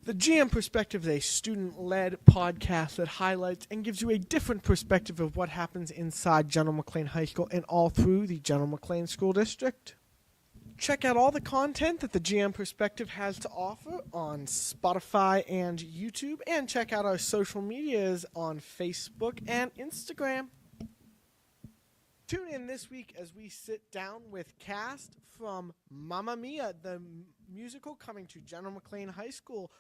The GM Perspective is a student-led podcast that highlights and gives you a different perspective of what happens inside General McLane High School and all through the General McLane School District. Check out all the content that the GM Perspective has to offer on Spotify and YouTube, and check out our social medias on Facebook and Instagram. Tune in this week as we sit down with cast from Mamma Mia, the musical coming to General McLane High School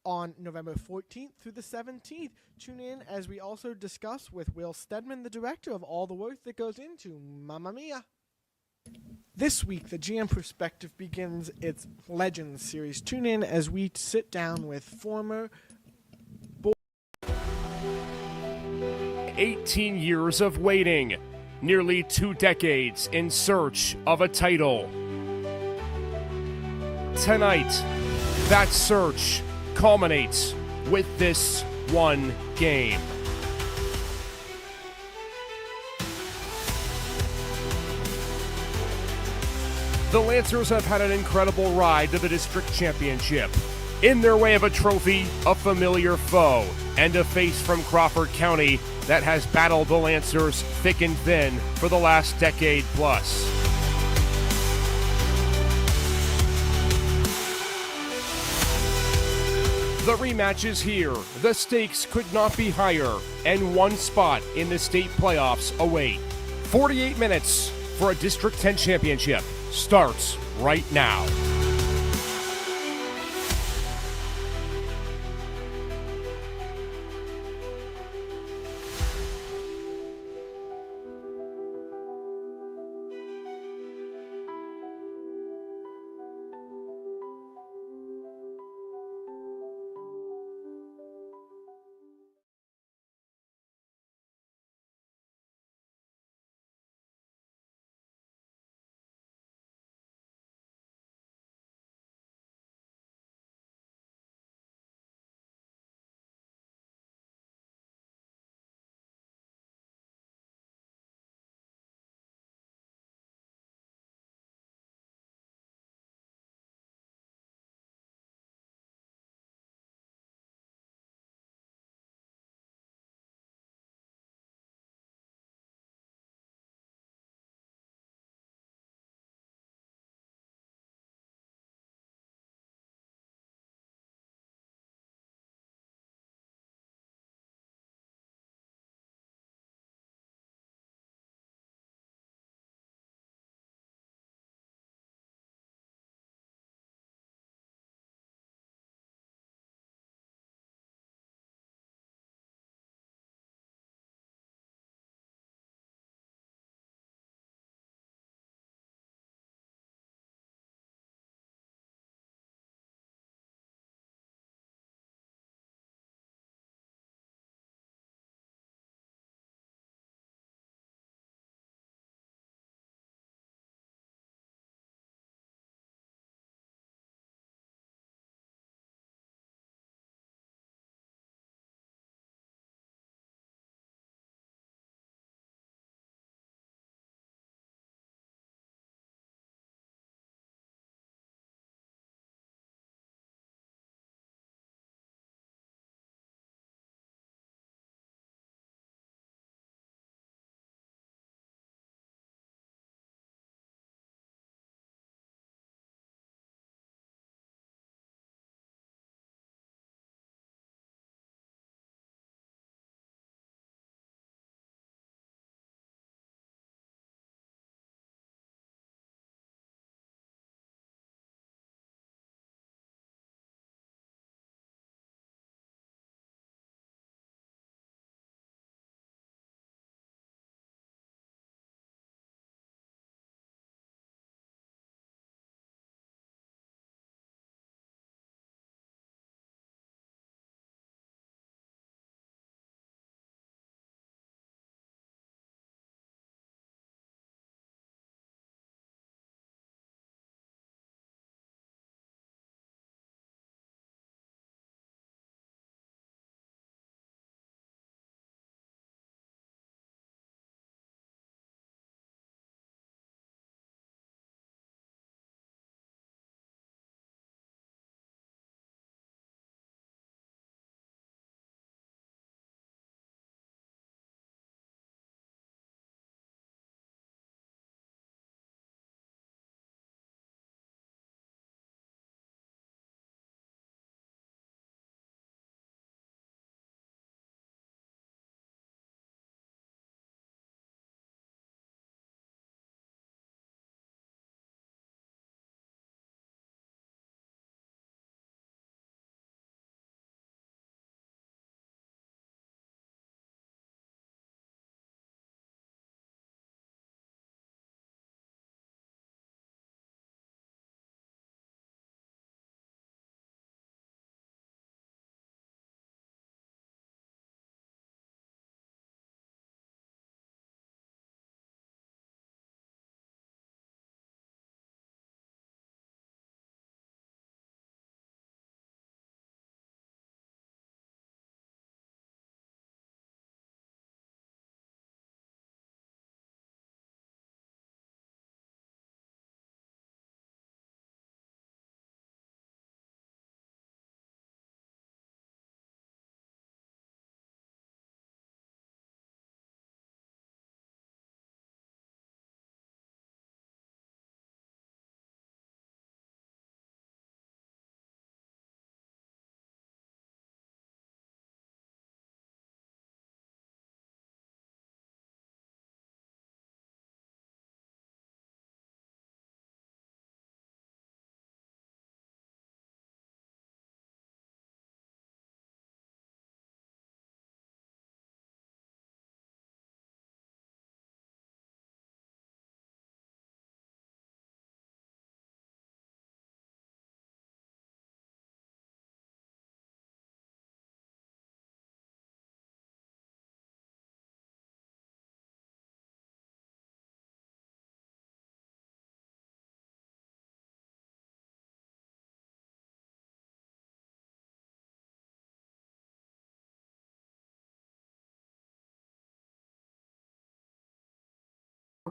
on November 14th through the 17th. Tune in as we also discuss with Will Stedman, the director, of all the work that goes into Mamma Mia. This week, the GM Perspective begins its Legends series. Tune in as we sit down with former 18 years of waiting, nearly 2 decades in search of a title. Tonight, that search culminates with this one game. The Lancers have had an incredible ride to the district championship. In their way of a trophy, a familiar foe, and a face from Crawford County that has battled the Lancers thick and thin for the last decade plus. The rematch is here. The stakes could not be higher, and one spot in the state playoffs await. 48 minutes for a District 10 championship starts right now.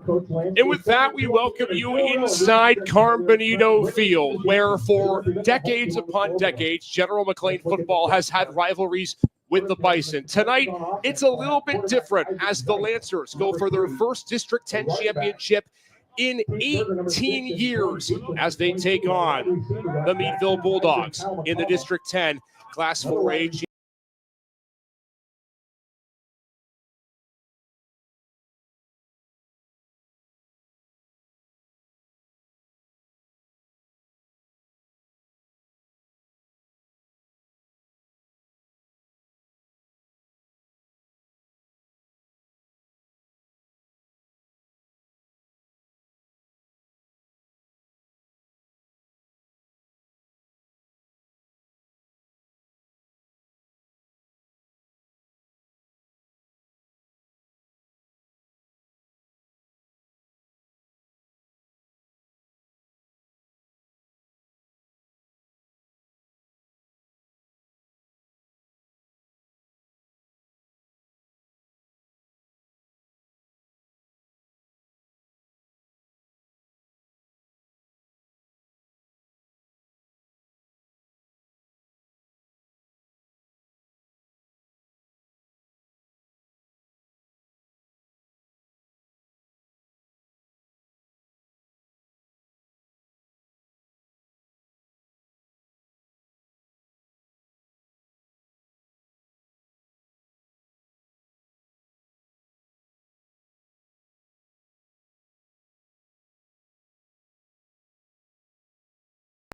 And with that, we welcome you inside Carm Benito Field, where for decades upon decades, General McLane football has had rivalries with the Bison. Tonight, it's a little bit different as the Lancers go for their first District 10 championship in 18 years as they take on the Meadville Bulldogs in the District 10 Class 4A.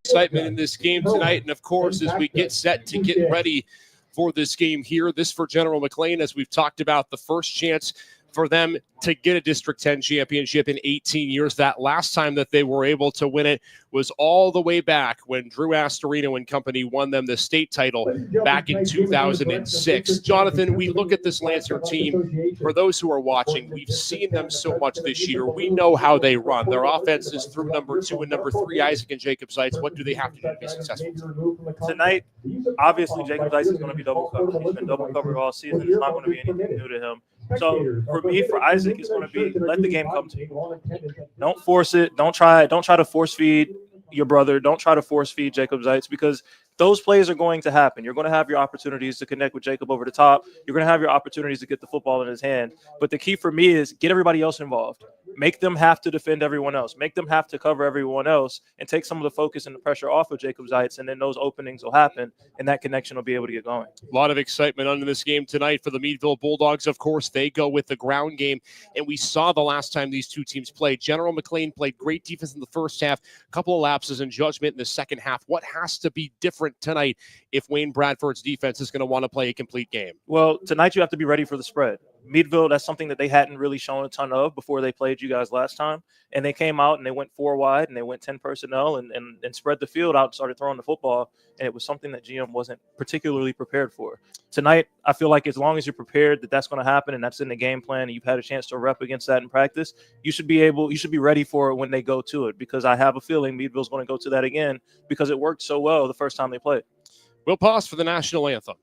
Excitement in this game tonight, and of course, as we get set to get ready for this game here, this for General McLane, as we've talked about, the first chance for them to get a District 10 championship in 18 years. That last time that they were able to win it was all the way back when Drew Astorino and company won them the state title back in 2006. Jonathan, we look at this Lancer team. For those who are watching, we've seen them so much this year. We know how they run. Their offense is through number 2 and number 3, Isaac and Jacob Seitz. What do they have to do to be successful? Tonight, obviously, Jacob Seitz is going to be double covered. He's been double covered all season. It's not going to be anything new to him. So for me, for Isaac, it's going to be let the game come to you. Don't force it. Don't try to force feed your brother. Don't try to force feed Jacob Seitz, because those plays are going to happen. You're going to have your opportunities to connect with Jacob over the top. You're going to have your opportunities to get the football in his hand. But the key for me is get everybody else involved. Make them have to defend everyone else. Make them have to cover everyone else, and take some of the focus and the pressure off of Jacob Seitz, and then those openings will happen, and that connection will be able to get going. A lot of excitement under this game tonight for the Meadville Bulldogs. Of course, they go with the ground game, and we saw the last time these two teams played. General McLane played great defense in the first half, a couple of lapses in judgment in the second half. What has to be different tonight if Wayne Bradford's defense is going to want to play a complete game? Well, tonight you have to be ready for the spread. Meadville, that's something that they hadn't really shown a ton of before they played you guys last time. And they came out and they went 4 wide and they went 10 personnel and spread the field out and started throwing the football. And it was something that GM wasn't particularly prepared for. Tonight, I feel like as long as you're prepared that that's going to happen and that's in the game plan and you've had a chance to rep against that in practice, you should be ready for it when they go to it, because I have a feeling Meadville's going to go to that again because it worked so well the first time they played. We'll pause for the national anthem.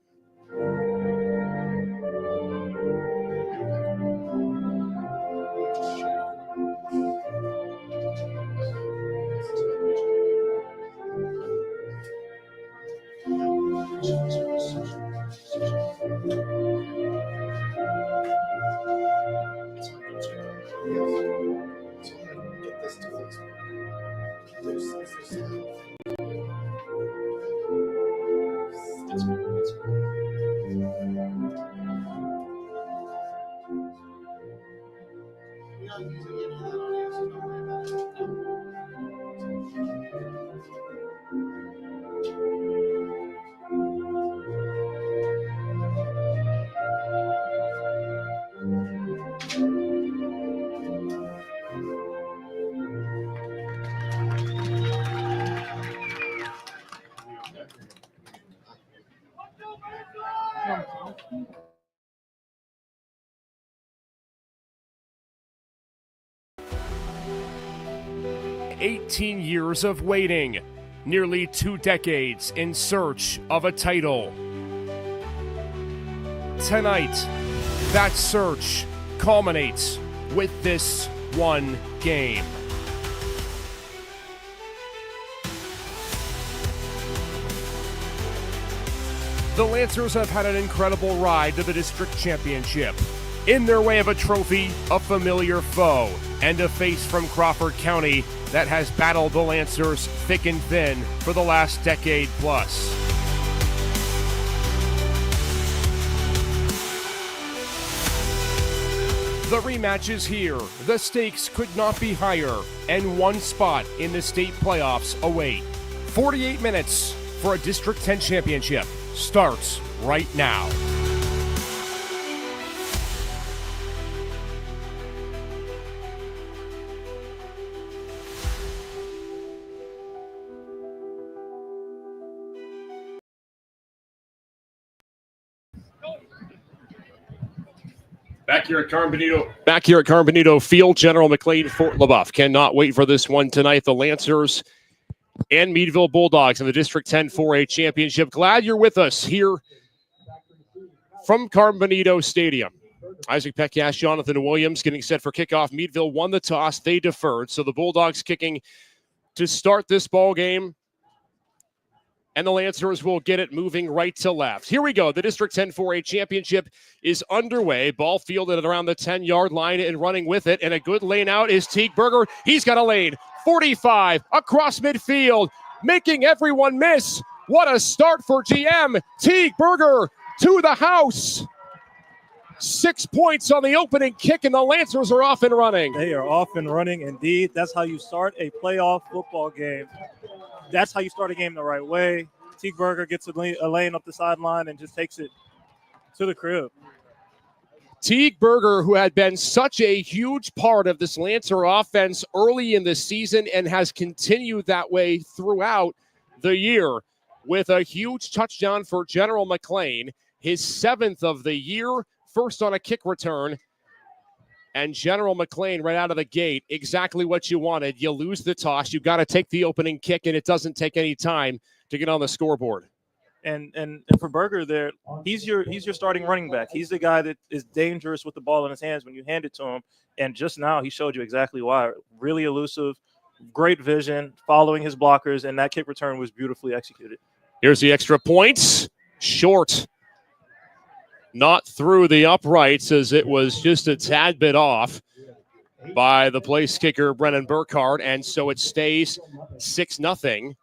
"18 years of waiting, nearly 2 decades in search of a title. Tonight, that search culminates with this one game. The Lancers have had an incredible ride to the district championship. In their way of a trophy, a familiar foe, and a face from Crawford County that has battled the Lancers thick and thin for the last decade plus. The rematch is here. The stakes could not be higher, and one spot in the state playoffs await. 48 minutes for a District 10 championship starts right now. Back here at Carmenito Field, General McLane, Fort LaBeouf. Cannot wait for this one tonight. The Lancers and Meadville Bulldogs in the District 10 4A Championship. Glad you're with us here from Carmenito Stadium. Isaac Peckash, Jonathan Williams getting set for kickoff. Meadville won the toss. They deferred. So the Bulldogs kicking to start this ball game. And the Lancers will get it moving right to left. Here we go. The District 10 4A Championship is underway. Ball fielded at around the 10-yard line and running with it. And a good lane out is Teague Berger. He's got a lane. 45 across midfield, making everyone miss. What a start for GM. Teague Berger to the house. 6 points on the opening kick, and the Lancers are off and running. They are off and running indeed. That's how you start a playoff football game. That's how you start a game the right way. Teague Berger gets a lane up the sideline and just takes it to the crib. Teague Berger, who had been such a huge part of this Lancer offense early in the season and has continued that way throughout the year with a huge touchdown for General McLane, his 7th of the year, first on a kick return. And General McLane right out of the gate, exactly what you wanted. You lose the toss. You got to take the opening kick, and it doesn't take any time to get on the scoreboard. And for Berger there, he's your starting running back. He's the guy that is dangerous with the ball in his hands when you hand it to him. And just now he showed you exactly why. Really elusive, great vision, following his blockers, and that kick return was beautifully executed. Here's the extra points. Short. Not through the uprights, as it was just a tad bit off by the place kicker, Brennan Burkhardt, and so it stays 6-0.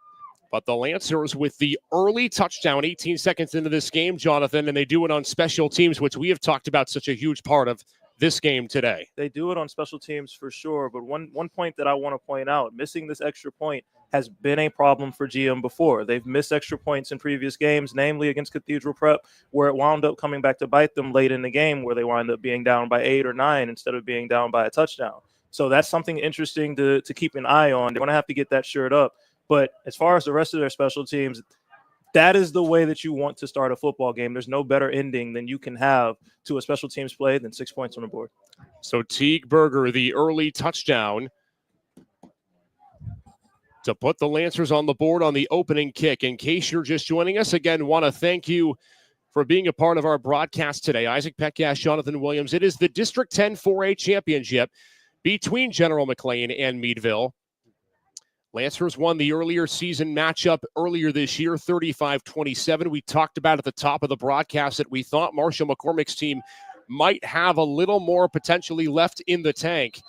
But the Lancers with the early touchdown, 18 seconds into this game, Jonathan, and they do it on special teams, which we have talked about, such a huge part of this game today. They do it on special teams for sure, but one point that I want to point out, missing this extra point has been a problem for GM before. They've missed extra points in previous games, namely against Cathedral Prep, where it wound up coming back to bite them late in the game, where they wind up being down by 8 or 9 instead of being down by a touchdown. So that's something interesting to keep an eye on. They're going to have to get that shirt up. But as far as the rest of their special teams, that is the way that you want to start a football game. There's no better ending than you can have to a special teams play than 6 points on the board. So Teague Berger, the early touchdown to put the Lancers on the board on the opening kick. In case you're just joining us, again, want to thank you for being a part of our broadcast today. Isaac Peckash, Jonathan Williams. It is the District 10 4A Championship between General McLane and Meadville. Lancers won the earlier season matchup earlier this year, 35-27. We talked about at the top of the broadcast that we thought Marshall McCormick's team might have a little more potentially left in the tank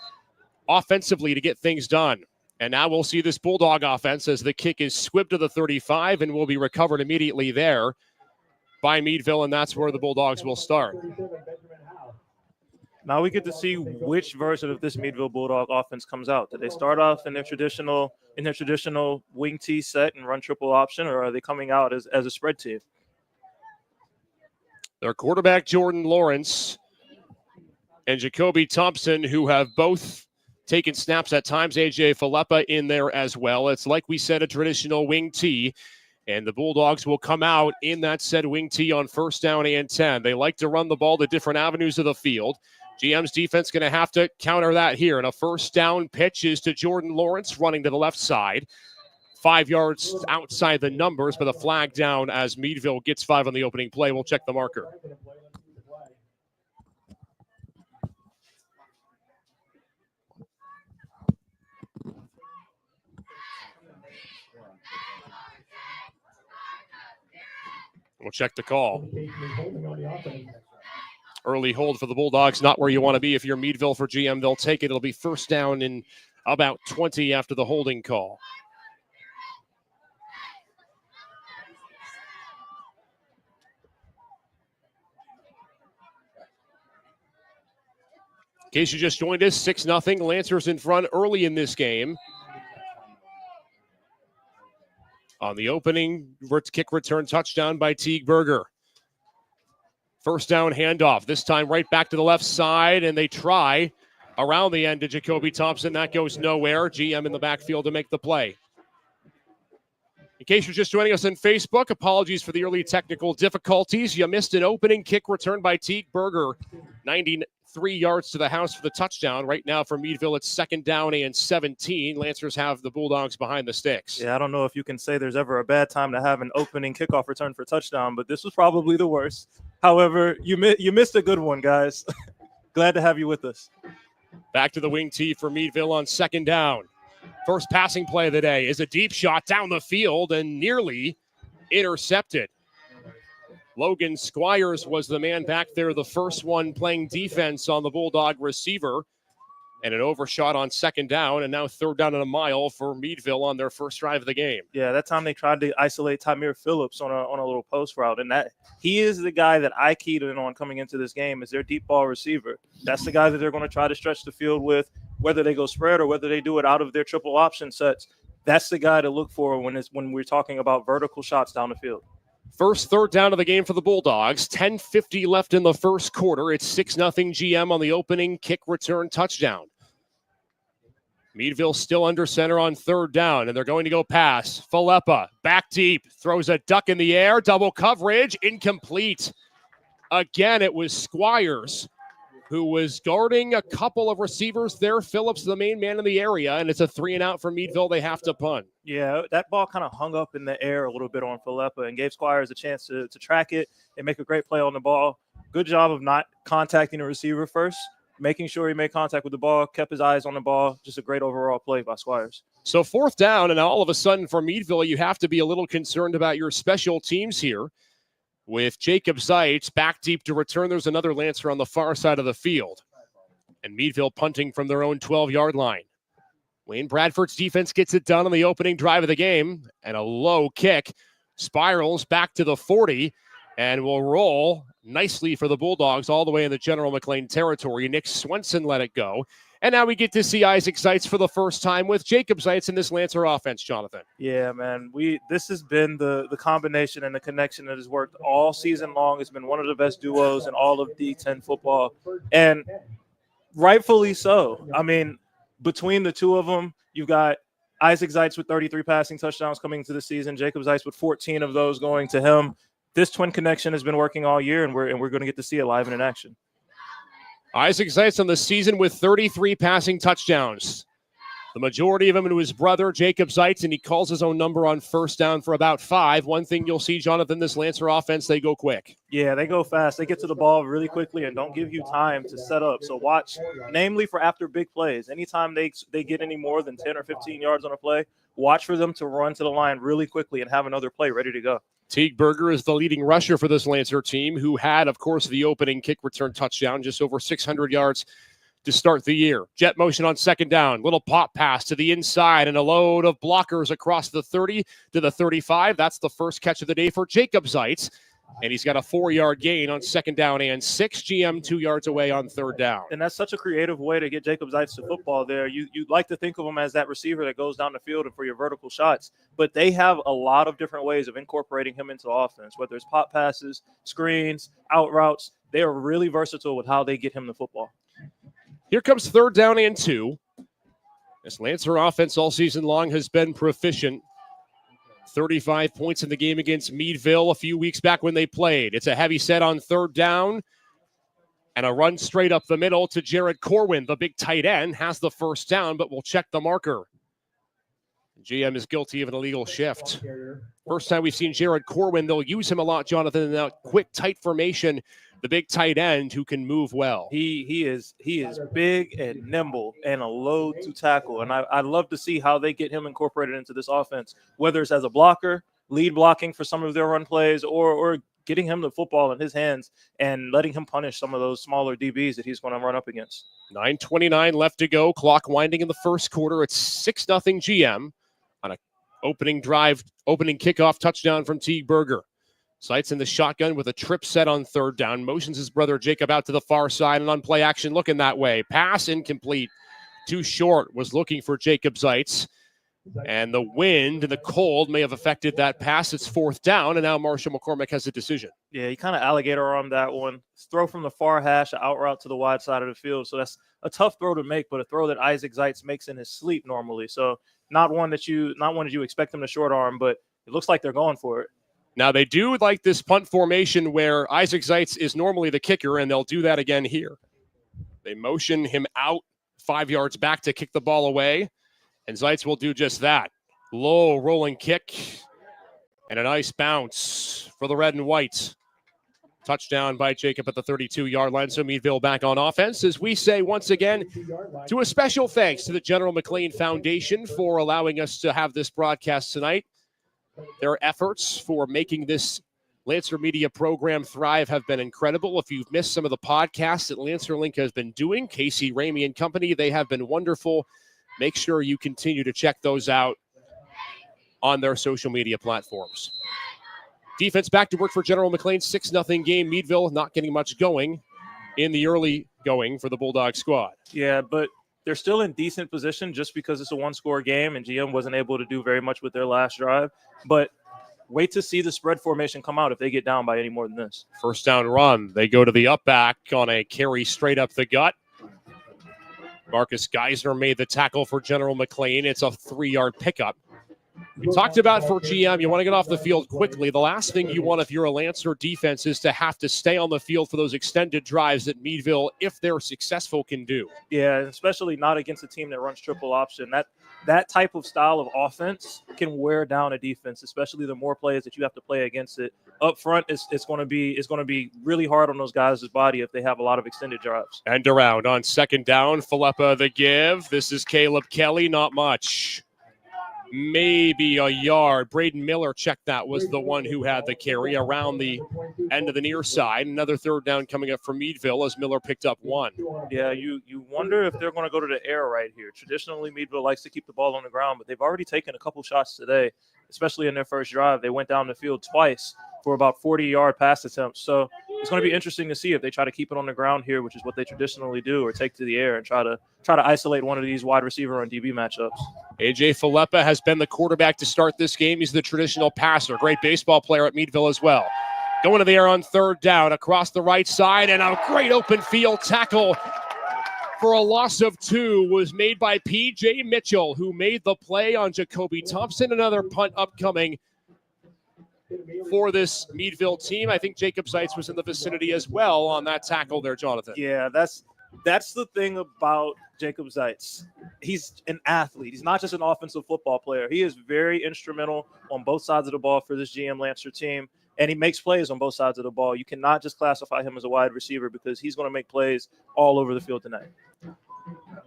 offensively to get things done. And now we'll see this Bulldog offense as the kick is squibbed to the 35 and will be recovered immediately there by Meadville, and that's where the Bulldogs will start. Now we get to see which version of this Meadville Bulldog offense comes out. Do they start off in their traditional wing T set and run triple option, or are they coming out as a spread team? Their quarterback, Jordan Lawrence, and Jacoby Thompson, who have both taken snaps at times. AJ Filippa in there as well. It's like we said, a traditional wing T, and the Bulldogs will come out in that said wing T on first down and 10. They like to run the ball to different avenues of the field. GM's defense going to have to counter that here. And a first down pitch is to Jordan Lawrence running to the left side. 5 yards outside the numbers, but a flag down as Meadville gets 5 on the opening play. We'll check the marker. We'll check the call. Early hold for the Bulldogs, not where you want to be if you're Meadville for GM. They'll take it. It'll be first down in about 20 after the holding call. In case you just joined us, 6-0. Lancers in front early in this game. On the opening kick return touchdown by Teague Berger. First down handoff, this time right back to the left side, and they try around the end to Jacoby Thompson. That goes nowhere. GM in the backfield to make the play. In case you're just joining us on Facebook, apologies for the early technical difficulties. You missed an opening kick return by Teague Berger. 93 yards to the house for the touchdown. Right now for Meadville, it's second down and 17. Lancers have the Bulldogs behind the sticks. Yeah, I don't know if you can say there's ever a bad time to have an opening kickoff return for touchdown, but this was probably the worst. However, you missed a good one, guys. Glad to have you with us. Back to the wing tee for Meadville on second down. First passing play of the day is a deep shot down the field and nearly intercepted. Logan Squires was the man back there, the first one playing defense on the Bulldog receiver. And an overshot on second down, and now third down and a mile for Meadville on their first drive of the game. Yeah, that time they tried to isolate Tymeer Phillips on a little post route, and that he is the guy that I keyed in on coming into this game as their deep ball receiver. That's the guy that they're going to try to stretch the field with, whether they go spread or whether they do it out of their triple option sets. That's the guy to look for when we're talking about vertical shots down the field. First third down of the game for the Bulldogs. 10:50 left in the first quarter. It's 6-0 GM on the opening kick return touchdown. Meadville still under center on third down, and they're going to go pass. Falepa, back deep, throws a duck in the air, double coverage, incomplete. Again, it was Squires who was guarding a couple of receivers there. Phillips, the main man in the area, and it's a 3-and-out for Meadville. They have to punt. Yeah, that ball kind of hung up in the air a little bit on Falepa and gave Squires a chance to track it and make a great play on the ball. Good job of not contacting the receiver first, making sure he made contact with the ball, kept his eyes on the ball. Just a great overall play by Squires. So fourth down, and all of a sudden for Meadville, you have to be a little concerned about your special teams here. With Jacob Zeitz back deep to return, there's another Lancer on the far side of the field. And Meadville punting from their own 12-yard line. Wayne Bradford's defense gets it done on the opening drive of the game. And a low kick spirals back to the 40 and will roll nicely for the Bulldogs all the way in the General McLane territory. Nick Swenson let it go. And now we get to see Isaac Zeitz for the first time with Jacob Zeitz in this Lancer offense, Jonathan. Yeah, man. This has been the combination and the connection that has worked all season long. It's been one of the best duos in all of D-10 football. And rightfully so. I mean, between the two of them, you've got Isaac Zeitz with 33 passing touchdowns coming into the season, Jacob Zeitz with 14 of those going to him. This twin connection has been working all year, and we're going to get to see it live and in action. Isaac Zeitz on the season with 33 passing touchdowns. The majority of them to his brother, Jacob Zeitz, and he calls his own number on first down for about 5. One thing you'll see, Jonathan, this Lancer offense, they go quick. Yeah, they go fast. They get to the ball really quickly and don't give you time to set up. So watch, namely for after big plays. Anytime they get any more than 10 or 15 yards on a play, watch for them to run to the line really quickly and have another play ready to go. Teague Berger is the leading rusher for this Lancer team, who had, of course, the opening kick return touchdown, just over 600 yards to start the year. Jet motion on second down, little pop pass to the inside, and a load of blockers across the 30 to the 35. That's the first catch of the day for Jacob Zeitz, and he's got a 4-yard gain on second down and 6. GM 2 yards away on third down. And that's such a creative way to get Jacob Zeitz to football there. You'd like to think of him as that receiver that goes down the field and for your vertical shots, but they have a lot of different ways of incorporating him into offense, whether it's pop passes, screens, out routes. They are really versatile with how they get him the football. Here comes third down and 2. This Lancer offense all season long has been proficient. 35 points in the game against Meadville a few weeks back when they played. It's a heavy set on third down. And a run straight up the middle to Jared Corwin. The big tight end has the first down, but we'll check the marker. GM is guilty of an illegal shift. First time we've seen Jared Corwin. They'll use him a lot, Jonathan, in that quick, tight formation. The big tight end who can move well. He is big and nimble and a load to tackle. And I'd love to see how they get him incorporated into this offense, whether it's as a blocker, lead blocking for some of their run plays, or getting him the football in his hands and letting him punish some of those smaller DBs that he's going to run up against. 9:29 left to go. Clock winding in the first quarter. It's 6-0 GM on a opening kickoff touchdown from Teague Berger. Sights in the shotgun with a trip set on third down. Motions his brother Jacob out to the far side and on play action looking that way. Pass incomplete. Too short. Was looking for Jacob Zeitz. And the wind and the cold may have affected that pass. It's fourth down, and now Marshall McCormick has a decision. Yeah, he kind of alligator armed that one. Throw from the far hash, out route to the wide side of the field. So that's a tough throw to make, but a throw that Isaac Zeitz makes in his sleep normally. So not one that you expect him to short arm, but it looks like they're going for it. Now they do like this punt formation where Isaac Zeitz is normally the kicker, and they'll do that again here. They motion him out 5 yards back to kick the ball away. And Zeitz will do just that. Low rolling kick and a nice bounce for the red and white. Touchdown by Jacob at the 32-yard line. So Meadville back on offense. As we say once again, to a special thanks to the General McLane Foundation for allowing us to have this broadcast tonight. Their efforts for making this Lancer Media program thrive have been incredible. If you've missed some of the podcasts that Lancer Link has been doing, Casey Ramey and company, they have been wonderful. Make sure you continue to check those out on their social media platforms. Defense back to work for General McLane. 6-0 game. Meadville not getting much going in the early going for the Bulldog squad. Yeah, but they're still in decent position just because it's a one-score game, and GM wasn't able to do very much with their last drive. But wait to see the spread formation come out if they get down by any more than this. First down run. They go to the up back on a carry straight up the gut. Marcus Geisner made the tackle for General McLane. It's a 3-yard pickup. We talked about for GM, you want to get off the field quickly. The last thing you want if you're a Lancer defense is to have to stay on the field for those extended drives that Meadville, if they're successful, can do. Yeah, especially not against a team that runs triple option. That type of style of offense can wear down a defense, especially the more plays that you have to play against it. Up front, it's going to be really hard on those guys' body if they have a lot of extended drives. And around on second down, Philippa the give. This is Caleb Kelly, not much. Maybe a yard. Braden Miller checked that, was the one who had the carry around the end of the near side. Another third down coming up for Meadville as Miller picked up one. Yeah, you wonder if they're going to go to the air right here. Traditionally, Meadville likes to keep the ball on the ground, but they've already taken a couple shots today, especially in their first drive. They went down the field twice for about 40-yard pass attempts. So it's going to be interesting to see if they try to keep it on the ground here, which is what they traditionally do, or take to the air and try to isolate one of these wide receiver and DB matchups. A.J. Philippa has been the quarterback to start this game. He's the traditional passer. Great baseball player at Meadville as well. Going to the air on third down across the right side, and a great open field tackle for a loss of 2 was made by P.J. Mitchell, who made the play on Jacoby Thompson. Another punt upcoming for this Meadville team. I think Jacob Zeitz was in the vicinity as well on that tackle there, Jonathan. Yeah, that's the thing about Jacob Zeitz. He's an athlete. He's not just an offensive football player. He is very instrumental on both sides of the ball for this GM Lancer team, and he makes plays on both sides of the ball. You cannot just classify him as a wide receiver because he's going to make plays all over the field tonight.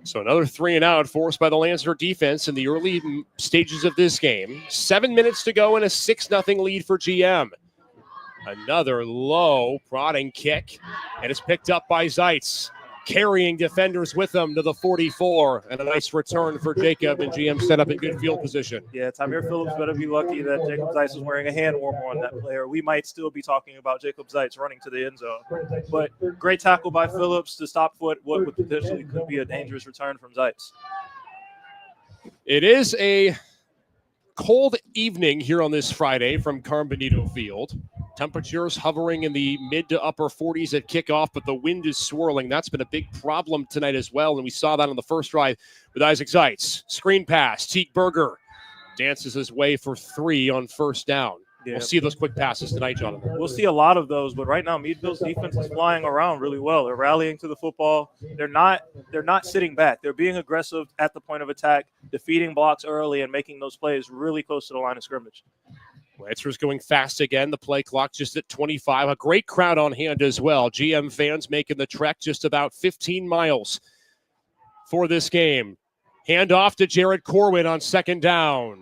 So another 3 and out forced by the Lancer defense in the early stages of this game. 7 minutes to go and a 6-0 lead for GM. Another low prodding kick, and it's picked up by Zeitz, carrying defenders with him to the 44, and a nice return for Jacob, and GM set up in good field position. Yeah, Tamir Phillips better be lucky that Jacob Zeitz was wearing a hand warmer on that player. We might still be talking about Jacob Zeitz running to the end zone. But great tackle by Phillips to stop what would potentially could be a dangerous return from Zeitz. It is a cold evening here on this Friday from Carm Benito Field. Temperatures hovering in the mid to upper 40s at kickoff, but the wind is swirling. That's been a big problem tonight as well, and we saw that on the first drive with Isaac Zeitz. Screen pass, Teague Berger dances his way for 3 on first down. Yeah. We'll see those quick passes tonight, Jonathan. We'll see a lot of those, but right now Meadville's defense is flying around really well. They're rallying to the football. They're not sitting back. They're being aggressive at the point of attack, defeating blocks early and making those plays really close to the line of scrimmage. Lancers going fast again. The play clock just at 25. A great crowd on hand as well. GM fans making the trek just about 15 miles for this game. Hand off to Jared Corwin on second down.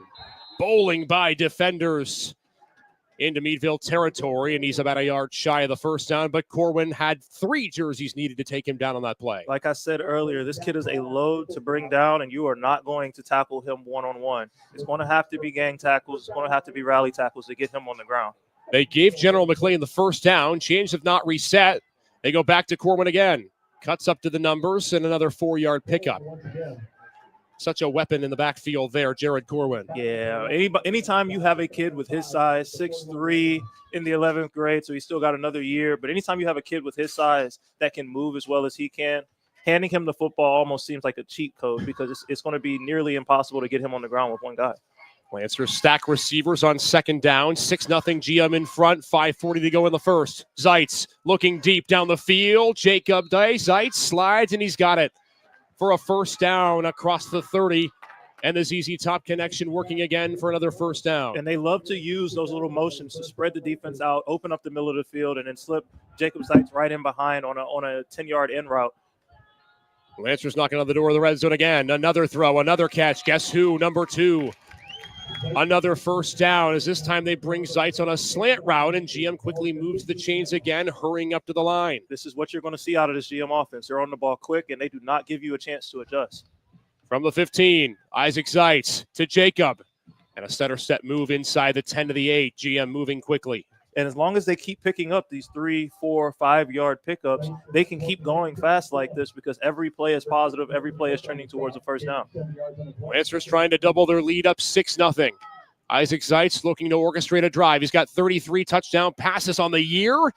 Bowling by defenders into Meadville territory, and he's about a yard shy of the first down, but Corwin had 3 jerseys needed to take him down on that play. Like I said earlier, this kid is a load to bring down, and you are not going to tackle him one-on-one. It's going to have to be gang tackles. It's going to have to be rally tackles to get him on the ground. They gave General McLane the first down. Chains have not reset. They go back to Corwin again. Cuts up to the numbers and another 4-yard pickup. Such a weapon in the backfield there, Jared Corwin. Yeah, anytime you have a kid with his size, 6'3", in the 11th grade, so he's still got another year, but anytime you have a kid with his size that can move as well as he can, handing him the football almost seems like a cheat code because it's going to be nearly impossible to get him on the ground with one guy. Lancers stack receivers on second down, 6-0 GM in front, 5:40 to go in the first. Zeitz looking deep down the field. Jacob Dice, Zeitz slides, and he's got it for a first down across the 30. And the ZZ Top connection working again for another first down. And they love to use those little motions to spread the defense out, open up the middle of the field, and then slip Jacob Zeitz right in behind on a 10-yard in route. Lancers knocking on the door of the red zone again. Another throw, another catch. Guess who? Number 2. Another first down, as this time they bring Zeitz on a slant route, and GM quickly moves the chains again, hurrying up to the line. This is what you're going to see out of this GM offense. They're on the ball quick, and they do not give you a chance to adjust. From the 15, Isaac Zeitz to Jacob, and a stutter step move inside the 10 to the 8. GM moving quickly. And as long as they keep picking up these 3, 4, 5-yard pickups, they can keep going fast like this because every play is positive. Every play is trending towards a first down. Lancers trying to double their lead up 6-0. Isaac Zeitz looking to orchestrate a drive. He's got 33 touchdown passes on the year.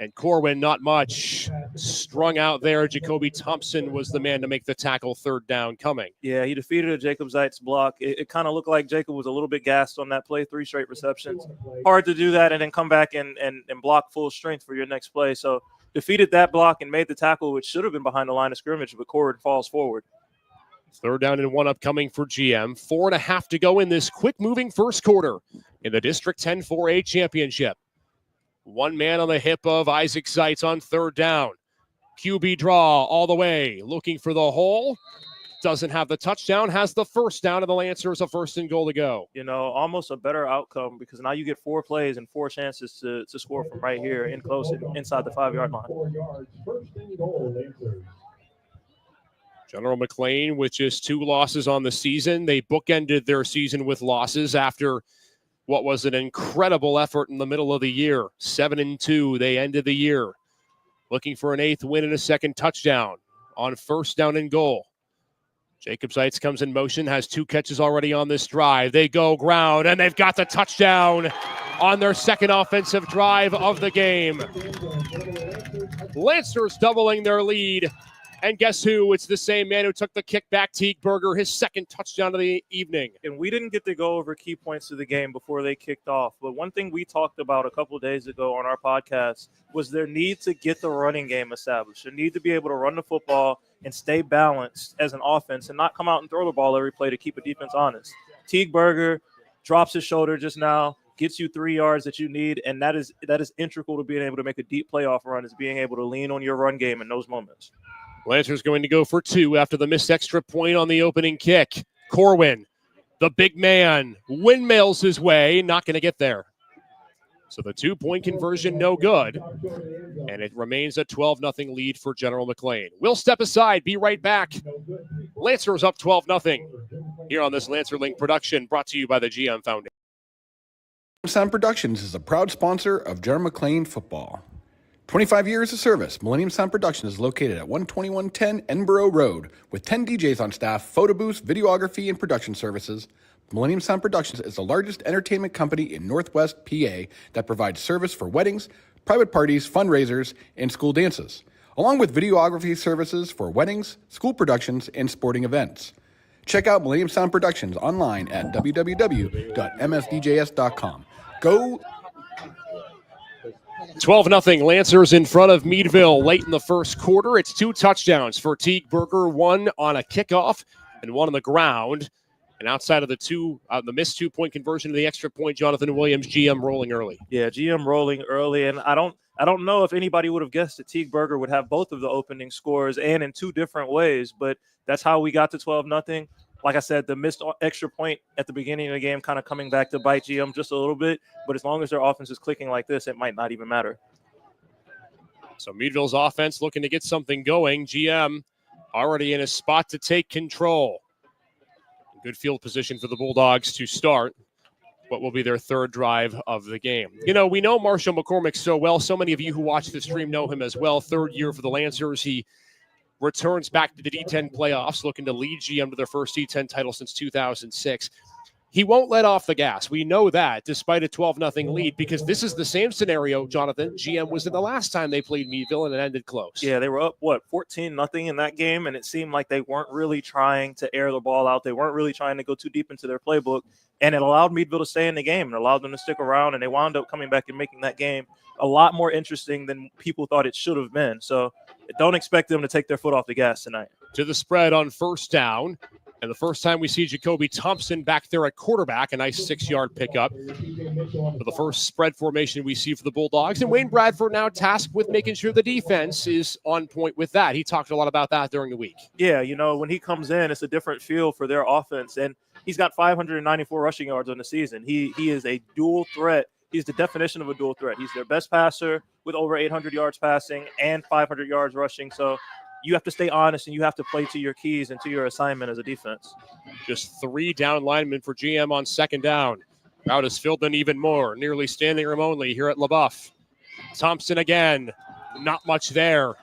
And Corwin, not much. Strung out there. Jacoby Thompson was the man to make the tackle, third down coming. Yeah, he defeated a Jacob Zeitz block. It kind of looked like Jacob was a little bit gassed on that play, 3 straight receptions. Hard to do that and then come back and block full strength for your next play. So defeated that block and made the tackle, which should have been behind the line of scrimmage, but Corwin falls forward. Third down and 1 upcoming for GM. 4.5 to go in this quick-moving first quarter in the District 10 4A Championship. One man on the hip of Isaac Zeitz on third down. QB draw all the way, looking for the hole. Doesn't have the touchdown, has the first down, and the Lancers a 1st and goal to go. You know, almost a better outcome because now you get 4 plays and 4 chances to score from right here in close and inside the 5-yard line. General McLane with just 2 losses on the season. They bookended their season with losses after what was an incredible effort in the middle of the year. 7-2, they ended the year. Looking for an 8th win and a 2nd touchdown on first down and goal. Jacob Zeitz comes in motion, has 2 catches already on this drive. They go ground, and they've got the touchdown on their 2nd offensive drive of the game. Lancers doubling their lead. And guess who? It's the same man who took the kickback, Teague Berger, his 2nd touchdown of the evening. And we didn't get to go over key points of the game before they kicked off. But one thing we talked about a couple of days ago on our podcast was their need to get the running game established. They need to be able to run the football and stay balanced as an offense and not come out and throw the ball every play to keep a defense honest. Teague Berger drops his shoulder just now, gets you 3 yards that you need, and that is integral to being able to make a deep playoff run, is being able to lean on your run game in those moments. Lancers going to go for 2 after the missed extra point on the opening kick. Corwin, the big man, windmills his way, not going to get there. So the 2-point conversion, no good. And it remains a 12-0 lead for General McLane. We'll step aside, be right back. Lancers up 12-0 here on this Lancer Link production brought to you by the GM Foundation. Sound Productions is a proud sponsor of General McLane football. 25 years of service, Millennium Sound Productions is located at 12110 Edinburgh Road with 10 DJs on staff, photo booths, videography, and production services. Millennium Sound Productions is the largest entertainment company in Northwest PA that provides service for weddings, private parties, fundraisers, and school dances, along with videography services for weddings, school productions, and sporting events. Check out Millennium Sound Productions online at www.msdjs.com. Go 12-0 Lancers in front of Meadville late in the first quarter. It's 2 touchdowns for Teague Berger, 1 on a kickoff and 1 on the ground. And outside of the missed 2-point conversion to the extra point, Jonathan Williams, GM rolling early. Yeah, GM rolling early, and I don't know if anybody would have guessed that Teague Berger would have both of the opening scores and in 2 different ways, but that's how we got to 12-0. Like I said, the missed extra point at the beginning of the game kind of coming back to bite GM just a little bit. But as long as their offense is clicking like this, it might not even matter. So Meadville's offense looking to get something going. GM already in a spot to take control. Good field position for the Bulldogs to start what will be their third drive of the game. You know, we know Marshall McCormick so well. So many of you who watch the stream know him as well. Third year for the Lancers. He returns back to the D-10 playoffs, looking to lead GM to their first D-10 title since 2006. He won't let off the gas. We know that, despite a 12-0 lead, because this is the same scenario, Jonathan, GM was in the last time they played Meadville, and it ended close. Yeah, they were up, 14-0 in that game, and it seemed like they weren't really trying to air the ball out. They weren't really trying to go too deep into their playbook, and it allowed Meadville to stay in the game and allowed them to stick around, and they wound up coming back and making that game a lot more interesting than people thought it should have been. So don't expect them to take their foot off the gas tonight. To the spread on first down. And the first time we see Jacoby Thompson back there at quarterback, a nice 6-yard pickup. For the first spread formation we see for the Bulldogs. And Wayne Bradford now tasked with making sure the defense is on point with that. He talked a lot about that during the week. Yeah, you know, when he comes in, it's a different feel for their offense. And he's got 594 rushing yards on the season. He is a dual threat. He's the definition of a dual threat. He's their best passer with over 800 yards passing and 500 yards rushing. So you have to stay honest and you have to play to your keys and to your assignment as a defense. Just 3 down linemen for GM on second down. Crowd is filled in even more. Nearly standing room only here at LaBeouf. Thompson again. Not much there.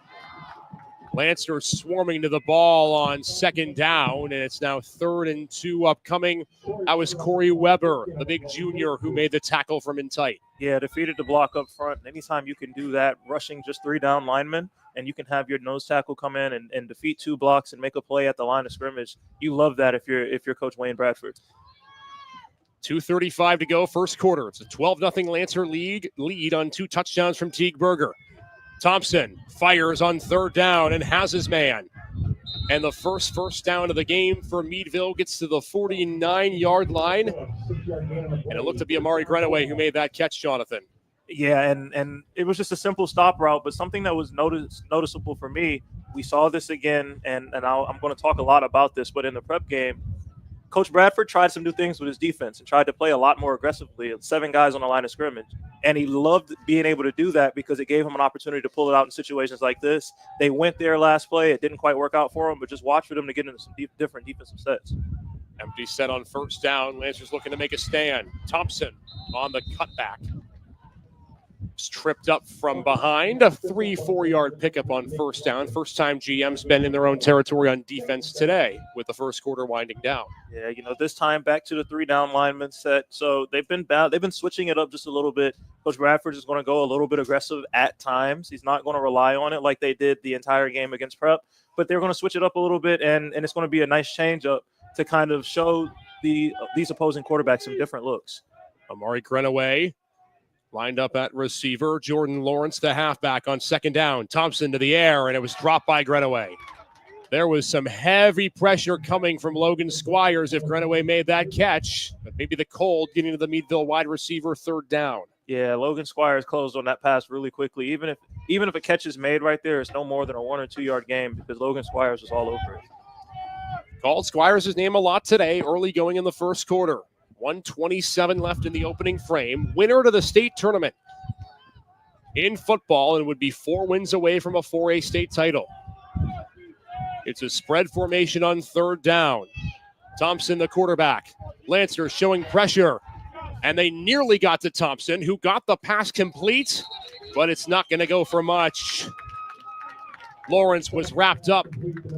Lancers swarming to the ball on second down, and it's now 3rd and 2 upcoming. That was Corey Weber, the big junior who made the tackle from in tight. Yeah, defeated the block up front. Anytime you can do that, rushing just 3 down linemen, and you can have your nose tackle come in and defeat 2 blocks and make a play at the line of scrimmage, you love that if you're Coach Wayne Bradford. 2:35 to go, first quarter. It's a 12-0 Lancer lead on 2 touchdowns from Teague Berger. Thompson fires on third down and has his man. And the first down of the game for Meadville gets to the 49-yard line. And it looked to be Amari Grenaway who made that catch, Jonathan. Yeah, and it was just a simple stop route, but something that was noticeable for me, we saw this again, and I'm going to talk a lot about this, but in the prep game, Coach Bradford tried some new things with his defense and tried to play a lot more aggressively. 7 guys on the line of scrimmage. And he loved being able to do that because it gave him an opportunity to pull it out in situations like this. They went there last play. It didn't quite work out for him, but just watch for them to get into some different defensive sets. Empty set on first down. Lancers looking to make a stand. Thompson on the cutback. Tripped up from behind. A 3-4 yard pickup on first down. First time GM's been in their own territory on defense today with the first quarter winding down. Yeah, you know, this time back to the 3 down lineman set. So they've been switching it up just a little bit. Coach Bradford is going to go a little bit aggressive at times. He's not going to rely on it like they did the entire game against Prep, but they're going to switch it up a little bit, and it's going to be a nice change up to kind of show these opposing quarterbacks some different looks. Amari Grenaway lined up at receiver. Jordan Lawrence, the halfback, on second down. Thompson to the air, and it was dropped by Grenaway. There was some heavy pressure coming from Logan Squires if Grenaway made that catch. But maybe the cold getting to the Meadville wide receiver, third down. Yeah, Logan Squires closed on that pass really quickly. Even if a catch is made right there, it's no more than a 1 or 2 yard game because Logan Squires was all over it. Called Squires' name a lot today, early going in the first quarter. 1:27 left in the opening frame. Winner to the state tournament in football and would be 4 wins away from a 4A state title. It's a spread formation on third down. Thompson, the quarterback. Lancers showing pressure. And they nearly got to Thompson, who got the pass complete, but it's not going to go for much. Lawrence was wrapped up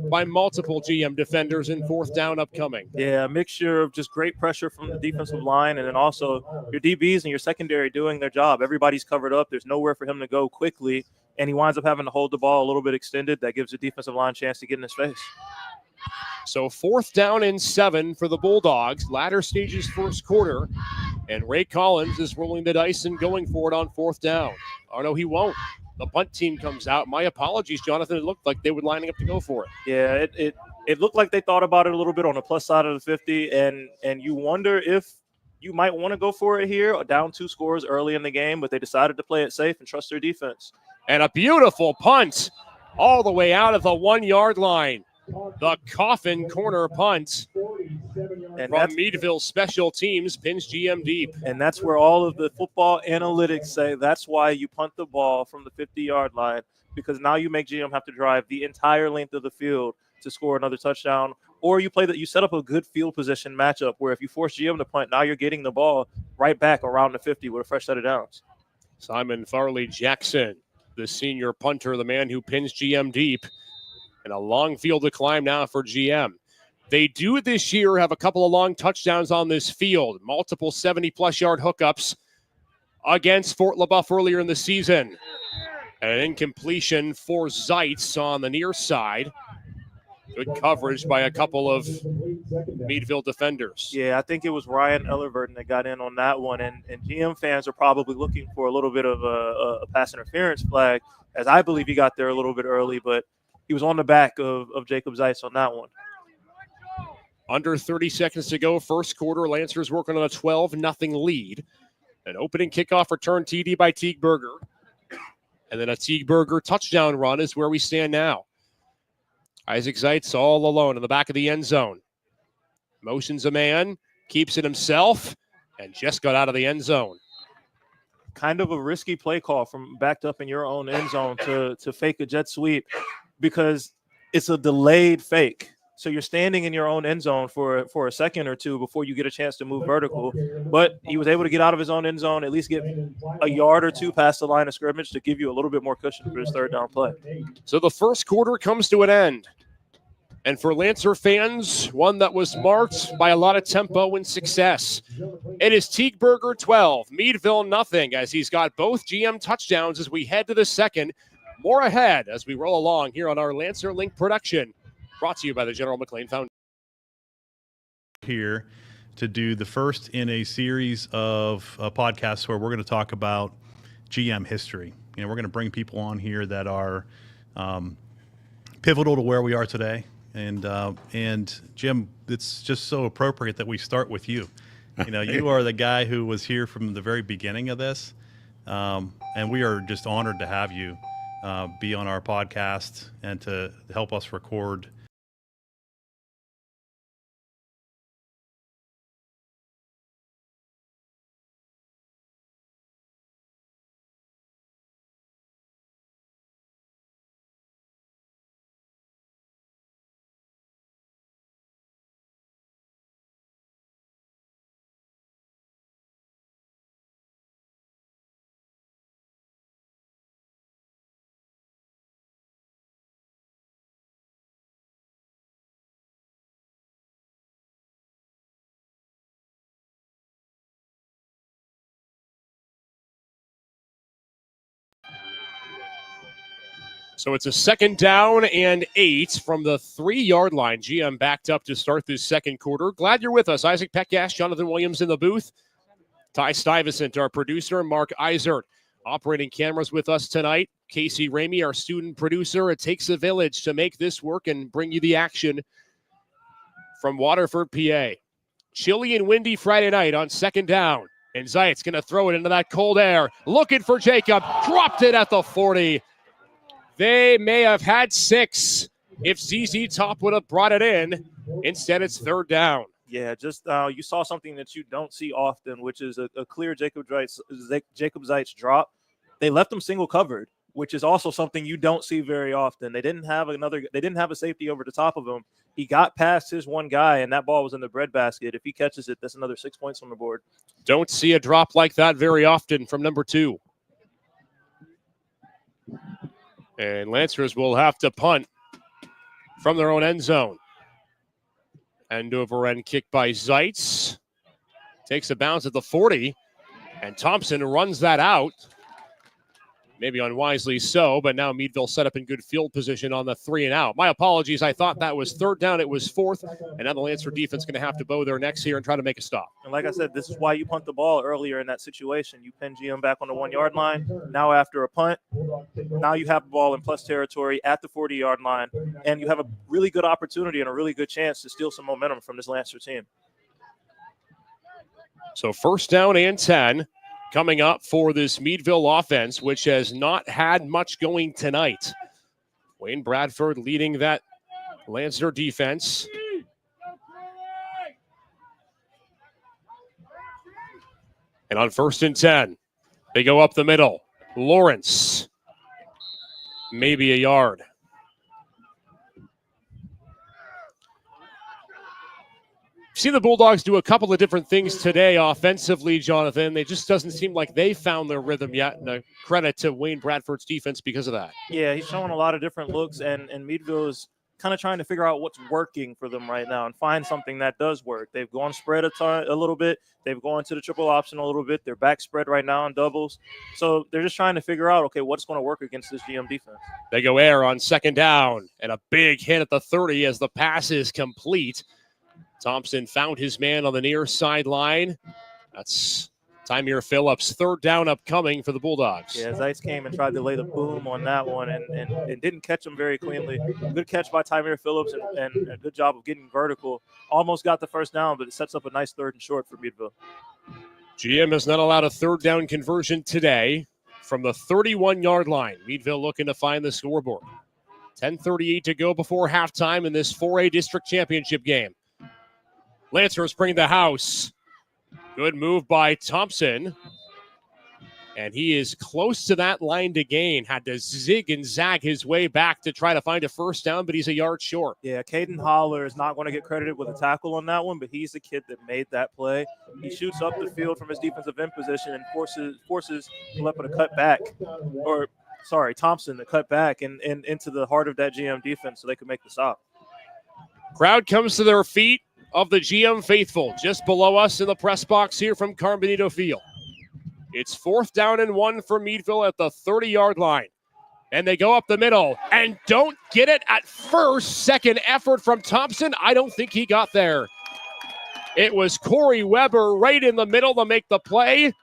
by multiple GM defenders in fourth down upcoming. Yeah, a mixture of just great pressure from the defensive line and then also your DBs and your secondary doing their job. Everybody's covered up. There's nowhere for him to go quickly, and he winds up having to hold the ball a little bit extended. That gives the defensive line a chance to get in his face. So 4th down and 7 for the Bulldogs. Latter stages first quarter, and Ray Collins is rolling the dice and going for it on 4th down. Oh, no, he won't. The punt team comes out. My apologies, Jonathan. It looked like they were lining up to go for it. Yeah, it looked like they thought about it a little bit on the plus side of the 50, and you wonder if you might want to go for it here, down 2 scores early in the game, but they decided to play it safe and trust their defense. And a beautiful punt all the way out of the 1 yard line. The coffin corner punt. And from Meadville Special Teams, pins GM deep. And that's where all of the football analytics say that's why you punt the ball from the 50-yard line, because now you make GM have to drive the entire length of the field to score another touchdown. Or you set up a good field position matchup where if you force GM to punt, now you're getting the ball right back around the 50 with a fresh set of downs. Simon Farley Jackson, the senior punter, the man who pins GM deep. And a long field to climb now for GM. They do this year have a couple of long touchdowns on this field, multiple 70-plus yard hookups against Fort LaBeouf earlier in the season. And an incompletion for Zeitz on the near side. Good coverage by a couple of Meadville defenders. Yeah, I think it was Ryan Ellerverton that got in on that one. And GM fans are probably looking for a little bit of a pass interference flag, as I believe he got there a little bit early, but he was on the back of Jacob Zeitz on that one. Under 30 seconds to go, first quarter. Lancers working on a 12-0 lead. An opening kickoff return TD by Teague-Berger. And then a Teague-Berger touchdown run is where we stand now. Isaac Zeitz all alone in the back of the end zone. Motions a man, keeps it himself, and just got out of the end zone. Kind of a risky play call from backed up in your own end zone to fake a jet sweep, because it's a delayed fake. So you're standing in your own end zone for a second or two before you get a chance to move vertical. But he was able to get out of his own end zone, at least get a yard or two past the line of scrimmage to give you a little bit more cushion for his third down play. So the first quarter comes to an end. And for Lancer fans, one that was marked by a lot of tempo and success. It is Teague-Berger 12, Meadville nothing, as he's got both GM touchdowns as we head to the second. More ahead as we roll along here on our Lancer Link production, brought to you by the General McLane Foundation. Here to do the first in a series of podcasts where we're going to talk about GM history. You know, we're going to bring people on here that are pivotal to where we are today. And Jim, it's just so appropriate that we start with you. You know, you are the guy who was here from the very beginning of this, and we are just honored to have you be on our podcast and to help us record. So it's a 2nd down and 8 from the 3-yard line. GM backed up to start this second quarter. Glad you're with us. Isaac Petcash, Jonathan Williams in the booth. Ty Stuyvesant, our producer. Mark Eisert, operating cameras with us tonight. Casey Ramey, our student producer. It takes a village to make this work and bring you the action from Waterford, PA. Chilly and windy Friday night on 2nd down. And Zeitz going to throw it into that cold air. Looking for Jacob. Dropped it at the 40. They may have had 6 if ZZ Top would have brought it in. Instead, it's 3rd down. Yeah, just you saw something that you don't see often, which is a clear Jacob Zeitz drop. They left him single covered, which is also something you don't see very often. They didn't have a safety over the top of him. He got past his one guy, and that ball was in the breadbasket. If he catches it, that's another 6 points on the board. Don't see a drop like that very often from number 2. And Lancers will have to punt from their own end zone. End over end kick by Zeitz. Takes a bounce at the 40. And Thompson runs that out. Maybe unwisely so, but now Meadville set up in good field position on the 3 and out. My apologies. I thought that was 3rd down. It was 4th. And now the Lancer defense going to have to bow their necks here and try to make a stop. And like I said, this is why you punt the ball earlier in that situation. You pin GM back on the 1-yard line. Now after a punt, now you have the ball in plus territory at the 40-yard line. And you have a really good opportunity and a really good chance to steal some momentum from this Lancer team. So 1st down and 10. Coming up for this Meadville offense, which has not had much going tonight. Wayne Bradford leading that Lancer defense. And on 1st and 10, they go up the middle. Lawrence, maybe a yard. See the Bulldogs do a couple of different things today offensively, Jonathan. It just doesn't seem like they found their rhythm yet. And a credit to Wayne Bradford's defense because of that. Yeah, he's showing a lot of different looks, and Meadville is kind of trying to figure out what's working for them right now and find something that does work. They've gone spread a little bit. They've gone to the triple option a little bit. They're back spread right now on doubles. So they're just trying to figure out, okay, what's going to work against this GM defense. They go air on 2nd down, and a big hit at the 30 as the pass is complete. Thompson found his man on the near sideline. That's Tymere Phillips. 3rd down upcoming for the Bulldogs. Yeah, Zeitz came and tried to lay the boom on that one and didn't catch him very cleanly. Good catch by Tymere Phillips and a good job of getting vertical. Almost got the 1st down, but it sets up a nice 3rd and short for Meadville. GM has not allowed a 3rd down conversion today from the 31-yard line. Meadville looking to find the scoreboard. 10:38 to go before halftime in this 4A district championship game. Lancers bring the house. Good move by Thompson. And he is close to that line to gain. Had to zig and zag his way back to try to find a 1st down, but he's a yard short. Yeah, Caden Holler is not going to get credited with a tackle on that one, but he's the kid that made that play. He shoots up the field from his defensive end position and forces Aleppo to cut back. Thompson to cut back and into the heart of that GM defense so they could make the stop. Crowd comes to their feet of the GM faithful just below us in the press box here from Carmen Benito Field. It's 4th down and 1 for Meadville at the 30-yard line. And they go up the middle and don't get it at first. 2nd effort from Thompson. I don't think he got there. It was Corey Weber right in the middle to make the play.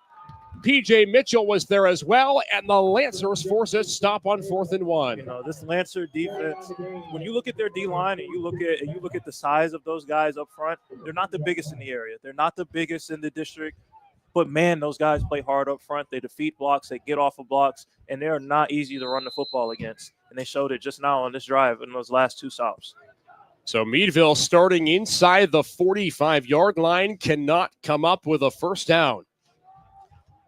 P.J. Mitchell was there as well, and the Lancers force a stop on 4th and 1. You know, this Lancer defense, when you look at their D-line and you look at the size of those guys up front, they're not the biggest in the area. They're not the biggest in the district. But, man, those guys play hard up front. They defeat blocks. They get off of blocks. And they are not easy to run the football against. And they showed it just now on this drive in those last 2 stops. So Meadville starting inside the 45-yard line cannot come up with a 1st down.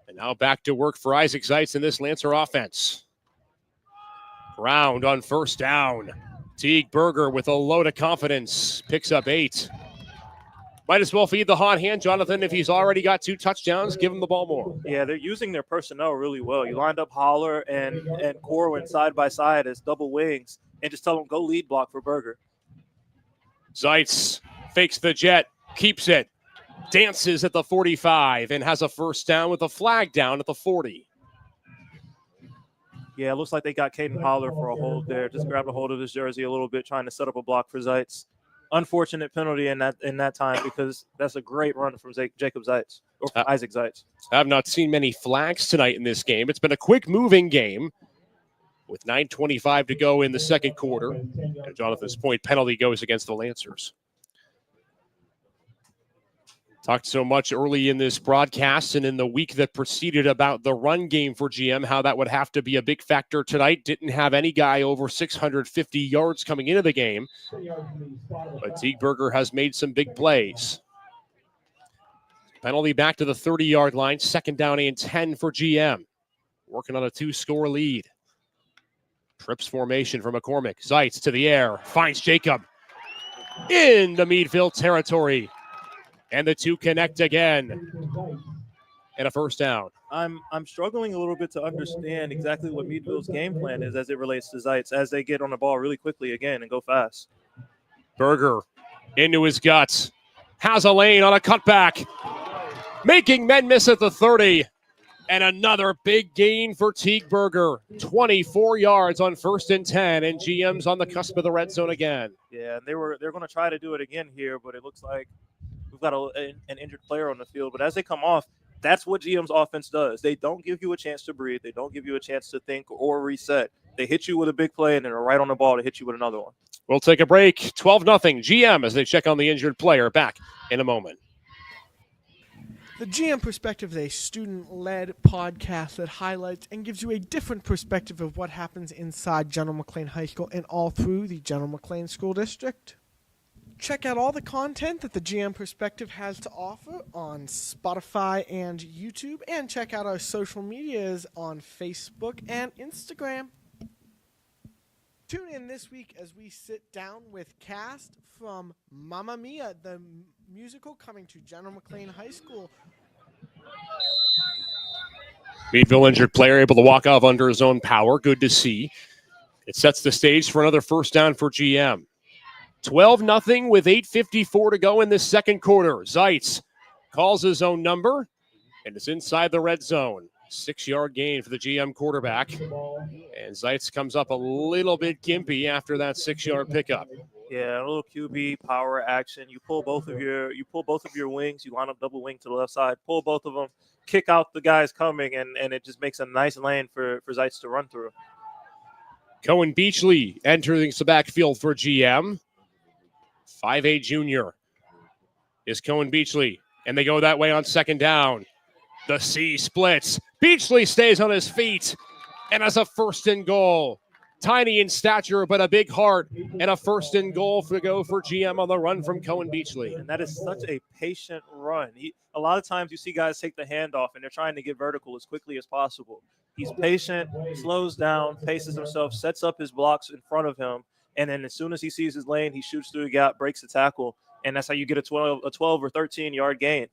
And now back to work for Isaac Zeitz in this Lancer offense. Ground on 1st down. Teague Berger with a load of confidence. Picks up 8. Might as well feed the hot hand, Jonathan. If he's already got 2 touchdowns, give him the ball more. Yeah, they're using their personnel really well. You lined up Holler and Corwin side by side as double wings and just tell them go lead block for Berger. Zeitz fakes the jet, keeps it, dances at the 45, and has a 1st down with a flag down at the 40. Yeah, it looks like they got Caden Holler for a hold there. Just grabbed a hold of his jersey a little bit, trying to set up a block for Zeitz. Unfortunate penalty in that time because that's a great run from Jacob Zeitz or Isaac Zeitz. I have not seen many flags tonight in this game. It's been a quick moving game with 9:25 to go in the 2nd quarter. And Jonathan's point, penalty goes against the Lancers. Talked so much early in this broadcast and in the week that preceded about the run game for GM, how that would have to be a big factor tonight. Didn't have any guy over 650 yards coming into the game. But Teague Berger has made some big plays. Penalty back to the 30-yard line. 2nd down and 10 for GM. Working on a 2-score lead. Trips formation from McCormick. Zeitz to the air. Finds Jacob in the Meadville territory. And the 2 connect again. And a 1st down. I'm struggling a little bit to understand exactly what Meadville's game plan is as it relates to Zeitz as they get on the ball really quickly again and go fast. Berger into his guts. Has a lane on a cutback. Making men miss at the 30. And another big gain for Teague Berger. 24 yards on 1st and 10. And GM's on the cusp of the red zone again. Yeah, and they're going to try to do it again here, but it looks like we've got an injured player on the field. But as they come off, that's what GM's offense does. They don't give you a chance to breathe. They don't give you a chance to think or reset. They hit you with a big play, and then they're right on the ball to hit you with another one. We'll take a break. 12-0 GM as they check on the injured player. Back in a moment. The GM Perspective is a student-led podcast that highlights and gives you a different perspective of what happens inside General McLane High School and all through the General McLane School District. Check out all the content that the GM Perspective has to offer on Spotify and YouTube, and check out our social medias on Facebook and Instagram. Tune in this week as we sit down with cast from Mamma Mia, the musical coming to General McLane High School. Meadville injured player able to walk off under his own power. Good to see. It sets the stage for another first down for GM. 12-0 with 8:54 to go in this second quarter. Zeitz calls his own number, and it's inside the red zone. 6-yard gain for the GM quarterback. And Zeitz comes up a little bit gimpy after that 6-yard pickup. Yeah, a little QB power action. You pull both of your wings. You line up double wing to the left side. Pull both of them. Kick out the guys coming, and it just makes a nice lane for Zeitz to run through. Cohen Beachley entering the backfield for GM. 5'8" junior is Cohen Beachley, and they go that way on second down. The C splits. Beachley stays on his feet and has a first and goal. Tiny in stature, but a big heart, and a first and goal to go for GM on the run from Cohen Beachley. And that is such a patient run. A lot of times you see guys take the handoff, and they're trying to get vertical as quickly as possible. He's patient, slows down, paces himself, sets up his blocks in front of him, and then as soon as he sees his lane, he shoots through the gap, breaks the tackle, and that's how you get a 12 or 13-yard gain.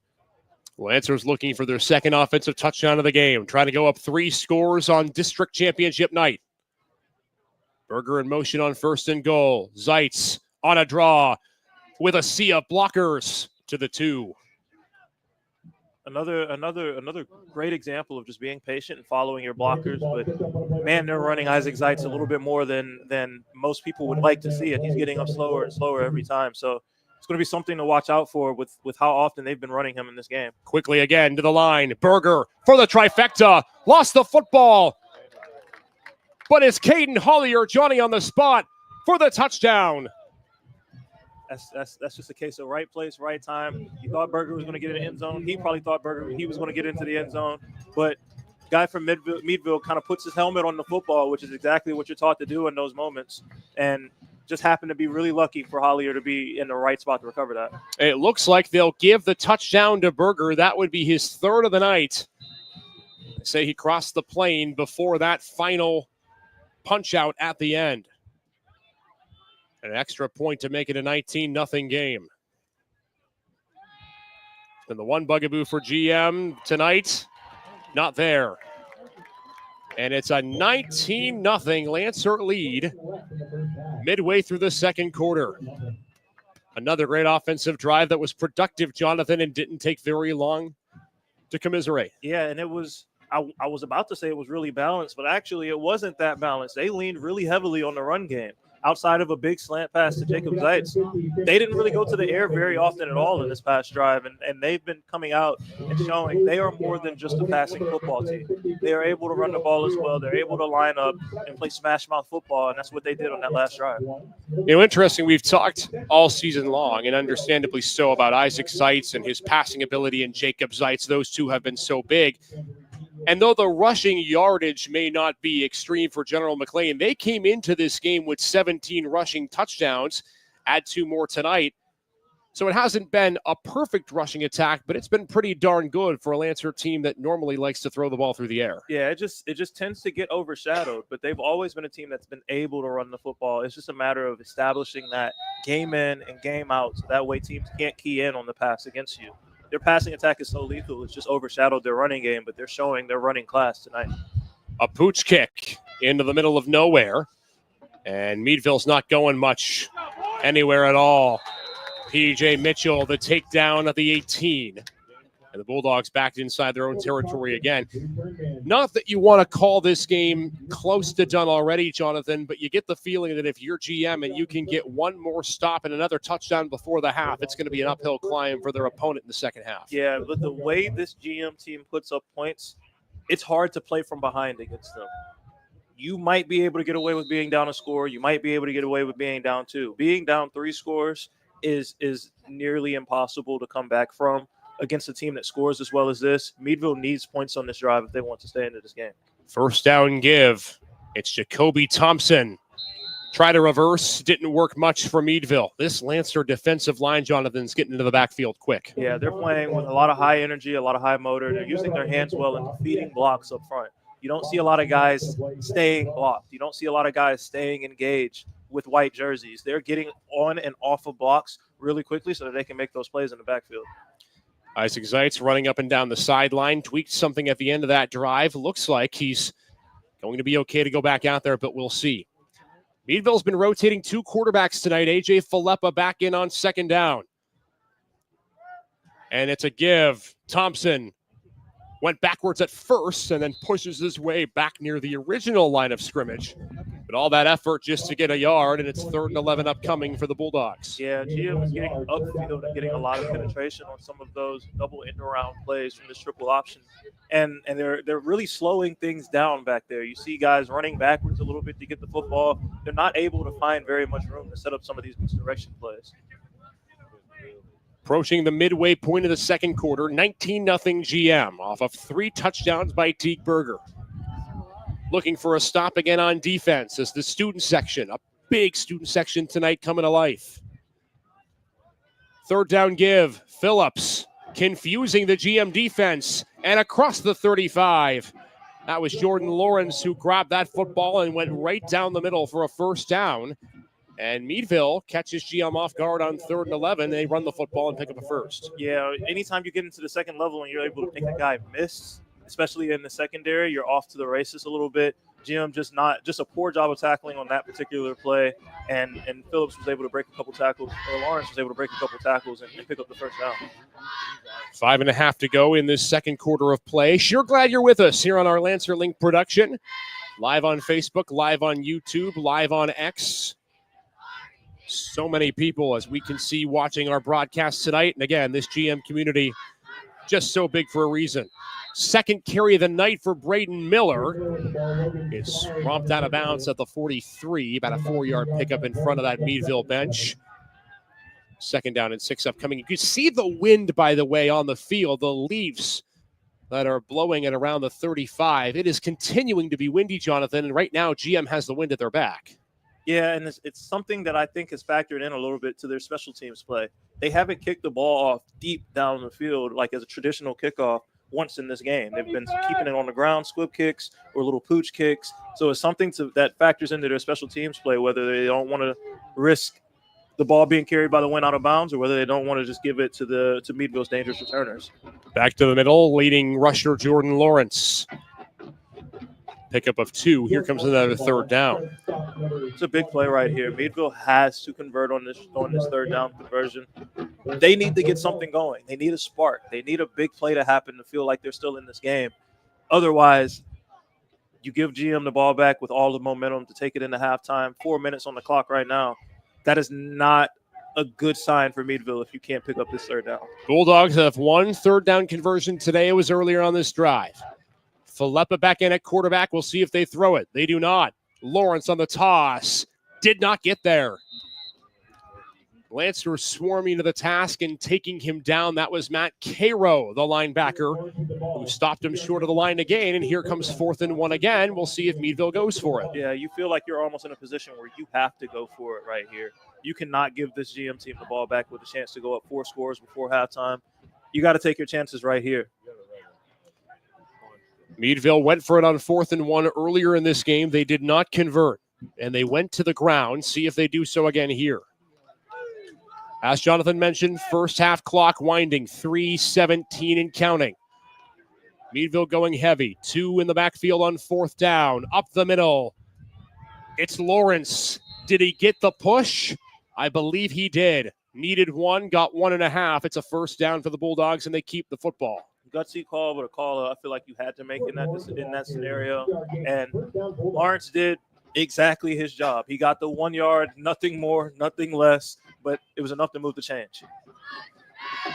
Lancers looking for their second offensive touchdown of the game, trying to go up 3 scores on district championship night. Berger in motion on first and goal. Zeitz on a draw with a sea of blockers to the 2. Another great example of just being patient and following your blockers. But, man, they're running Isaac Zeitz a little bit more than most people would like to see it. He's getting up slower and slower every time. So it's going to be something to watch out for with how often they've been running him in this game. Quickly again to the line. Berger for the trifecta. Lost the football. But it's Caden Hollier, Johnny on the spot for the touchdown. That's just a case of right place, right time. He thought Berger was going to get in the end zone. He probably thought he was going to get into the end zone. But guy from Meadville kind of puts his helmet on the football, which is exactly what you're taught to do in those moments. And just happened to be really lucky for Hollier to be in the right spot to recover that. It looks like they'll give the touchdown to Berger. That would be his 3rd of the night. They say he crossed the plane before that final punch out at the end. An extra point to make it a 19-0 game. And the one bugaboo for GM tonight, not there. And it's a 19-0 Lancer lead midway through the second quarter. Another great offensive drive that was productive, Jonathan, and didn't take very long to commiserate. Yeah, and it was I was about to say it was really balanced, but actually it wasn't that balanced. They leaned really heavily on the run game. Outside of a big slant pass to Jacob Zeitz, they didn't really go to the air very often at all in this past drive, and they've been coming out and showing they are more than just a passing football team. They are able to run the ball as well. They're able to line up and play smash mouth football, and that's what they did on that last drive. Interesting, we've talked all season long, and understandably so, about Isaac Zeitz and his passing ability, and Jacob Zeitz. Those two have been so big. And though the rushing yardage may not be extreme for General McLane, they came into this game with 17 rushing touchdowns, add 2 more tonight. So it hasn't been a perfect rushing attack, but it's been pretty darn good for a Lancer team that normally likes to throw the ball through the air. Yeah, it just tends to get overshadowed, but they've always been a team that's been able to run the football. It's just a matter of establishing that game in and game out, so that way teams can't key in on the pass against you. Their passing attack is so lethal, it's just overshadowed their running game, but they're showing their running class tonight. A pooch kick into the middle of nowhere, and Meadville's not going much anywhere at all. P.J. Mitchell, the takedown at the 18. And the Bulldogs back inside their own territory again. Not that you want to call this game close to done already, Jonathan, but you get the feeling that if you're GM and you can get one more stop and another touchdown before the half, it's going to be an uphill climb for their opponent in the second half. Yeah, but the way this GM team puts up points, it's hard to play from behind against them. You might be able to get away with being down a score. You might be able to get away with being down 2. Being down 3 scores is nearly impossible to come back from against a team that scores as well as this. Meadville needs points on this drive if they want to stay into this game. First down give. It's Jacoby Thompson Try to reverse, didn't work much for Meadville. This Lancer defensive line, Jonathan's getting into the backfield quick. Yeah, they're playing with a lot of high energy, a lot of high motor. They're using their hands well and feeding blocks up front. You don't see a lot of guys staying blocked. You don't see a lot of guys staying engaged with white jerseys. They're getting on and off of blocks really quickly so that they can make those plays in the backfield. Isaac Zeitz running up and down the sideline, tweaked something at the end of that drive. Looks like he's going to be okay to go back out there, but we'll see. Meadville's been rotating 2 quarterbacks tonight. A.J. Filippa back in on second down. And it's a give. Thompson went backwards at first and then pushes his way back near the original line of scrimmage. But all that effort just to get a yard, and it's 3rd and 11 upcoming for the Bulldogs. Yeah, GM is getting upfield and getting a lot of penetration on some of those double end-around plays from this triple option. And they're really slowing things down back there. You see guys running backwards a little bit to get the football. They're not able to find very much room to set up some of these misdirection plays. Approaching the midway point of the second quarter, 19-0 GM off of 3 touchdowns by Teague Berger. Looking for a stop again on defense as the student section, a big student section tonight coming to life. 3rd down give, Phillips confusing the GM defense and across the 35. That was Jordan Lawrence who grabbed that football and went right down the middle for a 1st down. And Meadville catches GM off guard on 3rd and 11. They run the football and pick up a 1st. Yeah, anytime you get into the second level and you're able to make a guy miss, especially in the secondary, you're off to the races a little bit. GM just a poor job of tackling on that particular play, and Phillips was able to break a couple tackles, or Lawrence was able to break a couple tackles and pick up the 1st down. 5.5 to go in this second quarter of play. Sure glad you're with us here on our Lancer Link production. Live on Facebook, live on YouTube, live on X. So many people, as we can see, watching our broadcast tonight. And again, this GM community just so big for a reason. 2nd carry of the night for Braden Miller. It's romped out of bounds at the 43, about a 4-yard pickup in front of that Meadville bench. 2nd down and 6 upcoming. You can see the wind, by the way, on the field, the leaves that are blowing at around the 35. It is continuing to be windy, Jonathan, and right now GM has the wind at their back. Yeah, and it's something that I think has factored in a little bit to their special teams play. They haven't kicked the ball off deep down the field like as a traditional kickoff once in this game. They've been keeping it on the ground, squib kicks or little pooch kicks. So it's something that factors into their special teams play, whether they don't want to risk the ball being carried by the wind out of bounds or whether they don't want to just give it to Meadville's dangerous returners. Back to the middle, leading rusher Jordan Lawrence. Pickup of 2. Here comes another 3rd down. It's a big play right here. Meadville has to convert on this 3rd down conversion. They need to get something going. They need a spark. They need a big play to happen to feel like they're still in this game. Otherwise, you give GM the ball back with all the momentum to take it into halftime. 4 minutes on the clock right now. That is not a good sign for Meadville if you can't pick up this 3rd down. Bulldogs have 1 3rd down conversion today. It was earlier on this drive. Filippa back in at quarterback. We'll see if they throw it. They do not. Lawrence on the toss. Did not get there. Lancer swarming to the task and taking him down. That was Matt Cairo, the linebacker, who stopped him short of the line again. And here comes 4th and 1 again. We'll see if Meadville goes for it. Yeah, you feel like you're almost in a position where you have to go for it right here. You cannot give this GM team the ball back with a chance to go up 4 scores before halftime. You got to take your chances right here. Meadville went for it on 4th and 1 earlier in this game. They did not convert, and they went to the ground. See if they do so again here. As Jonathan mentioned, first half clock winding, 3:17 and counting. Meadville going heavy. 2 in the backfield on 4th down. Up the middle. It's Lawrence. Did he get the push? I believe he did. Needed 1, got 1.5. It's a 1st down for the Bulldogs, and they keep the football. Gutsy call, but a call I feel like you had to make in that scenario. And Lawrence did exactly his job. He got the 1 yard, nothing more, nothing less, but it was enough to move the change.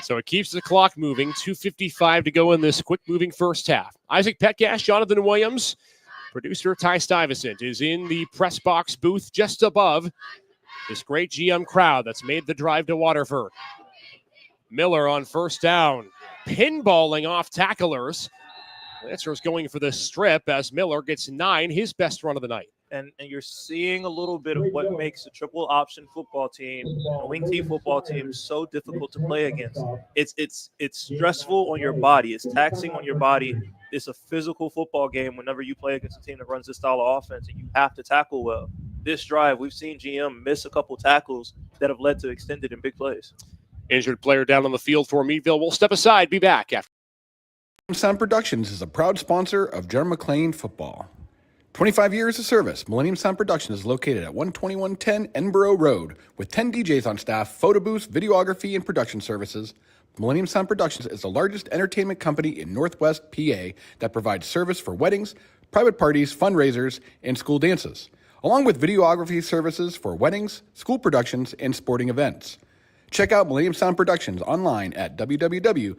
So it keeps the clock moving. 2:55 to go in this quick-moving first half. Isaac Petcash, Jonathan Williams, producer Ty Stuyvesant is in the press box booth just above this great GM crowd that's made the drive to Waterford. Miller on 1st down. Pinballing off tacklers. Lancer's going for the strip as Miller gets 9, his best run of the night. And you're seeing a little bit of what makes a triple option football team, a wing T football team, so difficult to play against. It's stressful on your body. It's taxing on your body. It's a physical football game whenever you play against a team that runs this style of offense, and you have to tackle well. This drive, we've seen GM miss a couple tackles that have led to extended and big plays. Injured player down on the field for Meadville. We'll step aside. Be back after. Sound Productions is a proud sponsor of General McLane football. 25 years of service, Millennium Sound Productions is located at 12110 Edinburgh Road with 10 DJs on staff, photo booths, videography, and production services. Millennium Sound Productions is the largest entertainment company in Northwest PA that provides service for weddings, private parties, fundraisers, and school dances, along with videography services for weddings, school productions, and sporting events. Check out Millennium Sound Productions online at www.msdjs.com.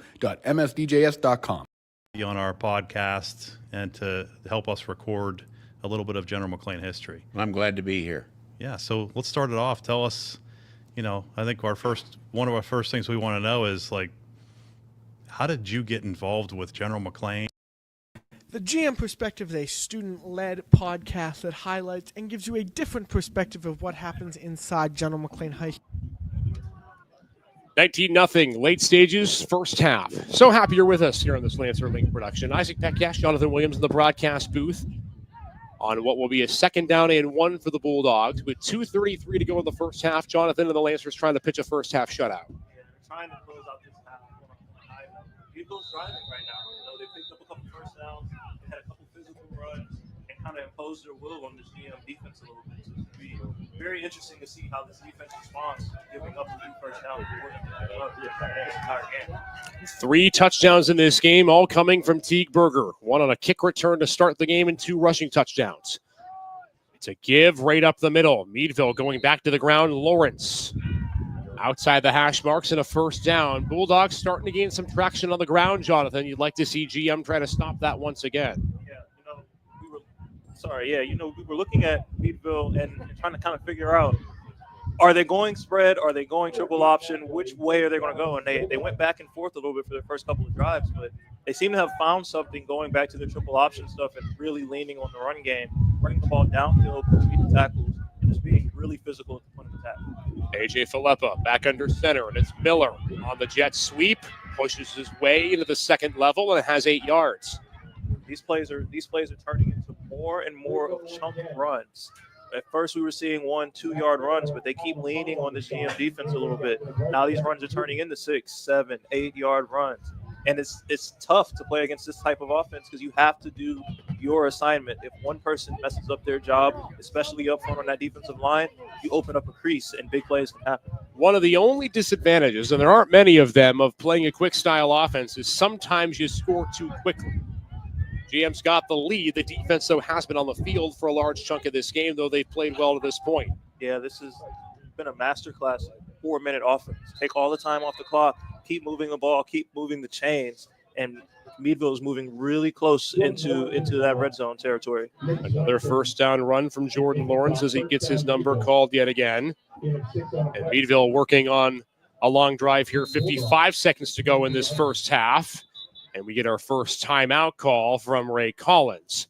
On our podcast and to help us record a little bit of General McLane history. I'm glad to be here. Yeah, so let's start it off. Tell us, I think one of our first things we want to know is, like, how did you get involved with General McLane? The GM Perspective is a student-led podcast that highlights and gives you a different perspective of what happens inside General McLane High School. 19-0, late stages, first half. So happy you're with us here on this Lancer Link production. Isaac Pekyash, Jonathan Williams in the broadcast booth on what will be a 2nd down and 1 for the Bulldogs with 2:33 to go in the first half. Jonathan and the Lancers trying to pitch a first half shutout. Yeah, they're trying to close out this half. Meadville's driving right now. They picked up a couple first downs, they had a couple physical runs, and kind of imposed their will on this GM defense a little bit. So it's going to be very interesting to see how this defense responds to giving up a few first downs the entire game. 3 touchdowns in this game, all coming from Teague Berger. 1 on a kick return to start the game and 2 rushing touchdowns. It's a give right up the middle. Meadville going back to the ground. Lawrence outside the hash marks and a first down. Bulldogs starting to gain some traction on the ground, Jonathan. You'd like to see GM try to stop that once again. We were looking at Meadville and trying to kind of figure out, are they going spread? Are they going triple option? Which way are they going to go? And they went back and forth a little bit for their first couple of drives, but they seem to have found something going back to their triple option stuff and really leaning on the run game, running the ball downfield, speed tackles, and just being really physical at the point of attack. A.J. Filippa back under center, and it's Miller on the jet sweep, pushes his way into the second level and has 8 yards. These plays are turning into more and more of chunk runs. At first, we were seeing 1-2 yard runs, but they keep leaning on the GM defense a little bit. Now these runs are turning into 6, 7, 8 yard runs. And it's tough to play against this type of offense because you have to do your assignment. If one person messes up their job, especially up front on that defensive line, you open up a crease and big plays can happen. One of the only disadvantages, and there aren't many of them, of playing a quick style offense is sometimes you score too quickly. GM's got the lead. The defense, though, has been on the field for a large chunk of this game, though they've played well to this point. Yeah, this has been a masterclass 4-minute offense. Take all the time off the clock, keep moving the ball, keep moving the chains, and Meadville is moving really close into that red zone territory. Another first down run from Jordan Lawrence as he gets his number called yet again. And Meadville working on a long drive here, 55 seconds to go in this first half. And we get our first timeout call from Ray Collins.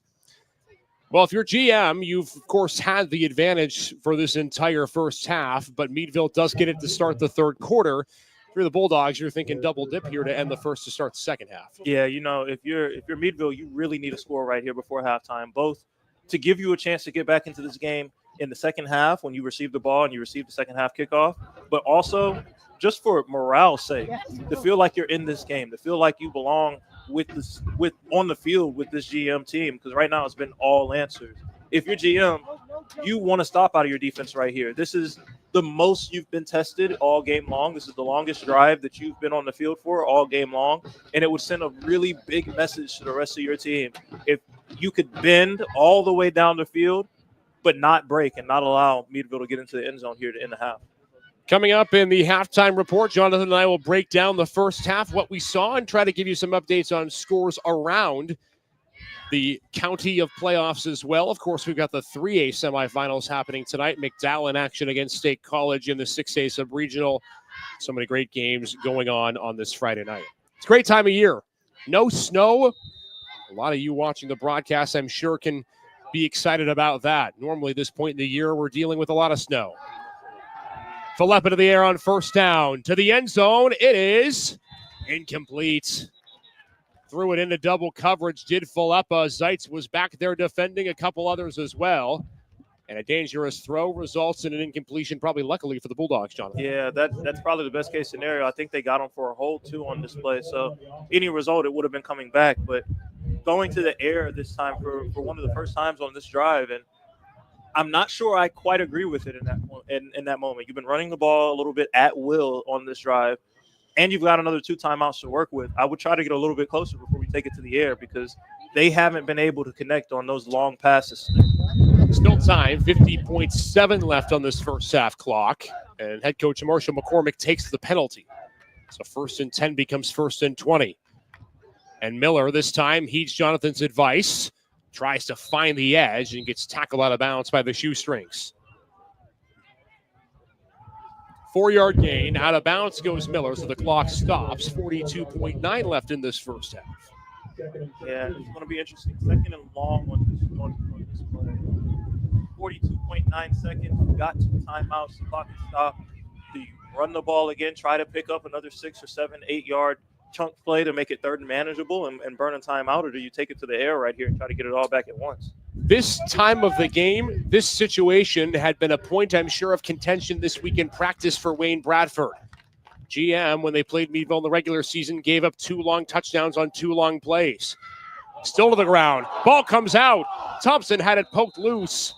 Well, if you're GM, you've, of course, had the advantage for this entire first half, but Meadville does get it to start the third quarter. If you're the Bulldogs, you're thinking double dip here to end the first to start the second half. Yeah, if you're Meadville, you really need a score right here before halftime, both to give you a chance to get back into this game in the second half when you receive the ball and you receive the second half kickoff, but also just for morale's sake, to feel like you're in this game, to feel like you belong on the field with this GM team, because right now it's been all Lancers. If you're GM, you want to stop out of your defense right here. This is the most you've been tested all game long. This is the longest drive that you've been on the field for all game long, and it would send a really big message to the rest of your team if you could bend all the way down the field but not break and not allow Meadville to get into the end zone here to end the half. Coming up in the halftime report, Jonathan and I will break down the first half, what we saw, and try to give you some updates on scores around the county of playoffs as well. Of course, we've got the 3A semifinals happening tonight. McDowell in action against State College in the 6A sub-regional. So many great games going on this Friday night. It's a great time of year. No snow. A lot of you watching the broadcast, I'm sure, can be excited about that. Normally, this point in the year, we're dealing with a lot of snow. Philippa to the air on first down. To the end zone, it is incomplete. Threw it into double coverage, did Philippa. Zeitz was back there defending, a couple others as well. And a dangerous throw results in an incompletion, probably luckily for the Bulldogs, Jonathan. Yeah, that's probably the best case scenario. I think they got him for a hold, too, on this play. So any result, it would have been coming back. But going to the air this time for one of the first times on this drive, and I'm not sure I quite agree with it in that moment. You've been running the ball a little bit at will on this drive, and you've got another 2 timeouts to work with. I would try to get a little bit closer before we take it to the air because they haven't been able to connect on those long passes. Still time, 50.7 left on this first half clock, and head coach Marshall McCormick takes the penalty. So 1st and 10 becomes 1st and 20. And Miller this time heeds Jonathan's advice, tries to find the edge, and gets tackled out of bounds by the shoestrings. 4-yard gain, out of bounds goes Miller, so the clock stops. 42.9 left in this first half. Yeah, it's going to be interesting. 2nd and long on this play. 42.9 seconds. Got 2 timeouts. The clock is stopped. Do you run the ball again, try to pick up another 6 or 7, 8-yard chunk play to make it 3rd and manageable and burn a timeout, or do you take it to the air right here and try to get it all back at once? This time of the game, this situation had been a point, I'm sure, of contention this week in practice for Wayne Bradford. GM, when they played Meadville in the regular season, gave up 2 long touchdowns on 2 long plays. Still to the ground. Ball comes out. Thompson had it poked loose.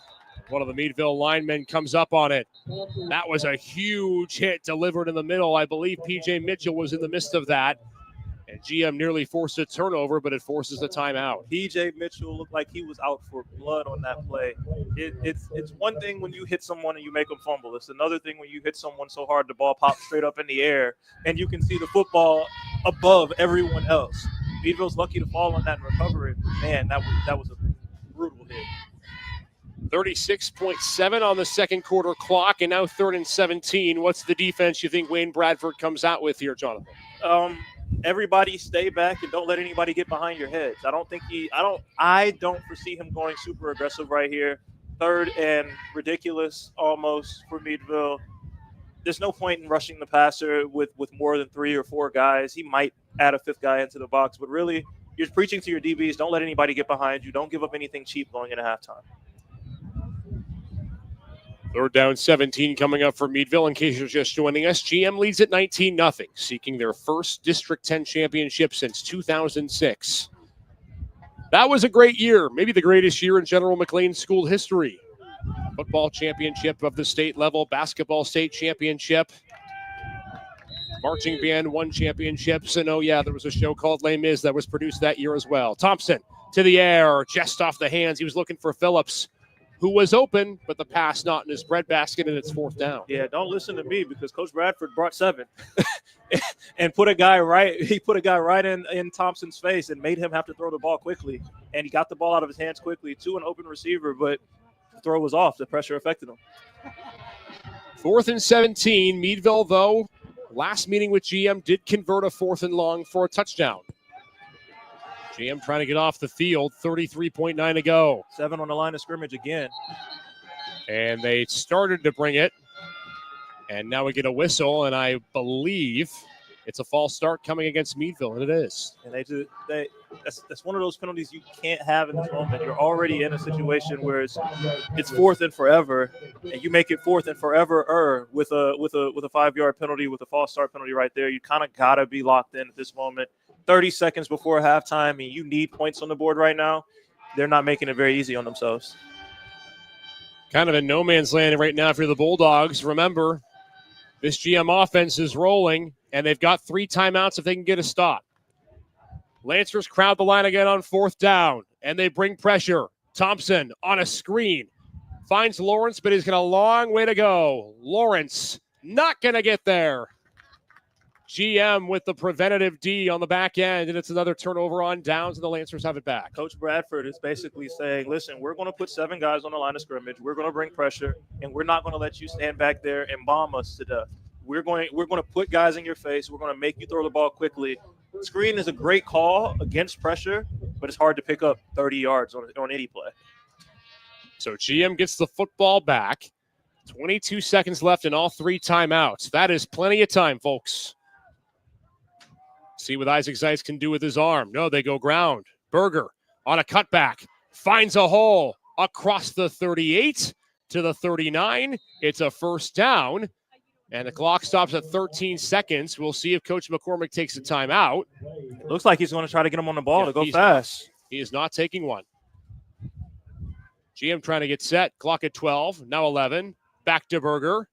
One of the Meadville linemen comes up on it. That was a huge hit delivered in the middle. I believe P.J. Mitchell was in the midst of that. And GM nearly forced a turnover, but it forces a timeout. P.J. Mitchell looked like he was out for blood on that play. It's one thing when you hit someone and you make them fumble. It's another thing when you hit someone so hard the ball pops straight up in the air and you can see the football above everyone else. Meadville's lucky to fall on that and recover it. Man, that was a brutal hit. 36.7 on the second quarter clock, and now 3rd and 17. What's the defense you think Wayne Bradford comes out with here, Jonathan? Everybody stay back and don't let anybody get behind your heads. I don't foresee him going super aggressive right here. 3rd and ridiculous almost for Meadville. There's no point in rushing the passer with more than 3 or 4 guys. He might add a 5th guy into the box, but really you're preaching to your DBs. Don't let anybody get behind you. Don't give up anything cheap going into halftime. 3rd down 17 coming up for Meadville. In case you're just joining us, GM leads at 19-0, seeking their first District 10 championship since 2006. That was a great year, maybe the greatest year in General McLane school history. Football championship of the state level, basketball state championship. Marching band won championships, and there was a show called Les Mis that was produced that year as well. Thompson to the air, just off the hands. He was looking for Phillips, who was open, but the pass not in his breadbasket, and it's 4th down. Yeah, don't listen to me because Coach Bradford brought 7 and put a guy right in Thompson's face and made him have to throw the ball quickly. And he got the ball out of his hands quickly to an open receiver, but the throw was off. The pressure affected him. 4th and 17. Meadville, though, last meeting with GM did convert a 4th and long for a touchdown. GM trying to get off the field, 33.9 to go. 7 on the line of scrimmage again. And they started to bring it. And now we get a whistle, and I believe it's a false start coming against Meadville, and it is. And that's one of those penalties you can't have in this moment. You're already in a situation where it's 4th and forever, and you make it 4th and forever with a 5-yard penalty, with a false start penalty right there. You kind of gotta be locked in at this moment. 30 seconds before halftime, and you need points on the board right now. They're not making it very easy on themselves. Kind of in no man's land right now for the Bulldogs. Remember, this GM offense is rolling, and they've got 3 timeouts if they can get a stop. Lancers crowd the line again on 4th down, and they bring pressure. Thompson on a screen. Finds Lawrence, but he's got a long way to go. Lawrence not going to get there. GM with the preventative D on the back end, and it's another turnover on downs, and the Lancers have it back. Coach Bradford is basically saying, listen, we're going to put 7 guys on the line of scrimmage. We're going to bring pressure, and we're not going to let you stand back there and bomb us to death. We're going to put guys in your face. We're going to make you throw the ball quickly. Screen is a great call against pressure, but it's hard to pick up 30 yards on any play. So GM gets the football back. 22 seconds left in all 3 timeouts. That is plenty of time, folks. See what Isaac Zeitz can do with his arm. No, they go ground. Berger on a cutback. Finds a hole across the 38 to the 39. It's a first down. And the clock stops at 13 seconds. We'll see if Coach McCormick takes a timeout. Looks like he's going to try to get him on the ball to go fast. He is not taking one. GM trying to get set. Clock at 12. Now 11. Back to Berger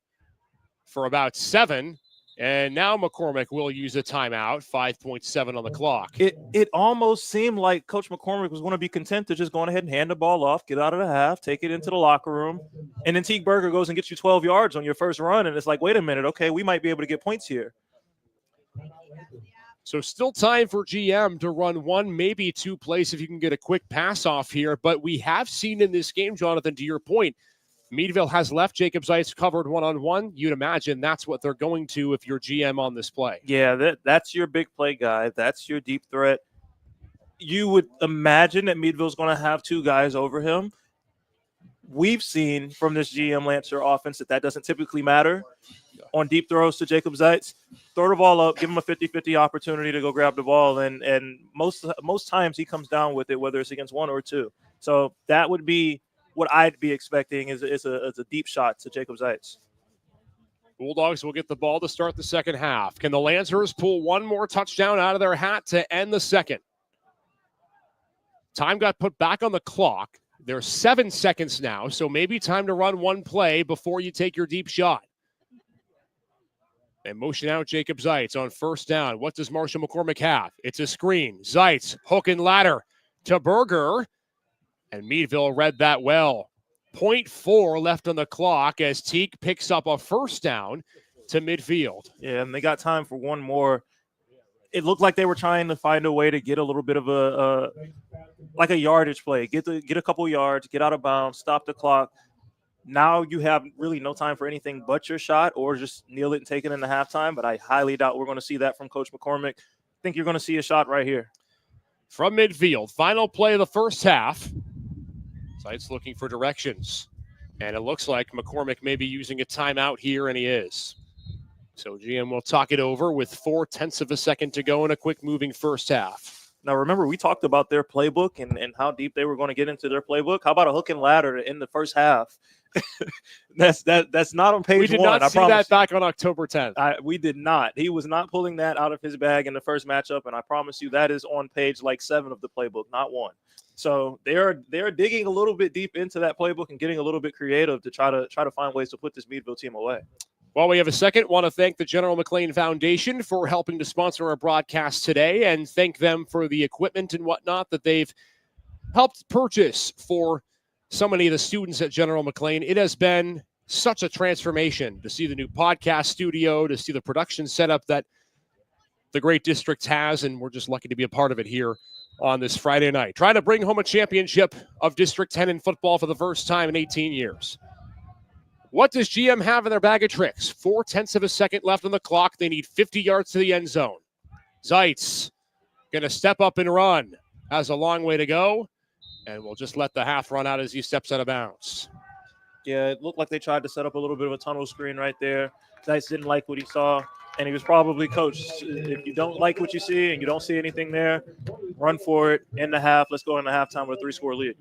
for about 7. And now McCormick will use a timeout. 5.7 on the clock. It almost seemed like Coach McCormick was going to be content to just go ahead and hand the ball off, get out of the half, take it into the locker room. And then Teague Berger goes and gets you 12 yards on your first run. And it's like, wait a minute. Okay, we might be able to get points here. So still time for GM to run 1, maybe 2 plays if you can get a quick pass off here. But we have seen in this game, Jonathan, to your point, Meadville has left Jacob Zeitz covered one-on-one. You'd imagine that's what they're going to if you're GM on this play. Yeah, that's your big play guy. That's your deep threat. You would imagine that Meadville's going to have 2 guys over him. We've seen from this GM Lancer offense that doesn't typically matter on deep throws to Jacob Zeitz. Throw the ball up, give him a 50-50 opportunity to go grab the ball, and most times he comes down with it, whether it's against 1 or 2. So that would be what I'd be expecting is a deep shot to Jacob Zeitz. Bulldogs will get the ball to start the second half. Can the Lancers pull one more touchdown out of their hat to end the second? Time got put back on the clock. There's 7 seconds now, so maybe time to run 1 play before you take your deep shot. And motion out Jacob Zeitz on first down. What does Marshall McCormick have? It's a screen. Zeitz, hook and ladder to Berger. And Meadville read that well. 0.4 left on the clock as Teague picks up a first down to midfield. Yeah, and they got time for 1 more. It looked like they were trying to find a way to get a little bit of a yardage play. Get a couple yards, get out of bounds, stop the clock. Now you have really no time for anything but your shot or just kneel it and take it in the halftime, but I highly doubt we're going to see that from Coach McCormick. I think you're going to see a shot right here. From midfield, final play of the first half. Zeitz looking for directions. And it looks like McCormick may be using a timeout here, and he is. So GM will talk it over with 0.4 of a second to go in a quick moving first half. Now, remember, we talked about their playbook and how deep they were going to get into their playbook. How about a hook and ladder in the first half? That's not on page 1. We did not see that back on October 10th. We did not. He was not pulling that out of his bag in the first matchup, and I promise you that is on page 7 of the playbook, not 1. So they're digging a little bit deep into that playbook and getting a little bit creative to try to find ways to put this Meadville team away. While we have a second, want to thank the General McLane Foundation for helping to sponsor our broadcast today and thank them for the equipment and whatnot that they've helped purchase for so many of the students at General McLane. It has been such a transformation to see the new podcast studio, to see the production setup that the great district has, and we're just lucky to be a part of it here on this Friday night. Trying to bring home a championship of District 10 in football for the first time in 18 years. What does GM have in their bag of tricks? 0.4 of a second left on the clock. They need 50 yards to the end zone. Zeitz going to step up and run. Has a long way to go. And we'll just let the half run out as he steps out of bounds. Yeah, it looked like they tried to set up a little bit of a tunnel screen right there. Zeitz didn't like what he saw. And he was probably, coach, if you don't like what you see and you don't see anything there, run for it in the half. Let's go into halftime with a 3-score lead.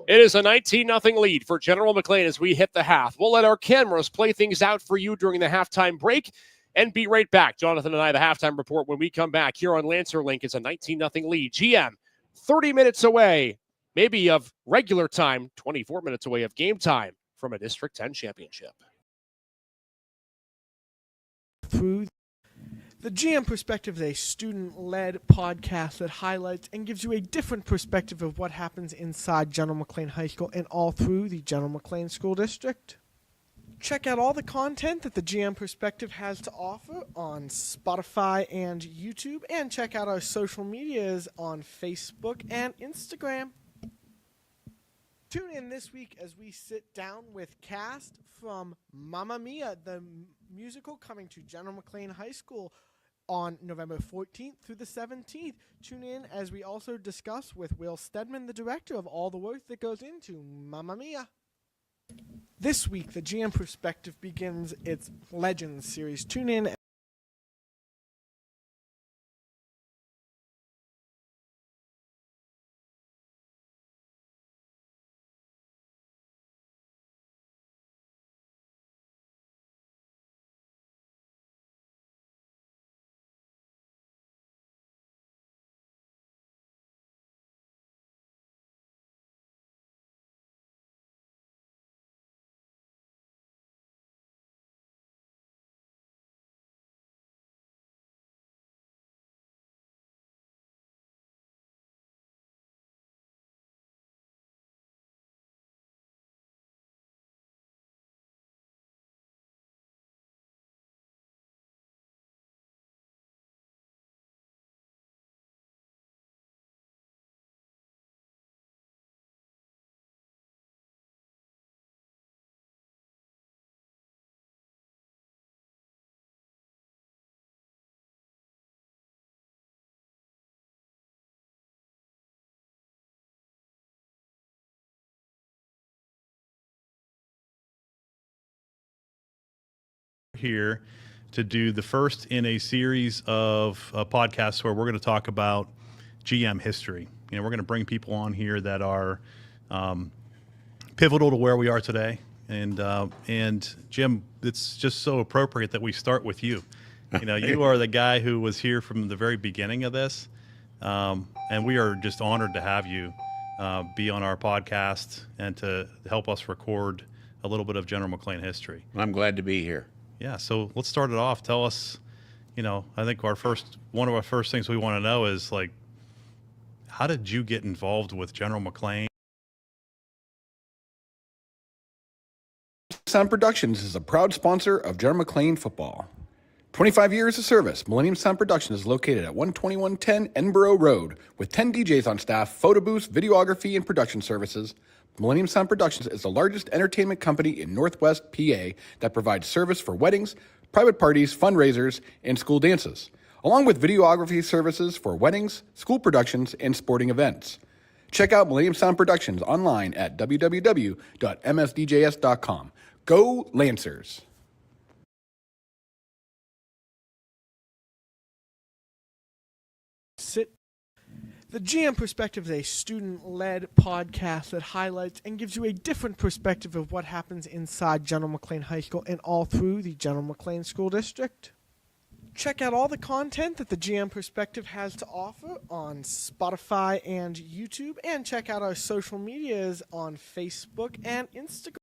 It is a 19-0 lead for General McLane as we hit the half. We'll let our cameras play things out for you during the halftime break and be right back. Jonathan and I, the halftime report, when we come back here on Lancer Link. It's a 19-0 lead. GM, 30 minutes away, maybe of regular time, 24 minutes away of game time from a District 10 championship. Through the GM Perspective is a student-led podcast that highlights and gives you a different perspective of what happens inside General McLane High School and all through the General McLane School District. Check out all the content that the GM Perspective has to offer on Spotify and YouTube, and check out our social medias on Facebook and Instagram. Tune in this week as we sit down with cast from Mamma Mia, the musical coming to General McLane High School on November 14th through the 17th. Tune in as we also discuss with Will Stedman, the director, of all the work that goes into Mamma Mia. This week, the GM Perspective begins its Legends series. Tune in here to do the first in a series of podcasts where we're going to talk about GM history. We're going to bring people on here that are pivotal to where we are today. And Jim, it's just so appropriate that we start with you. You are the guy who was here from the very beginning of this, and we are just honored to have you be on our podcast and to help us record a little bit of General McLane history. I'm glad to be here. Yeah, so let's start it off. Tell us, I think one of our first things we want to know is, like, how did you get involved with General McLane? Sound Productions is a proud sponsor of General McLane football. 25 years of service, Millennium Sound Productions is located at 12110 Edinburgh Road with 10 DJs on staff, photo booths, videography, and production services. Millennium Sound Productions is the largest entertainment company in Northwest PA that provides service for weddings, private parties, fundraisers, and school dances, along with videography services for weddings, school productions, and sporting events. Check out Millennium Sound Productions online at www.msdjs.com. Go Lancers! The GM Perspective is a student-led podcast that highlights and gives you a different perspective of what happens inside General McLane High School and all through the General McLane School District. Check out all the content that the GM Perspective has to offer on Spotify and YouTube, and check out our social medias on Facebook and Instagram.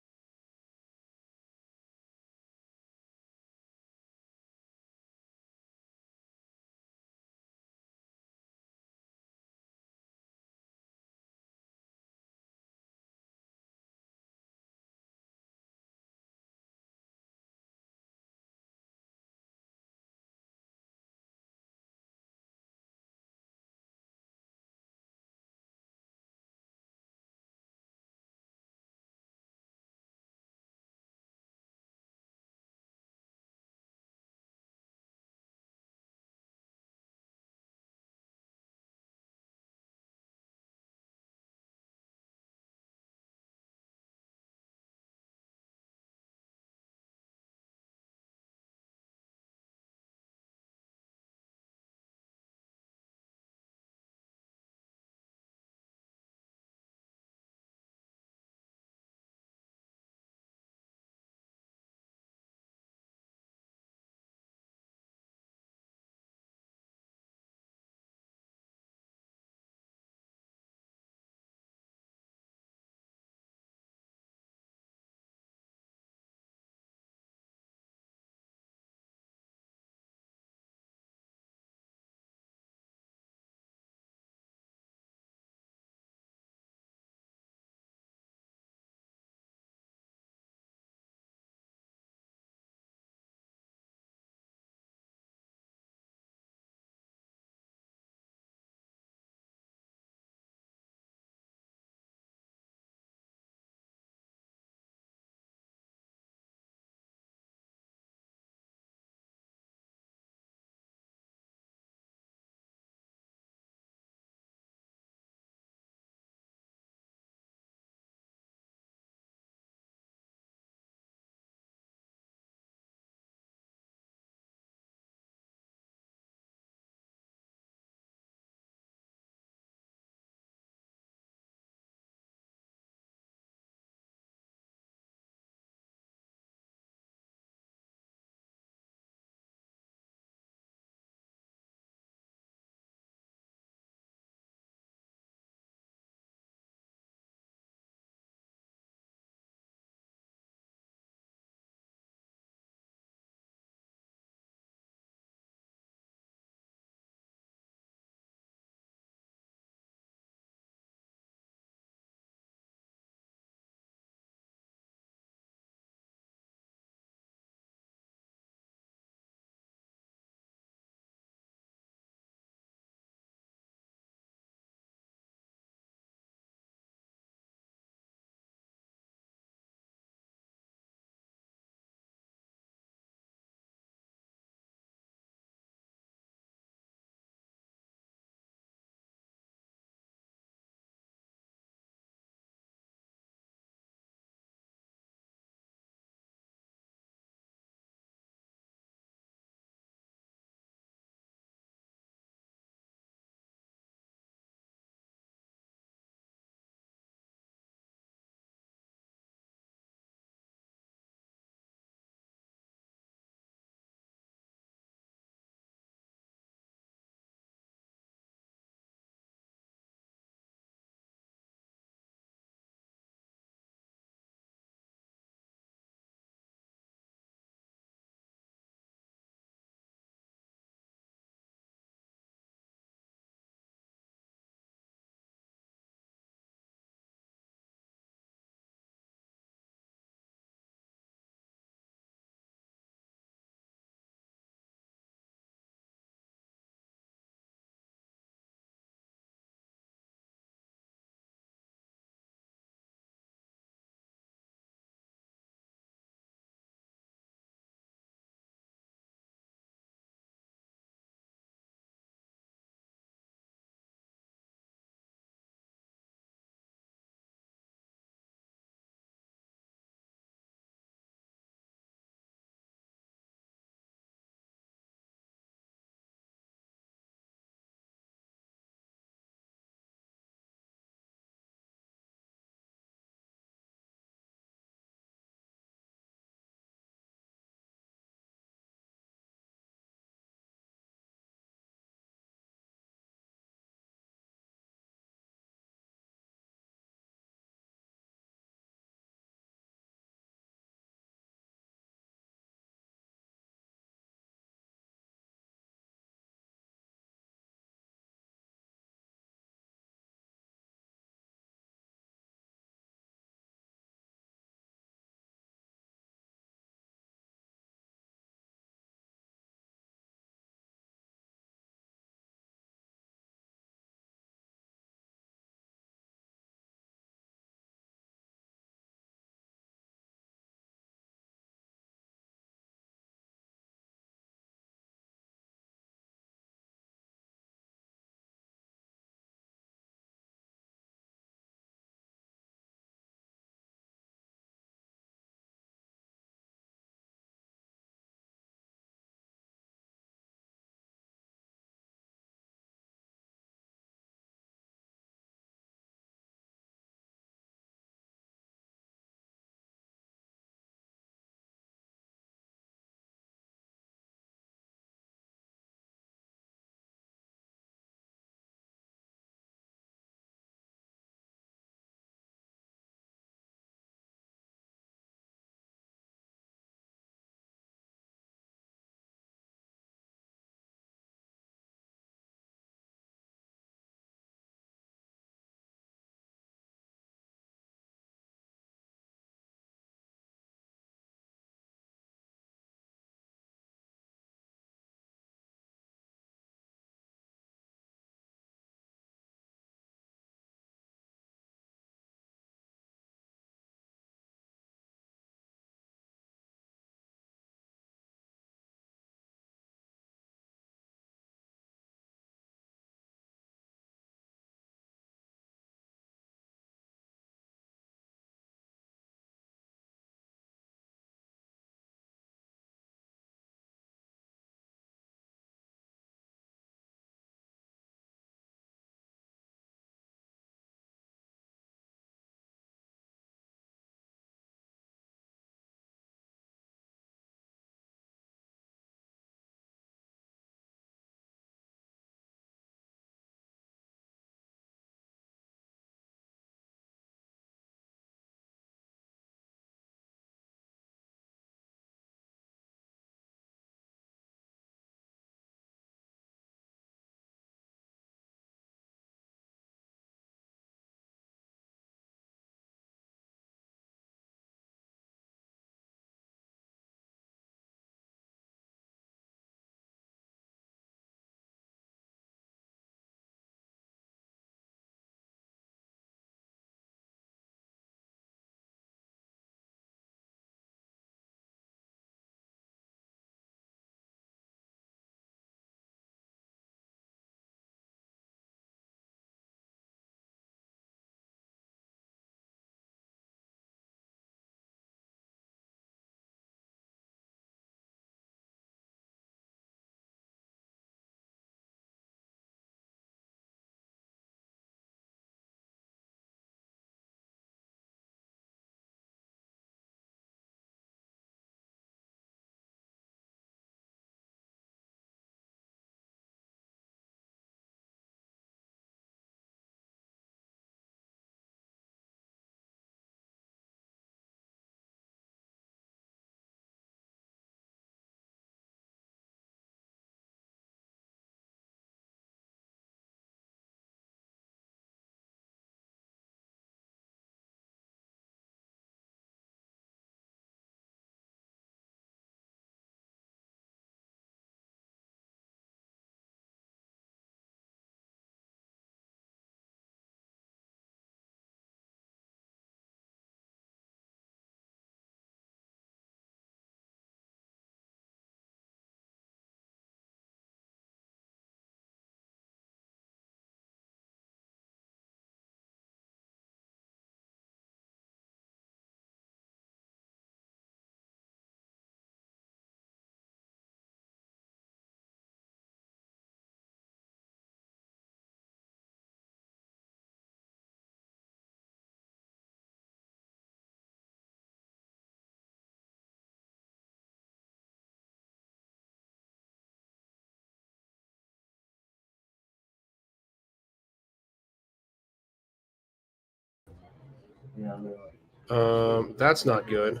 That's not good.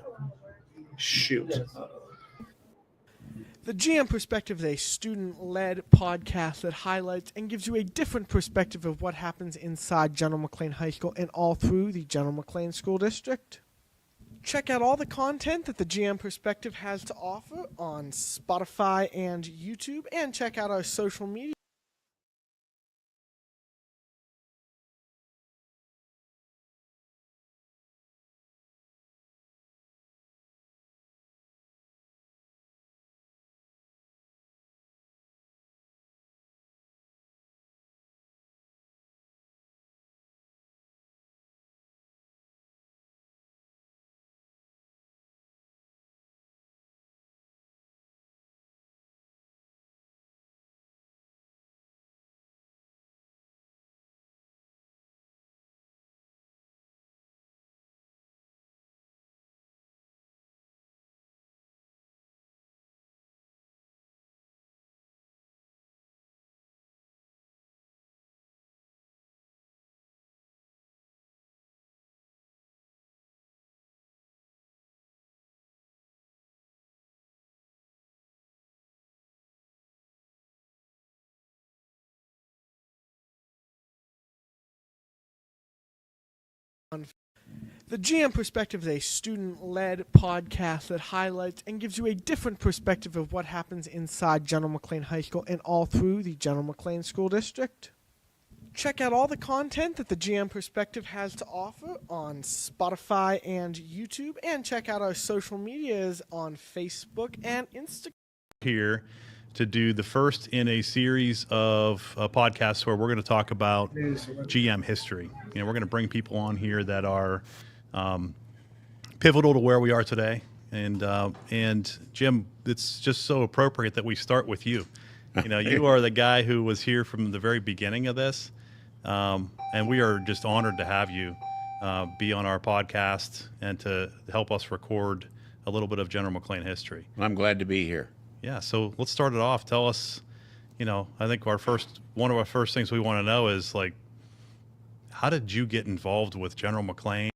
Shoot. The GM Perspective is a student-led podcast that highlights and gives you a different perspective of what happens inside General McLane High School and all through the General McLane School District. Check out all the content that the GM Perspective has to offer on Spotify and YouTube, and check out our social media. The GM Perspective is a student-led podcast that highlights and gives you a different perspective of what happens inside General McLane High School and all through the General McLane School District. Check out all the content that the GM Perspective has to offer on Spotify and YouTube, and check out our social medias on Facebook and Instagram. Here to do the first in a series of podcasts where we're going to talk about GM history. We're going to bring people on here that are pivotal to where we are today. And Jim, it's just so appropriate that we start with you. You are the guy who was here from the very beginning of this, and we are just honored to have you be on our podcast and to help us record a little bit of General McLane history. I'm glad to be here. Yeah, so let's start it off. Tell us, I think one of our first things we want to know is, like, how did you get involved with General McLane?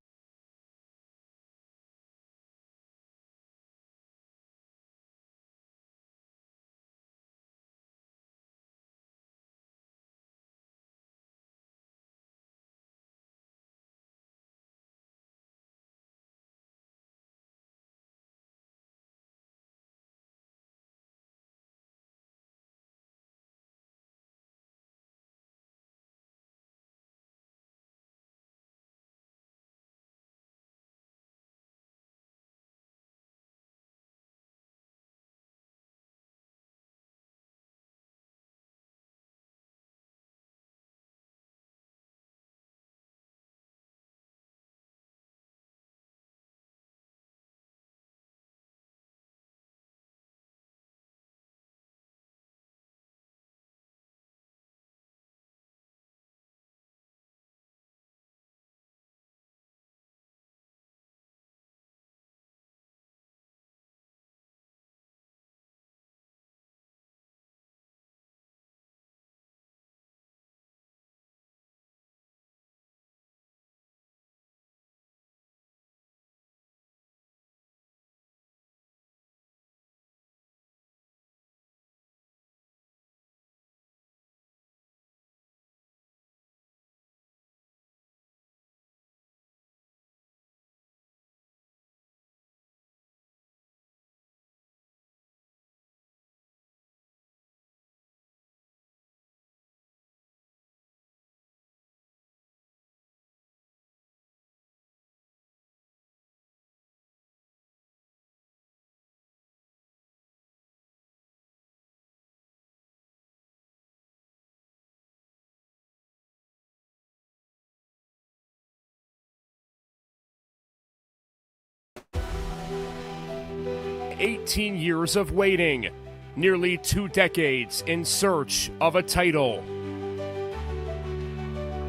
"18 years of waiting, nearly 2 decades in search of a title.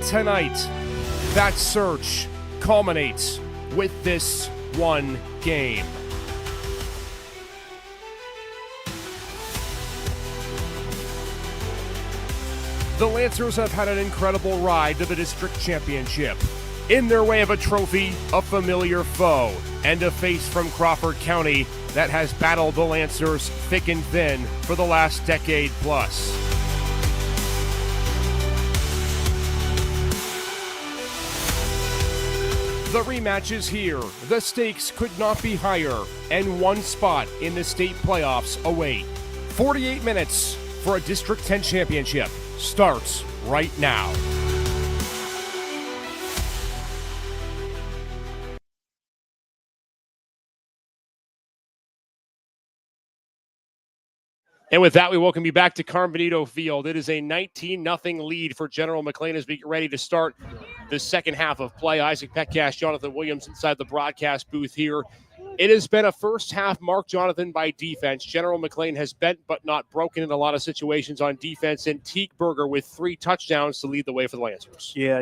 Tonight, that search culminates with this one game. The Lancers have had an incredible ride to the district championship. In their way of a trophy, a familiar foe, and a face from Crawford County that has battled the Lancers thick and thin for the last decade plus. The rematch is here. The stakes could not be higher, and one spot in the state playoffs await. 48 minutes for a District 10 championship starts right now. And with that, we welcome you back to Carmen Benito Field. It is a 19-0 lead for General McLane as we get ready to start the second half of play. Isaac Petcash, Jonathan Williams inside the broadcast booth here. It has been a first half marked, Jonathan, by defense. General McLane has bent but not broken in a lot of situations on defense, and Teekberger with 3 touchdowns to lead the way for the Lancers. Yeah,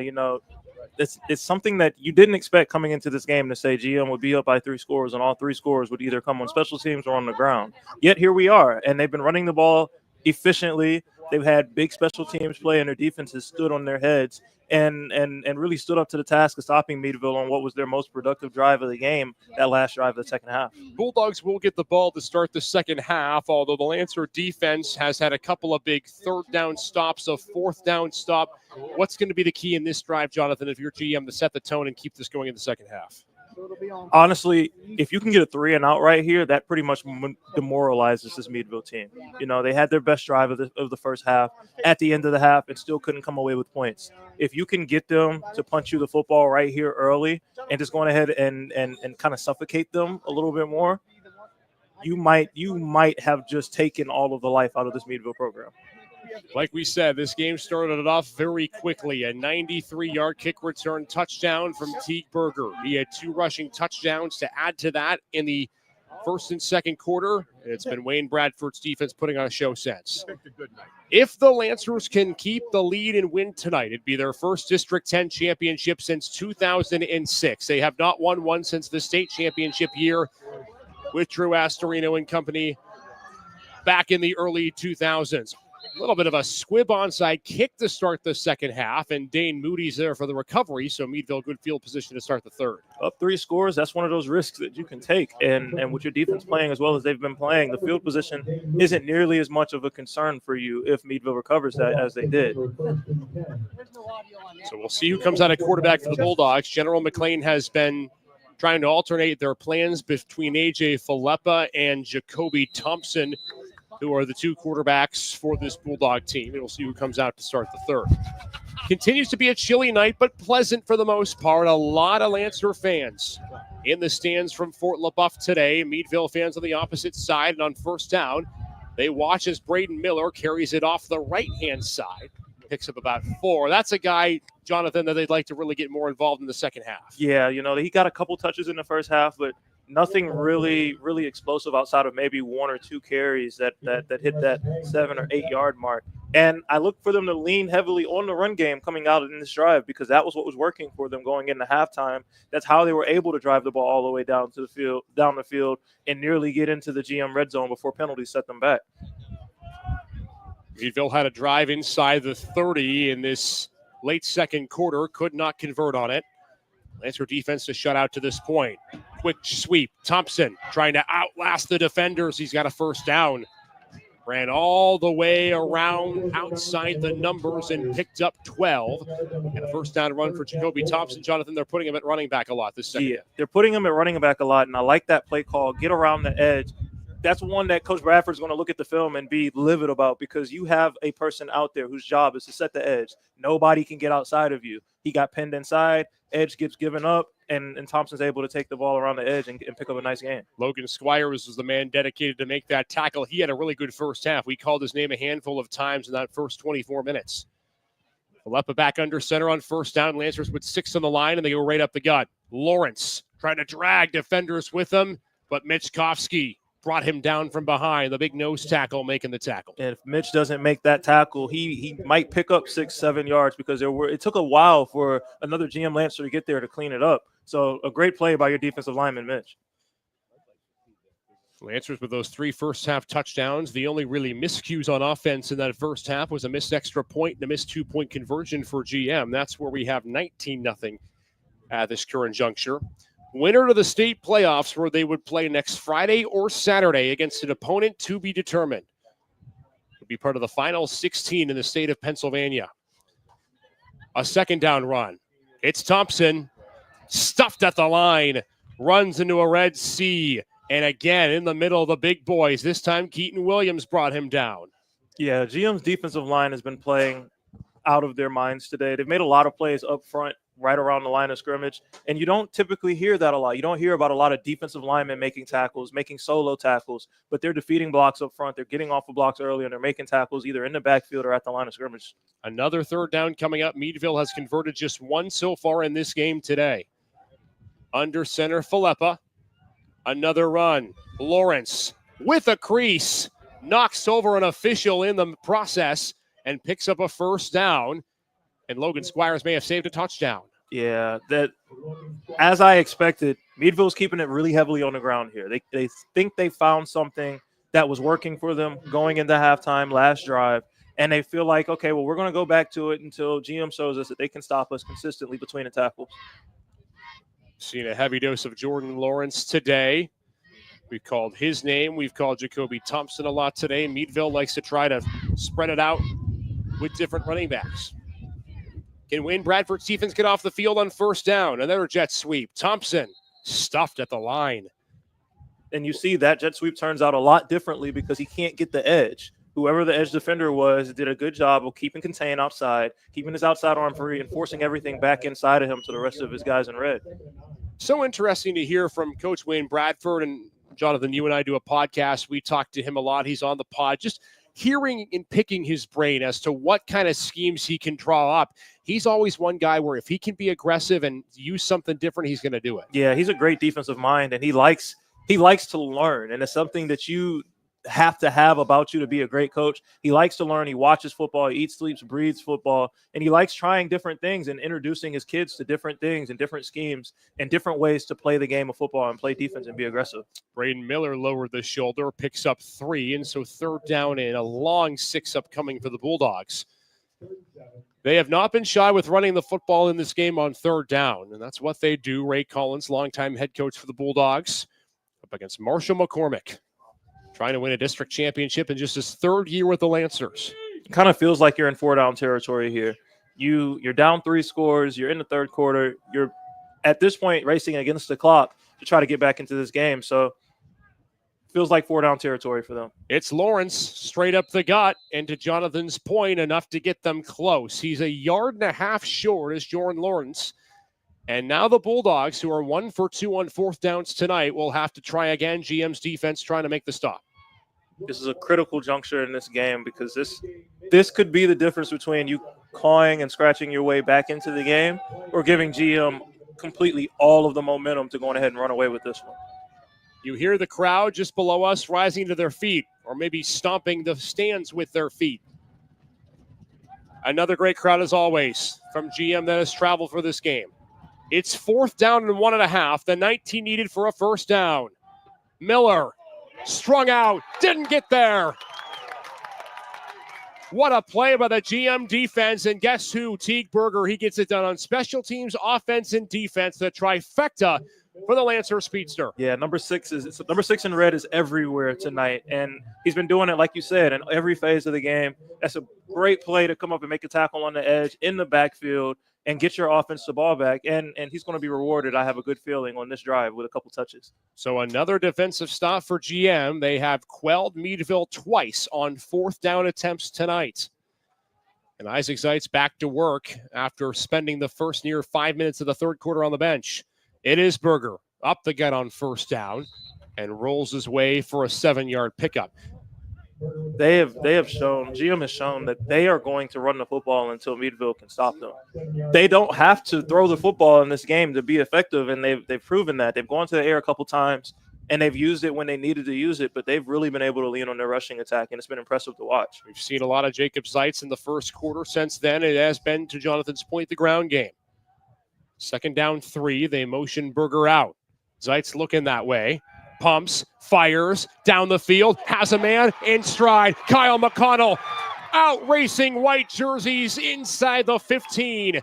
it's something that you didn't expect coming into this game, to say GM would be up by 3 scores, and all 3 scores would either come on special teams or on the ground. Yet here we are, and they've been running the ball efficiently. They've had big special teams play, and their defense has stood on their heads and really stood up to the task of stopping Meadville on what was their most productive drive of the game, that last drive of the second half. Bulldogs will get the ball to start the second half, although the Lancer defense has had a couple of big third down stops, a fourth down stop. What's going to be the key in this drive, Jonathan, if you're GM, to set the tone and keep this going in the second half? Honestly, if you can get a 3 and out right here, that pretty much demoralizes this Meadville team. They had their best drive of the first half at the end of the half and still couldn't come away with points. If you can get them to punch you the football right here early and just going ahead and kind of suffocate them a little bit more, you might have just taken all of the life out of this Meadville program. Like we said, this game started off very quickly. A 93-yard kick return touchdown from Teekberger. He had 2 rushing touchdowns to add to that in the first and second quarter. It's been Wayne Bradford's defense putting on a show since. If the Lancers can keep the lead and win tonight, it'd be their first District 10 championship since 2006. They have not won one since the state championship year with Drew Astorino and company back in the early 2000s. A little bit of a squib onside kick to start the second half, and Dane Moody's there for the recovery, so Meadville good field position to start the third. Up 3 scores, that's one of those risks that you can take, and with your defense playing as well as they've been playing, the field position isn't nearly as much of a concern for you if Meadville recovers that as they did. So we'll see who comes out at quarterback for the Bulldogs. General McLane has been trying to alternate their plans between A.J. Filippa and Jacoby Thompson, who are the 2 quarterbacks for this Bulldog team. And we'll see who comes out to start the third. Continues to be a chilly night, but pleasant for the most part. A lot of Lancer fans in the stands from Fort LaBeouf today. Meadville fans on the opposite side, and on first down, they watch as Braden Miller carries it off the right-hand side. Picks up about 4. That's a guy, Jonathan, that they'd like to really get more involved in the second half. Yeah, he got a couple touches in the first half, but nothing really explosive outside of maybe 1 or 2 carries that hit that 7 or 8 yard mark. And I look for them to lean heavily on the run game coming out in this drive, because that was what was working for them going into halftime. That's how they were able to drive the ball all the way down the field, and nearly get into the GM red zone before penalties set them back. Meadville had a drive inside the 30 in this late second quarter, could not convert on it. Lancer defense to shut out to this point. Quick sweep. Thompson trying to outlast the defenders. He's got a first down. Ran all the way around outside the numbers and picked up 12. And a first down run for Jacoby Thompson. Jonathan, they're putting him at running back a lot this second. Yeah, they're putting him at running back a lot, and I like that play call. Get around the edge. That's one that Coach Bradford's going to look at the film and be livid about, because you have a person out there whose job is to set the edge. Nobody can get outside of you. He got pinned inside. Edge gets given up, and Thompson's able to take the ball around the edge and pick up a nice game. Logan Squires was the man dedicated to make that tackle. He had a really good first half. We called his name a handful of times in that first 24 minutes. Filippa back under center on first down. Lancers with 6 on the line, and they go right up the gut. Lawrence trying to drag defenders with him, but Michkowski brought him down from behind. The big nose tackle making the tackle. And if Mitch doesn't make that tackle, he might pick up 6-7 yards, because it took a while for another GM Lancer to get there to clean it up. So a great play by your defensive lineman, Mitch. Lancers with those 3 first-half touchdowns. The only really miscues on offense in that first half was a missed extra point and a missed 2-point conversion for GM. That's where we have 19-0 at this current juncture. Winner of the state playoffs, where they would play next Friday or Saturday against an opponent to be determined, would be part of the final 16 in the state of Pennsylvania. A second down run. It's Thompson, stuffed at the line, runs into a Red Sea, and again in the middle of the big boys. This time Keaton Williams brought him down. Yeah, GM's defensive line has been playing out of their minds today. They've made a lot of plays up front, right around the line of scrimmage, and you don't typically hear that a lot. You don't hear about a lot of defensive linemen making tackles, making solo tackles, but they're defeating blocks up front. They're getting off of blocks early, and they're making tackles either in the backfield or at the line of scrimmage. Another third down coming up. Meadville has converted just one so far in this game today. Under center, Filippa. Another run. Lawrence with a crease. Knocks over an official in the process and picks up a first down. And Logan Squires may have saved a touchdown. Yeah, that as I expected, Meadville's keeping it really heavily on the ground here. They think they found something that was working for them going into halftime last drive, and they feel like, okay, well, we're going to go back to it until GM shows us that they can stop us consistently between the tackles. Seen a heavy dose of Jordan Lawrence today. We've called his name. We've called Jacoby Thompson a lot today. Meadville likes to try to spread it out with different running backs. Can Wayne Bradford's defense get off the field on first down? Another jet sweep. Thompson stuffed at the line. And you see that jet sweep turns out a lot differently because he can't get the edge. Whoever the edge defender was did a good job of keeping contained outside, keeping his outside arm free, and forcing everything back inside of him to the rest of his guys in red. So interesting to hear from Coach Wayne Bradford. And Jonathan, you and I do a podcast. We talk to him a lot. He's on the pod. Just hearing and picking his brain as to what kind of schemes he can draw up. He's always one guy where if he can be aggressive and use something different, he's going to do it. Yeah, he's a great defensive mind, and he likes to learn, and it's something that you have to have about you to be a great coach. He likes to learn. He watches football. He eats, sleeps, breathes football, and he likes trying different things and introducing his kids to different things and different schemes and different ways to play the game of football and play defense and be aggressive. Braden Miller lowered the shoulder, picks up 3, and so third down and a long 6 upcoming for the Bulldogs. They have not been shy with running the football in this game on third down, and that's what they do. Ray Collins, longtime head coach for the Bulldogs, up against Marshall McCormick, trying to win a district championship in just his third year with the Lancers. It kind of feels like you're in 4-down territory here. You're down 3 scores. You're in the third quarter. You're, at this point, racing against the clock to try to get back into this game. So feels like 4-down territory for them. It's Lawrence straight up the gut, and to Jonathan's point, enough to get them close. He's 1.5 yards short as Jordan Lawrence. And now the Bulldogs, who are 1 for 2 on fourth downs tonight, will have to try again. GM's defense trying to make the stop. This is a critical juncture in this game because this could be the difference between you clawing and scratching your way back into the game or giving GM completely all of the momentum to go ahead and run away with this one. You hear the crowd just below us rising to their feet or maybe stomping the stands with their feet. Another great crowd as always from GM that has traveled for this game. It's fourth down and 1.5, the 19 needed for a first down. Miller strung out, didn't get there. What a play by the GM defense, and guess who? Teague Berger, he gets it done on special teams, offense, and defense. The trifecta for the Lancer Speedster. Yeah, number 6 in red is everywhere tonight, and he's been doing it, like you said, in every phase of the game. That's a great play to come up and make a tackle on the edge in the backfield and get your offense the ball back, and he's going to be rewarded, I have a good feeling, on this drive with a couple touches. So another defensive stop for GM. They have quelled Meadville twice on fourth down attempts tonight. And Isaac Zeitz back to work after spending the first near 5 minutes of the third quarter on the bench. It is Berger up the gut on first down and rolls his way for a 7-yard pickup. GM has shown that they are going to run the football until Meadville can stop them. They don't have to throw the football in this game to be effective, and they've proven that. They've gone to the air a couple times, and they've used it when they needed to use it, but they've really been able to lean on their rushing attack, and it's been impressive to watch. We've seen a lot of Jacob Zeitz in the first quarter. Since then, it has been, to Jonathan's point, the ground game. Second down 3, they motion Berger out. Zeitz looking that way. Pumps, fires, down the field, has a man in stride. Kyle McConnell out racing white jerseys inside the 15.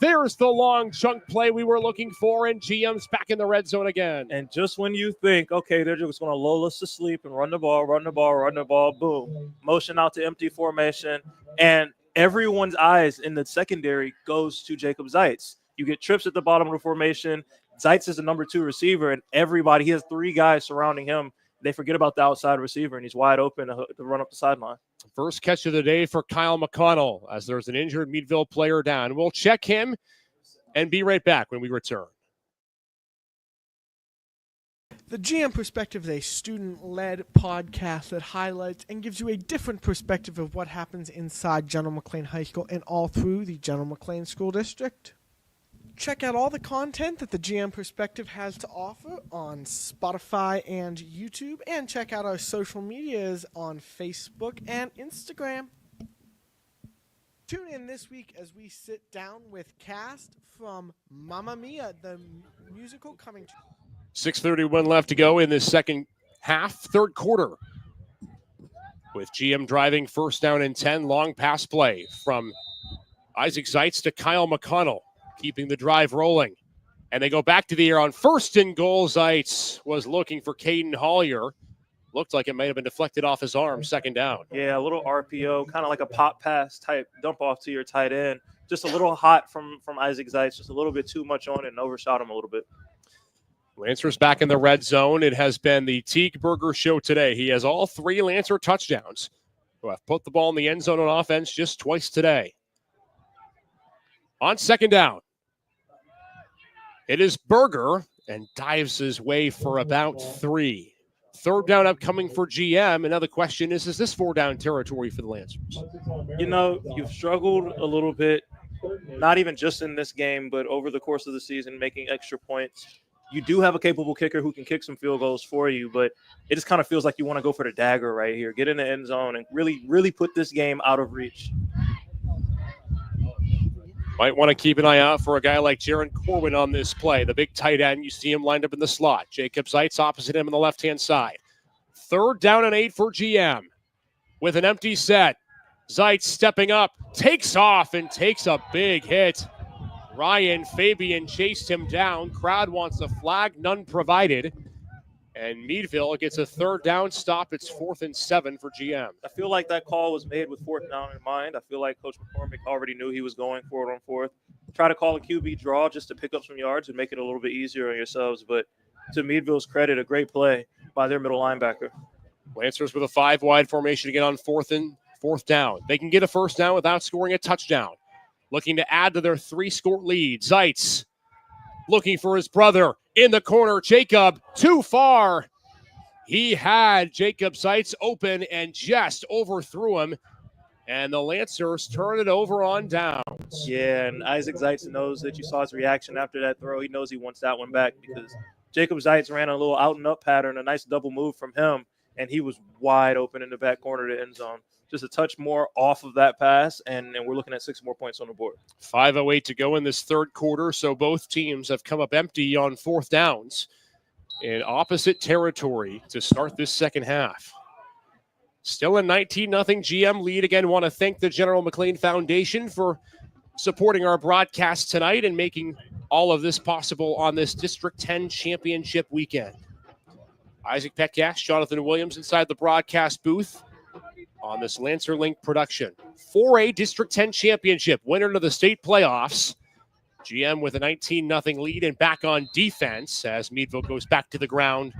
There's the long chunk play we were looking for, and GM's back in the red zone again. And just when you think, okay, they're just going to lull us to sleep and run the ball, boom, motion out to empty formation, and everyone's eyes in the secondary goes to Jacob Zeitz. You get trips at the bottom of the formation. Zeitz is the number 2 receiver, and he has 3 guys surrounding him. They forget about the outside receiver, and he's wide open to run up the sideline. First catch of the day for Kyle McConnell as there's an injured Meadville player down. We'll check him and be right back when we return. The GM Perspective is a student-led podcast that highlights and gives you a different perspective of what happens inside General McLane High School and all through the General McLane School District. Check out all the content that the GM Perspective has to offer on Spotify and YouTube, and check out our social medias on Facebook and Instagram. Tune in this week as we sit down with cast from Mamma Mia, the musical coming to 6:31 left to go in this second half, third quarter. With GM driving, first down and 10, long pass play from Isaac Zeitz to Kyle McConnell, keeping the drive rolling. And they go back to the air on first and goal. Zeitz was looking for Caden Hollier. Looked like it might have been deflected off his arm, second down. Yeah, a little RPO, kind of like a pop pass type dump off to your tight end. Just a little hot from Isaac Zeitz, just a little bit too much on it and overshot him a little bit. Lancer's back in the red zone. It has been the Teague Burger show today. He has all 3 Lancer touchdowns, who have put the ball in the end zone on offense just twice today. On second down, it is Berger and dives his way for about 3. Third down upcoming for GM. And now the question is this 4-down territory for the Lancers? You know, you've struggled a little bit, not even just in this game, but over the course of the season, making extra points. You do have a capable kicker who can kick some field goals for you, but it just kind of feels like you want to go for the dagger right here. Get in the end zone and really put this game out of reach. Might want to keep an eye out for a guy like Jaron Corwin on this play. The big tight end, you see him lined up in the slot. Jacob Zeitz opposite him on the left-hand side. Third down and 8 for GM. With an empty set, Zeitz stepping up, takes off and takes a big hit. Ryan Fabian chased him down. Crowd wants a flag, none provided. And Meadville gets a third down stop. It's 4th and 7 for GM. I feel like that call was made with 4th down in mind. I feel like Coach McCormick already knew he was going for it on 4th. Try to call a QB draw just to pick up some yards and make it a little bit easier on yourselves. But to Meadville's credit, a great play by their middle linebacker. Lancers with a 5-wide formation again on 4th down. They can get a first down without scoring a touchdown. Looking to add to their 3-score lead. Zeitz looking for his brother in the corner. Jacob too far. He had Jacob Zeitz open and just overthrew him. And the Lancers turn it over on downs. Yeah, and Isaac Zeitz knows that you saw his reaction after that throw. He knows he wants that one back because Jacob Zeitz ran a little out and up pattern, a nice double move from him, and he was wide open in the back corner of the end zone. Just a touch more off of that pass, and we're looking at 6 more points on the board. 5:08 to go in this third quarter, so both teams have come up empty on 4th downs in opposite territory to start this second half. Still a 19-0 GM lead. Again, want to thank the General McLane Foundation for supporting our broadcast tonight and making all of this possible on this District 10 championship weekend. Isaac Petcash, Jonathan Williams inside the broadcast booth on this Lancer Link production. 4A District 10 championship, winner to the state playoffs. GM with a 19-0 lead and back on defense as Meadville goes back to the ground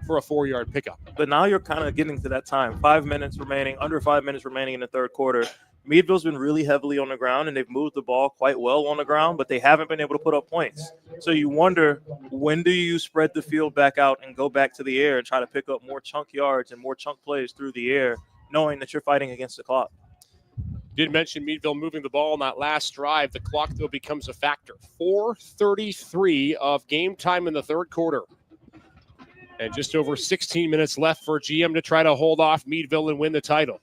for a 4-yard pickup. But now you're kind of getting to that time. 5 minutes remaining, under 5 minutes remaining in the third quarter. Meadville's been really heavily on the ground, and they've moved the ball quite well on the ground, but they haven't been able to put up points. So you wonder, when do you spread the field back out and go back to the air and try to pick up more chunk yards and more chunk plays through the air, knowing that you're fighting against the clock? Did mention Meadville moving the ball on that last drive. The clock, though, becomes a factor. 4:33 of game time in the third quarter. And just over 16 minutes left for GM to try to hold off Meadville and win the title.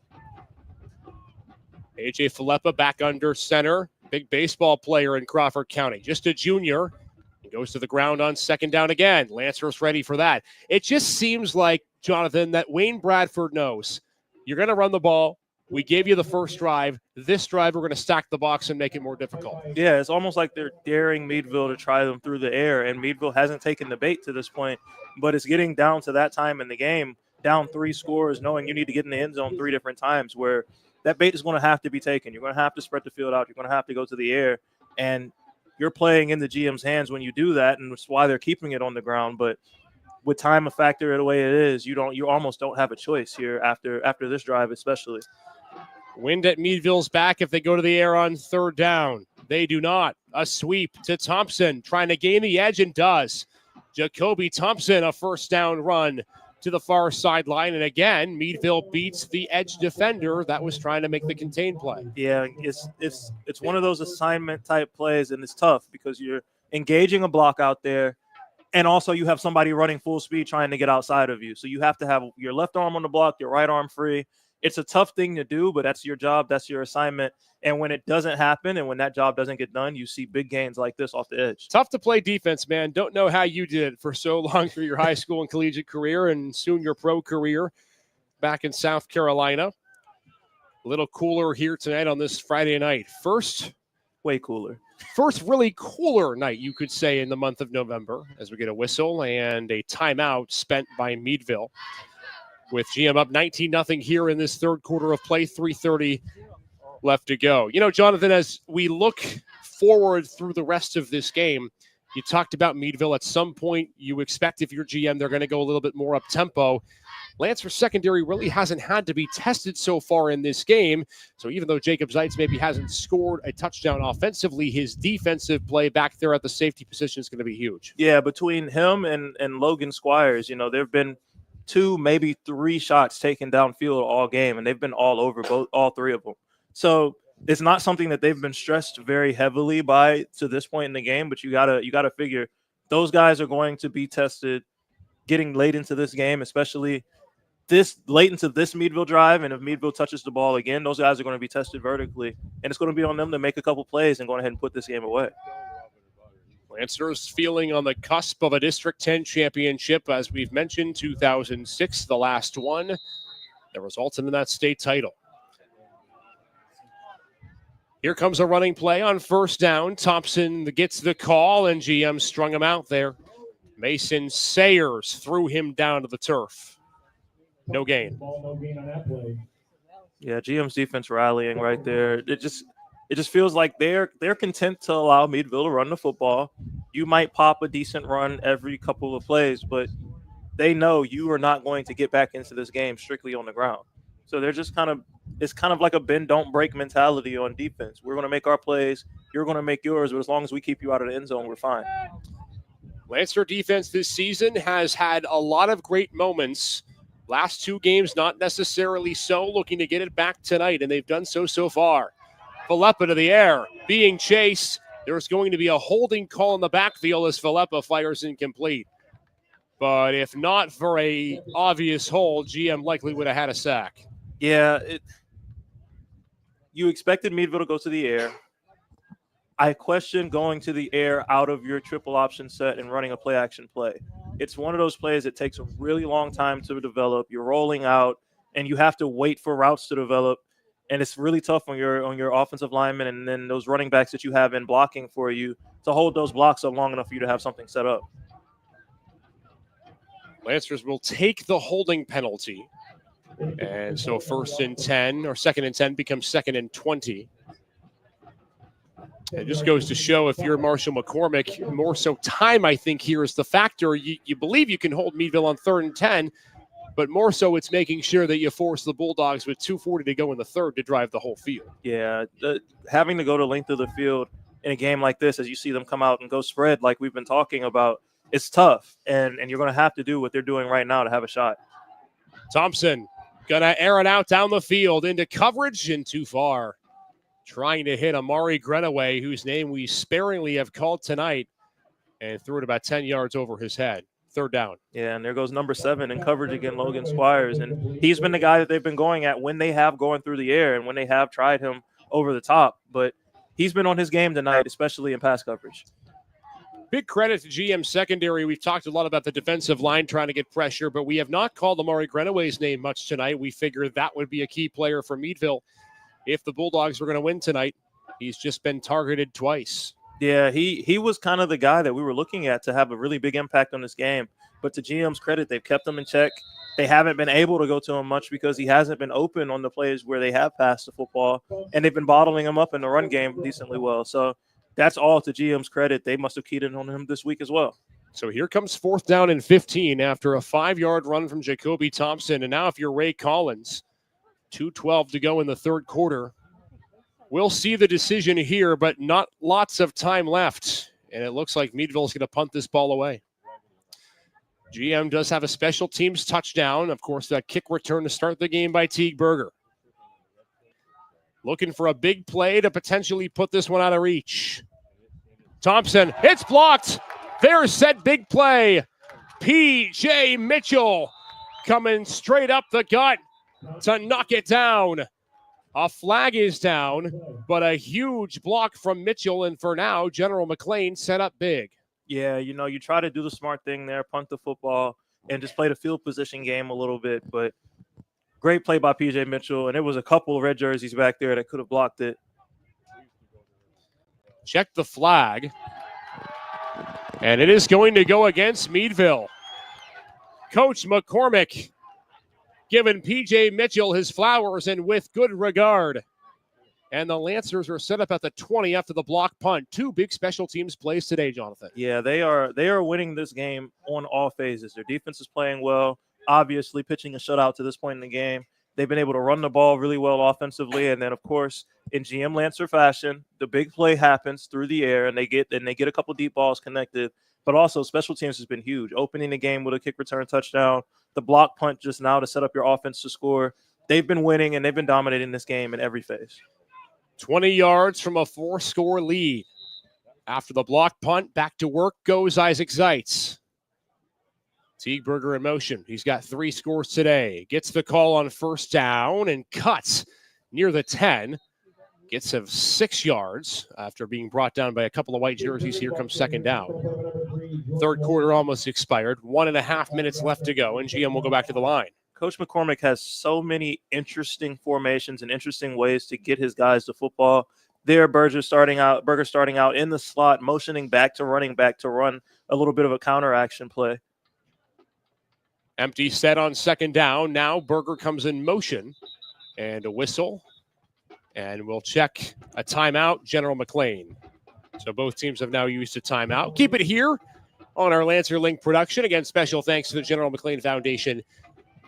A.J. Filippa back under center. Big baseball player in Crawford County. Just a junior. He goes to the ground on second down again. Lancer's ready for that. It just seems like, Jonathan, that Wayne Bradford knows you're going to run the ball. We gave you the first drive. This drive, we're going to stack the box and make it more difficult. Yeah, it's almost like they're daring Meadville to try them through the air, and Meadville hasn't taken the bait to this point, but it's getting down to that time in the game, down 3 scores, knowing you need to get in the end zone 3 different times, where that bait is going to have to be taken. You're going to have to spread the field out. You're going to have to go to the air, and you're playing in the GM's hands when you do that, and that's why they're keeping it on the ground. But with time a factor the way it is, you almost don't have a choice here after this drive, especially. Wind at Meadville's back if they go to the air on 3rd down. They do not. A sweep to Thompson, trying to gain the edge, and does. Jacoby Thompson, a 1st down run to the far sideline. And again, Meadville beats the edge defender that was trying to make the contain play. Yeah, it's one of those assignment type plays, and it's tough because you're engaging a block out there, and also you have somebody running full speed trying to get outside of you. So you have to have your left arm on the block, your right arm free. It's a tough thing to do, but that's your job. That's your assignment. And when it doesn't happen and when that job doesn't get done, you see big gains like this off the edge. Tough to play defense, man. Don't know how you did it for so long through your high school and collegiate career and soon your pro career back in South Carolina. A little cooler here tonight on this Friday night. Way cooler. First really cooler night, you could say, in the month of November as we get a whistle and a timeout spent by Meadville. With GM up 19-0 here in this 3rd quarter of play, 3:30 left to go. You know, Jonathan, as we look forward through the rest of this game, you talked about Meadville. At some point, you expect if you're GM, they're going to go a little bit more up-tempo. Lancer's secondary really hasn't had to be tested so far in this game. So even though Jacob Zeitz maybe hasn't scored a touchdown offensively, his defensive play back there at the safety position is going to be huge. Yeah, between him and Logan Squires, there have been 2, maybe 3 shots taken downfield all game, and they've been all over all 3 of them. So it's not something that they've been stressed very heavily by to this point in the game, but you gotta figure those guys are going to be tested getting late into this game, especially this late into this Meadville drive. And if Meadville touches the ball again, those guys are going to be tested vertically, and it's going to be on them to make a couple plays and go ahead and put this game away. Lancers feeling on the cusp of a District 10 championship. As we've mentioned, 2006, the last one that resulted in that state title. Here comes a running play on 1st down. Thompson gets the call, and GM strung him out there. Mason Sayers threw him down to the turf. No gain. Yeah, GM's defense rallying right there. It just feels like they're content to allow Meadville to run the football. You might pop a decent run every couple of plays, but they know you are not going to get back into this game strictly on the ground. So they're just it's kind of like a bend, don't break mentality on defense. We're going to make our plays. You're going to make yours, but as long as we keep you out of the end zone, we're fine. Lancer defense this season has had a lot of great moments. Last 2 games, not necessarily so. Looking to get it back tonight, and they've done so far. Filippa to the air, being chased. There's going to be a holding call in the backfield as Filippa fires incomplete. But if not for a obvious hold, GM likely would have had a sack. Yeah, you expected Meadville to go to the air. I question going to the air out of your triple option set and running a play action play. It's one of those plays that takes a really long time to develop. You're rolling out, and you have to wait for routes to develop. And it's really tough on your offensive linemen and then those running backs that you have in blocking for you to hold those blocks up long enough for you to have something set up. Lancers will take the holding penalty. And so 1st and 10 or 2nd and 10 becomes 2nd and 20. It just goes to show if you're Marshall McCormick, more so time, I think, here is the factor. You believe you can hold Meadville on 3rd and 10, but more so it's making sure that you force the Bulldogs with 2:40 to go in the 3rd to drive the whole field. Yeah, having to go to length of the field in a game like this, as you see them come out and go spread like we've been talking about, it's tough, and you're going to have to do what they're doing right now to have a shot. Thompson going to air it out down the field into coverage and too far. Trying to hit Amari Grenaway, whose name we sparingly have called tonight, and threw it about 10 yards over his head. 3rd down. Yeah, and there goes number 7 in coverage again, Logan Squires. And he's been the guy that they've been going at when they have going through the air and when they have tried him over the top. But he's been on his game tonight, especially in pass coverage. Big credit to GM secondary. We've talked a lot about the defensive line trying to get pressure, but we have not called Amari Grenaway's name much tonight. We figured that would be a key player for Meadville if the Bulldogs were going to win tonight. He's just been targeted twice. Yeah, he was kind of the guy that we were looking at to have a really big impact on this game. But to GM's credit, they've kept him in check. They haven't been able to go to him much because he hasn't been open on the plays where they have passed the football, and they've been bottling him up in the run game decently well. So that's all to GM's credit. They must have keyed in on him this week as well. So here comes 4th down and 15 after a 5-yard run from Jacoby Thompson. And now if you're Ray Collins, 2:12 to go in the third quarter. We'll see the decision here, but not lots of time left. And it looks like Meadville's going to punt this ball away. GM does have a special teams touchdown. Of course, that kick return to start the game by Teague Berger. Looking for a big play to potentially put this one out of reach. Thompson, it's blocked. There's said big play. P.J. Mitchell coming straight up the gut to knock it down. A flag is down, but a huge block from Mitchell. And for now, General McLane set up big. Yeah, you try to do the smart thing there, punt the football, and just play the field position game a little bit. But great play by P.J. Mitchell, and it was a couple of red jerseys back there that could have blocked it. Check the flag. And it is going to go against Meadville. Coach McCormick giving P.J. Mitchell his flowers and with good regard. And the Lancers are set up at the 20 after the block punt. 2 big special teams plays today, Jonathan. Yeah, they are winning this game on all phases. Their defense is playing well, obviously pitching a shutout to this point in the game. They've been able to run the ball really well offensively. And then, of course, in GM Lancer fashion, the big play happens through the air, and they get a couple deep balls connected. But also, special teams has been huge. Opening the game with a kick return touchdown, the block punt just now to set up your offense to score. They've been winning, and they've been dominating this game in every phase. 20 yards from a 4-score lead. After the block punt, back to work goes Isaac Zeitz. Teague Berger in motion. He's got 3 scores today. Gets the call on first down and cuts near the 10. Gets him 6 yards after being brought down by a couple of white jerseys. Here comes second down. Third quarter almost expired. 1.5 minutes left to go, and GM will go back to the line. Coach McCormick has so many interesting formations and interesting ways to get his guys to football. There, Berger starting out in the slot, motioning back to running back to run a little bit of a counter action play. Empty set on second down. Now Berger comes in motion and a whistle. And we'll check a timeout, General McLane. So both teams have now used a timeout. Keep it here on our Lancer Link production. Again, special thanks to the General McLane Foundation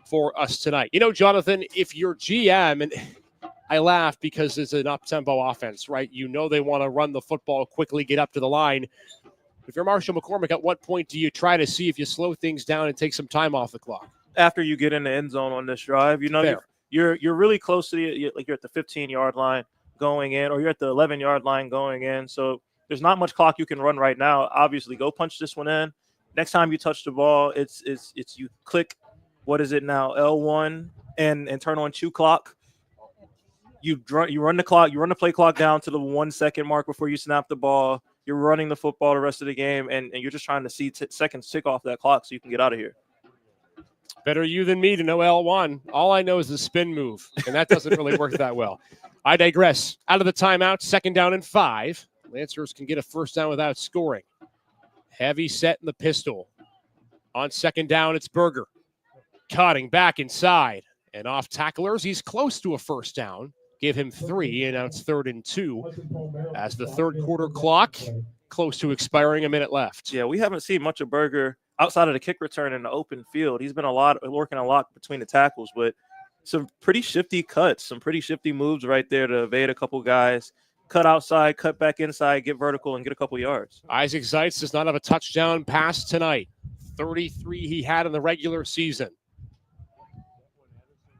for us tonight. Jonathan, if you're GM, and I laugh because it's an up-tempo offense, right? They want to run the football quickly, get up to the line. If you're Marshall McCormick, at what point do you try to see if you slow things down and take some time off the clock? After you get in the end zone on this drive, you're really close to you're at the 15-yard line going in, or you're at the 11-yard line going in. So there's not much clock you can run right now. Obviously, go punch this one in. Next time you touch the ball, it's you click. What is it now? L1 and turn on 2 clock. You run the clock. You run the play clock down to the 1 second mark before you snap the ball. You're running the football the rest of the game, and you're just trying to see seconds tick off that clock so you can get out of here. Better you than me to know L1. All I know is the spin move, and that doesn't really work that well. I digress. Out of the timeout, second down and 5. Lancers can get a first down without scoring. Heavy set in the pistol. On second down, it's Berger. Cutting back inside and off tacklers. He's close to a first down. Give him 3, and now it's 3rd and 2 as the third quarter clock close to expiring, a minute left. Yeah, we haven't seen much of Berger outside of the kick return in the open field. He's been working a lot between the tackles, but some pretty shifty cuts, some pretty shifty moves right there to evade a couple guys. Cut outside, cut back inside, get vertical, and get a couple yards. Isaac Zeitz does not have a touchdown pass tonight. 33 he had in the regular season.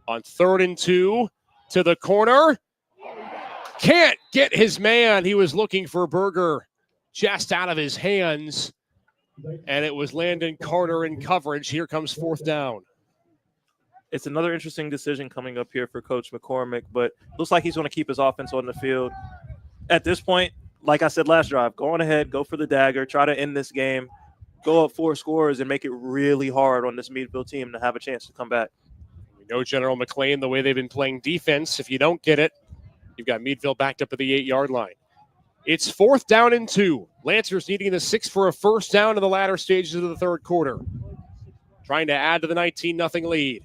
On 3rd and 2 to the corner. Can't get his man. He was looking for Berger just out of his hands. And it was Landon Carter in coverage. Here comes 4th down. It's another interesting decision coming up here for Coach McCormick, but looks like he's going to keep his offense on the field. At this point, like I said last drive, go on ahead, go for the dagger, try to end this game, go up 4 scores, and make it really hard on this Meadville team to have a chance to come back. We know General McLane, the way they've been playing defense. If you don't get it, you've got Meadville backed up at the 8-yard line. It's 4th down and 2. Lancers needing the 6 for a first down in the latter stages of the third quarter. Trying to add to the 19-0 lead.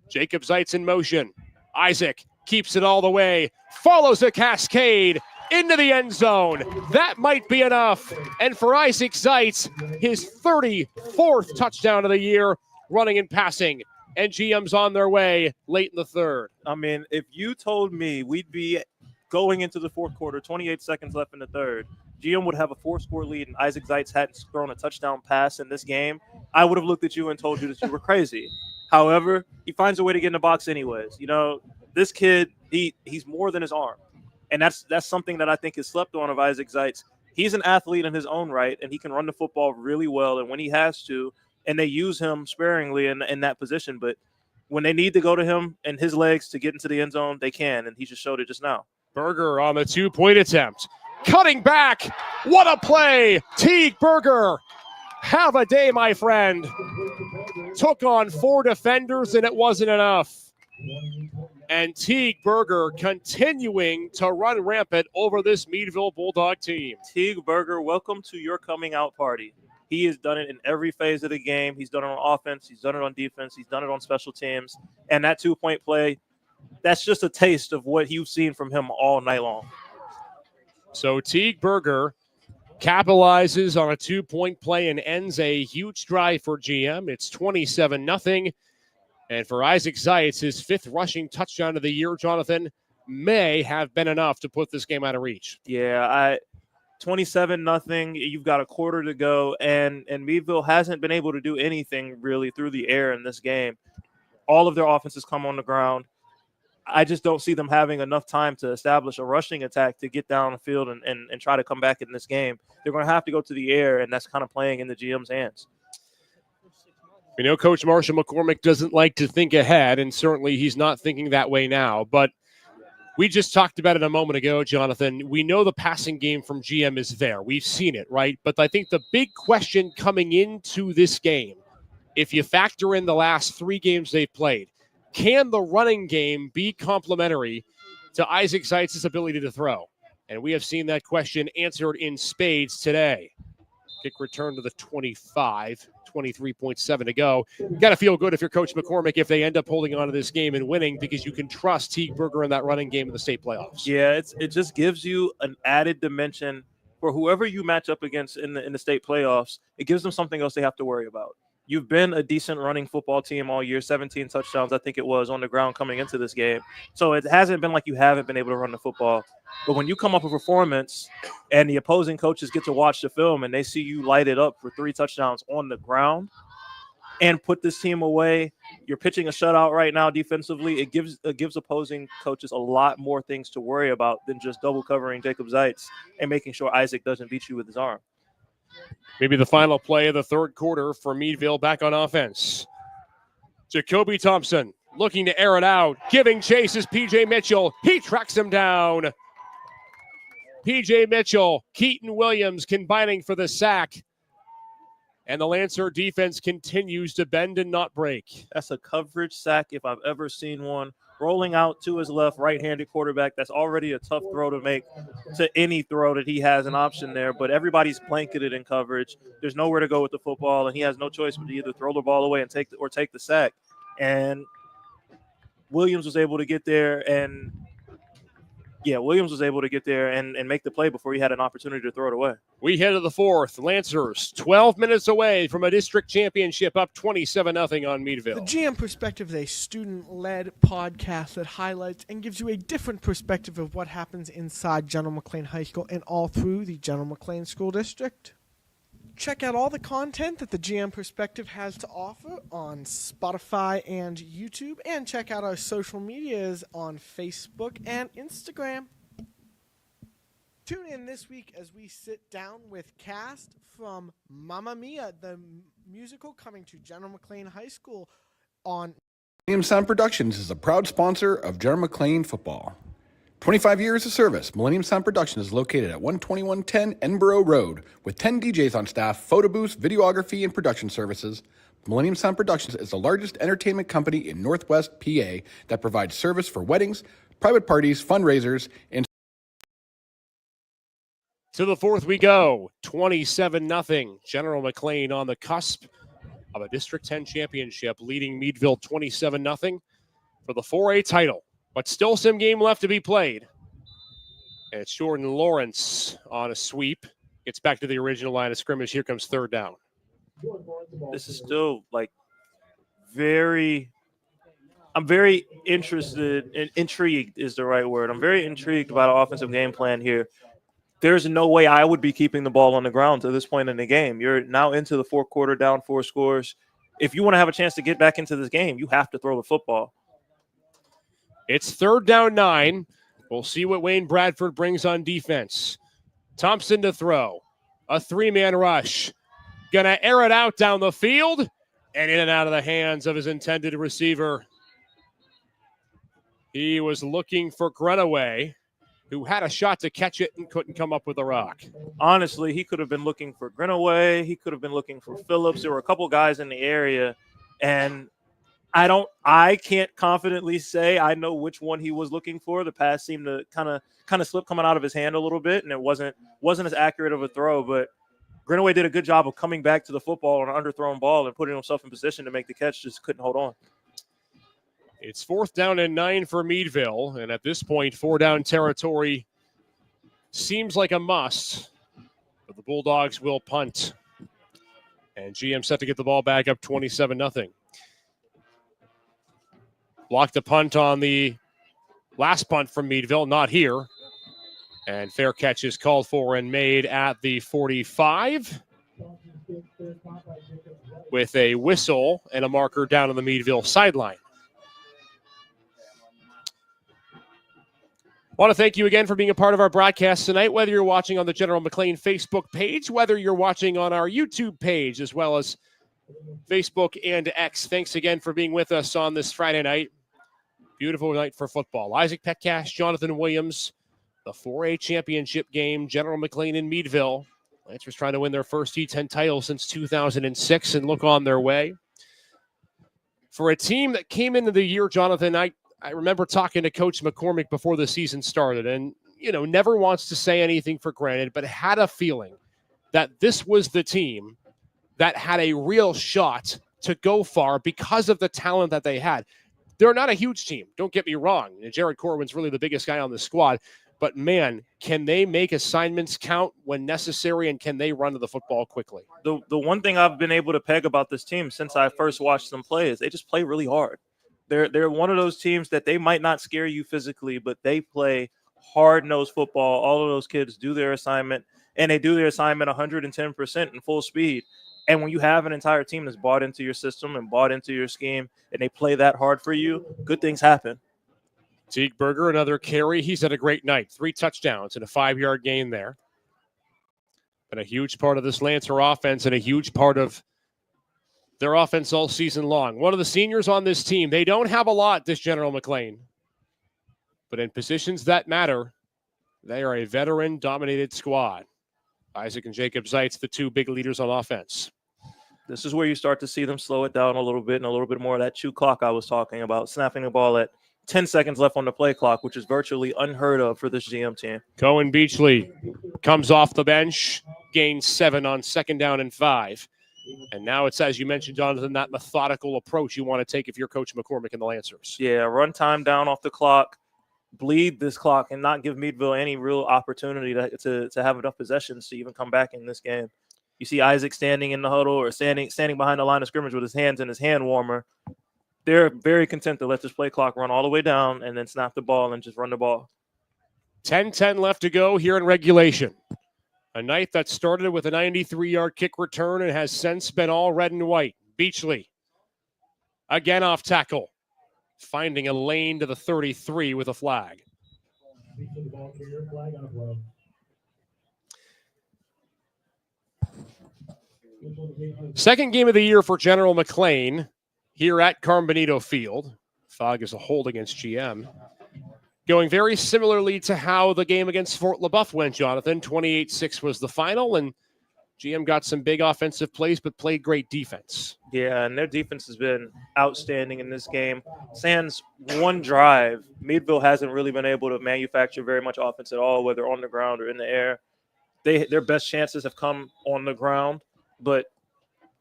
Jacob Zeitz in motion. Isaac keeps it all the way, follows a cascade into the end zone. That might be enough. And for Isaac Zeitz, his 34th touchdown of the year, running and passing. And GM's on their way late in the third. I mean, if you told me we'd be going into the fourth quarter, 28 seconds left in the third, GM would have a 4-score lead and Isaac Zeitz hadn't thrown a touchdown pass in this game, I would have looked at you and told you that you were crazy. However, he finds a way to get in the box anyways. You know, this kid, he's more than his arm. And that's something that I think is slept on of Isaac Zeitz. He's an athlete in his own right, and he can run the football really well. And when he has to, and they use him sparingly in that position, but when they need to go to him and his legs to get into the end zone, they can, and he just showed it just now. Berger on the 2-point attempt. Cutting back. What a play. Teague Berger. Have a day, my friend. Took on 4 defenders, and it wasn't enough. And Teague Berger continuing to run rampant over this Meadville Bulldog team. Teague Berger, welcome to your coming out party. He has done it in every phase of the game. He's done it on offense. He's done it on defense. He's done it on special teams. And that 2-point play, that's just a taste of what you've seen from him all night long. So Teague Berger capitalizes on a 2-point play and ends a huge drive for GM. It's 27-0. And for Isaac Zeitz, his 5th rushing touchdown of the year, Jonathan, may have been enough to put this game out of reach. Yeah, 27-0. You've got a quarter to go, and Meadville hasn't been able to do anything really through the air in this game. All of their offenses come on the ground. I just don't see them having enough time to establish a rushing attack to get down the field and try to come back in this game. They're going to have to go to the air, and that's kind of playing in the GM's hands. We know Coach Marshall McCormick doesn't like to think ahead, and certainly he's not thinking that way now. But we just talked about it a moment ago, Jonathan. We know the passing game from GM is there. We've seen it, right? But I think the big question coming into this game, if you factor in the last 3 games they've played, can the running game be complementary to Isaac Zeitz's ability to throw? And we have seen that question answered in spades today. Kick return to the 25, 23.7 to go. You got to feel good if you're Coach McCormick if they end up holding on to this game and winning, because you can trust Teague Berger in that running game in the state playoffs. Yeah, it just gives you an added dimension for whoever you match up against in the state playoffs. It gives them something else they have to worry about. You've been a decent running football team all year, 17 touchdowns, I think it was, on the ground coming into this game. So it hasn't been like you haven't been able to run the football. But when you come up with a performance and the opposing coaches get to watch the film and they see you light it up for 3 touchdowns on the ground and put this team away, you're pitching a shutout right now defensively. It gives opposing coaches a lot more things to worry about than just double covering Jacob Zeitz and making sure Isaac doesn't beat you with his arm. Maybe the final play of the third quarter for Meadville back on offense. Jacoby Thompson looking to air it out. Giving chase is P.J. Mitchell. He tracks him down. P.J. Mitchell, Keaton Williams combining for the sack. And the Lancer defense continues to bend and not break. That's a coverage sack if I've ever seen one. Rolling out to his left, right-handed quarterback. That's already a tough throw to make to any throw that he has an option there. But everybody's blanketed in coverage. There's nowhere to go with the football, and he has no choice but to either throw the ball away and take the sack. And Williams was able to get there and make the play before he had an opportunity to throw it away. We head to the fourth. Lancers 12 minutes away from a district championship, up 27-0 on Meadville. The GM Perspective is a student-led podcast that highlights and gives you a different perspective of what happens inside General McLane High School and all through the General McLane School District. Check out all the content that the GM Perspective has to offer on Spotify and YouTube, and check out our social medias on Facebook and Instagram. Tune in this week as we sit down with cast from Mamma Mia, the musical coming to General McLane High School on Millennium Sound Productions is a proud sponsor of General McLane football. 25 years of service, Millennium Sound Production is located at 12110 Edinburgh Road with 10 DJs on staff, photo booths, videography, and production services. Millennium Sound Productions is the largest entertainment company in Northwest PA that provides service for weddings, private parties, fundraisers, and To the fourth we go, 27-0. General McLane on the cusp of a District 10 championship, leading Meadville 27-0 for the 4A title. But still some game left to be played. And it's Jordan Lawrence on a sweep. Gets back to the original line of scrimmage. Here comes third down. This is still like I'm very interested and intrigued is the right word. I'm very intrigued by the offensive game plan here. There's no way I would be keeping the ball on the ground to this point in the game. You're now into the fourth quarter, down 4 scores. If you want to have a chance to get back into this game, you have to throw the football. It's third down 9. We'll see what Wayne Bradford brings on defense. Thompson to throw. A 3-man rush. Gonna air it out down the field and in and out of the hands of his intended receiver. He was looking for Grunaway, who had a shot to catch it and couldn't come up with a rock. Honestly, he could have been looking for Grunaway. He could have been looking for Phillips. There were a couple guys in the area, and I can't confidently say I know which one he was looking for. The pass seemed to kind of slip coming out of his hand a little bit, and it wasn't as accurate of a throw. But Grunaway did a good job of coming back to the football on an underthrown ball and putting himself in position to make the catch. Just couldn't hold on. It's fourth down and 9 for Meadville, and at this point, 4-down territory seems like a must. But the Bulldogs will punt, and GM set to get the ball back up 27-0. Blocked a punt on the last punt from Meadville, not here. And fair catch is called for and made at the 45 with a whistle and a marker down on the Meadville sideline. I want to thank you again for being a part of our broadcast tonight, whether you're watching on the General McLane Facebook page, whether you're watching on our YouTube page, as well as Facebook and X. Thanks again for being with us on this Friday night. Beautiful night for football. Isaac Petcash, Jonathan Williams, the 4A championship game, General McLane in Meadville. Lancers trying to win their first D-10 title since 2006 and look on their way. For a team that came into the year, Jonathan, I remember talking to Coach McCormick before the season started and, never wants to say anything for granted, but had a feeling that this was the team that had a real shot to go far because of the talent that they had. They're not a huge team. Don't get me wrong. Jared Corwin's really the biggest guy on the squad. But, man, can they make assignments count when necessary, and can they run to the football quickly? The one thing I've been able to peg about this team since I first watched them play is they just play really hard. They're one of those teams that they might not scare you physically, but they play hard-nosed football. All of those kids do their assignment, and they do their assignment 110% in full speed. And when you have an entire team that's bought into your system and bought into your scheme, and they play that hard for you, good things happen. Siegberger, another carry. He's had a great night. 3 touchdowns and a 5-yard gain there. Been a huge part of this Lancer offense and a huge part of their offense all season long. One of the seniors on this team, they don't have a lot, this General McLane. But in positions that matter, they are a veteran-dominated squad. Isaac and Jacob Zeitz, the 2 big leaders on offense. This is where you start to see them slow it down a little bit and a little bit more of that chew clock I was talking about, snapping the ball at 10 seconds left on the play clock, which is virtually unheard of for this GM team. Cohen Beachley comes off the bench, gains 7 on 2nd down and 5. And now it's, as you mentioned, Jonathan, that methodical approach you want to take if you're Coach McCormick and the Lancers. Yeah, run time down off the clock, bleed this clock, and not give Meadville any real opportunity to have enough possessions to even come back in this game. You see Isaac standing in the huddle or standing behind the line of scrimmage with his hands in his hand warmer. They're very content to let this play clock run all the way down and then snap the ball and just run the ball. 10-10 left to go here in regulation. A night that started with a 93-yard kick return and has since been all red and white. Beachley, again off tackle, finding a lane to the 33 with a flag. Second game of the year for General McLane here at Carmenito Field. Fog is a hold against GM. Going very similarly to how the game against Fort LaBeouf went, Jonathan. 28-6 was the final, and GM got some big offensive plays, but played great defense. Yeah, and their defense has been outstanding in this game. Sans one drive, Meadville hasn't really been able to manufacture very much offense at all, whether on the ground or in the air. Their best chances have come on the ground, but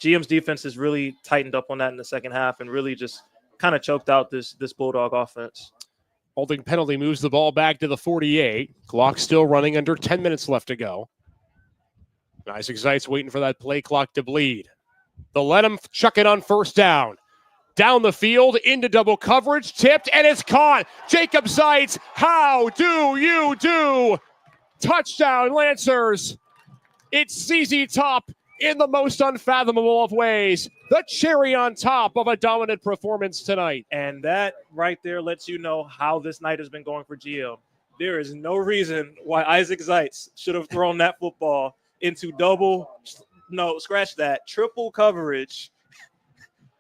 GM's defense has really tightened up on that in the second half and really just kind of choked out this Bulldog offense. Holding penalty moves the ball back to the 48. Clock still running, under 10 minutes left to go. Isaac Zeitz waiting for that play clock to bleed. They'll let him chuck it on first down. Down the field, into double coverage, tipped, and it's caught. Jacob Zeitz, how do you do? Touchdown, Lancers. It's ZZ Top in the most unfathomable of ways. The cherry on top of a dominant performance tonight. And that right there lets you know how this night has been going for GM. There is no reason why Isaac Zeitz should have thrown that football into triple coverage.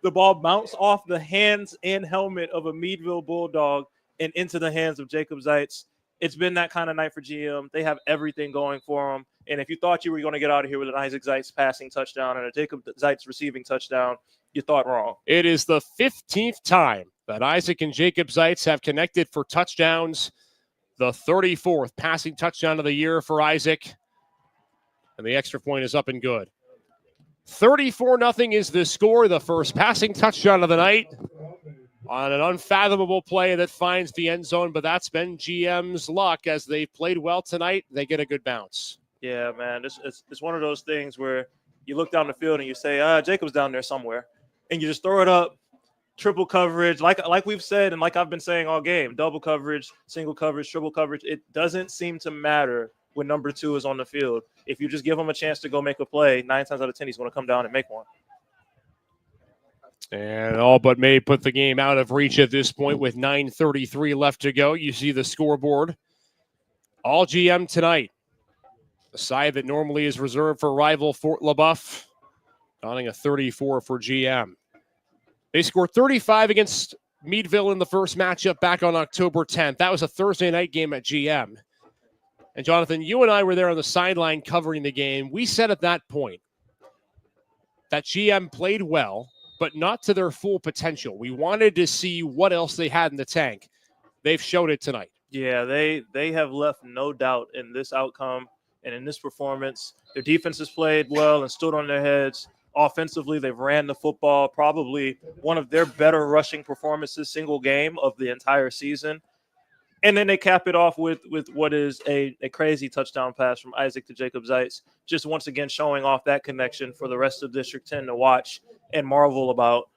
The ball bounced off the hands and helmet of a Meadville Bulldog and into the hands of Jacob Zeitz. It's been that kind of night for GM. They have everything going for them. And if you thought you were going to get out of here with an Isaac Zeitz passing touchdown and a Jacob Zeitz receiving touchdown, you thought wrong. It is the 15th time that Isaac and Jacob Zeitz have connected for touchdowns. The 34th passing touchdown of the year for Isaac. And the extra point is up and good. 34-0 is the score. The first passing touchdown of the night on an unfathomable play that finds the end zone. But that's been GM's luck. As they've played well tonight, they get a good bounce. Yeah, man. It's one of those things where you look down the field and you say, Jacob's down there somewhere. And you just throw it up, triple coverage, like we've said and like I've been saying all game, double coverage, single coverage, triple coverage. It doesn't seem to matter when number 2 is on the field. If you just give him a chance to go make a play, 9 times out of 10, he's going to come down and make one. And all but may put the game out of reach at this point with 9:33 left to go. You see the scoreboard. All GM tonight. The side that normally is reserved for rival Fort LaBeouf, donning a 34 for GM. They scored 35 against Meadville in the first matchup back on October 10th. That was a Thursday night game at GM. And Jonathan, you and I were there on the sideline covering the game. We said at that point that GM played well, but not to their full potential. We wanted to see what else they had in the tank. They've showed it tonight. Yeah, they have left no doubt in this outcome and in this performance. Their defense has played well and stood on their heads. Offensively, they've ran the football, probably one of their better rushing performances single game of the entire season. And then they cap it off with what is a crazy touchdown pass from Isaac to Jacob Zeitz, just once again showing off that connection for the rest of District 10 to watch and marvel about.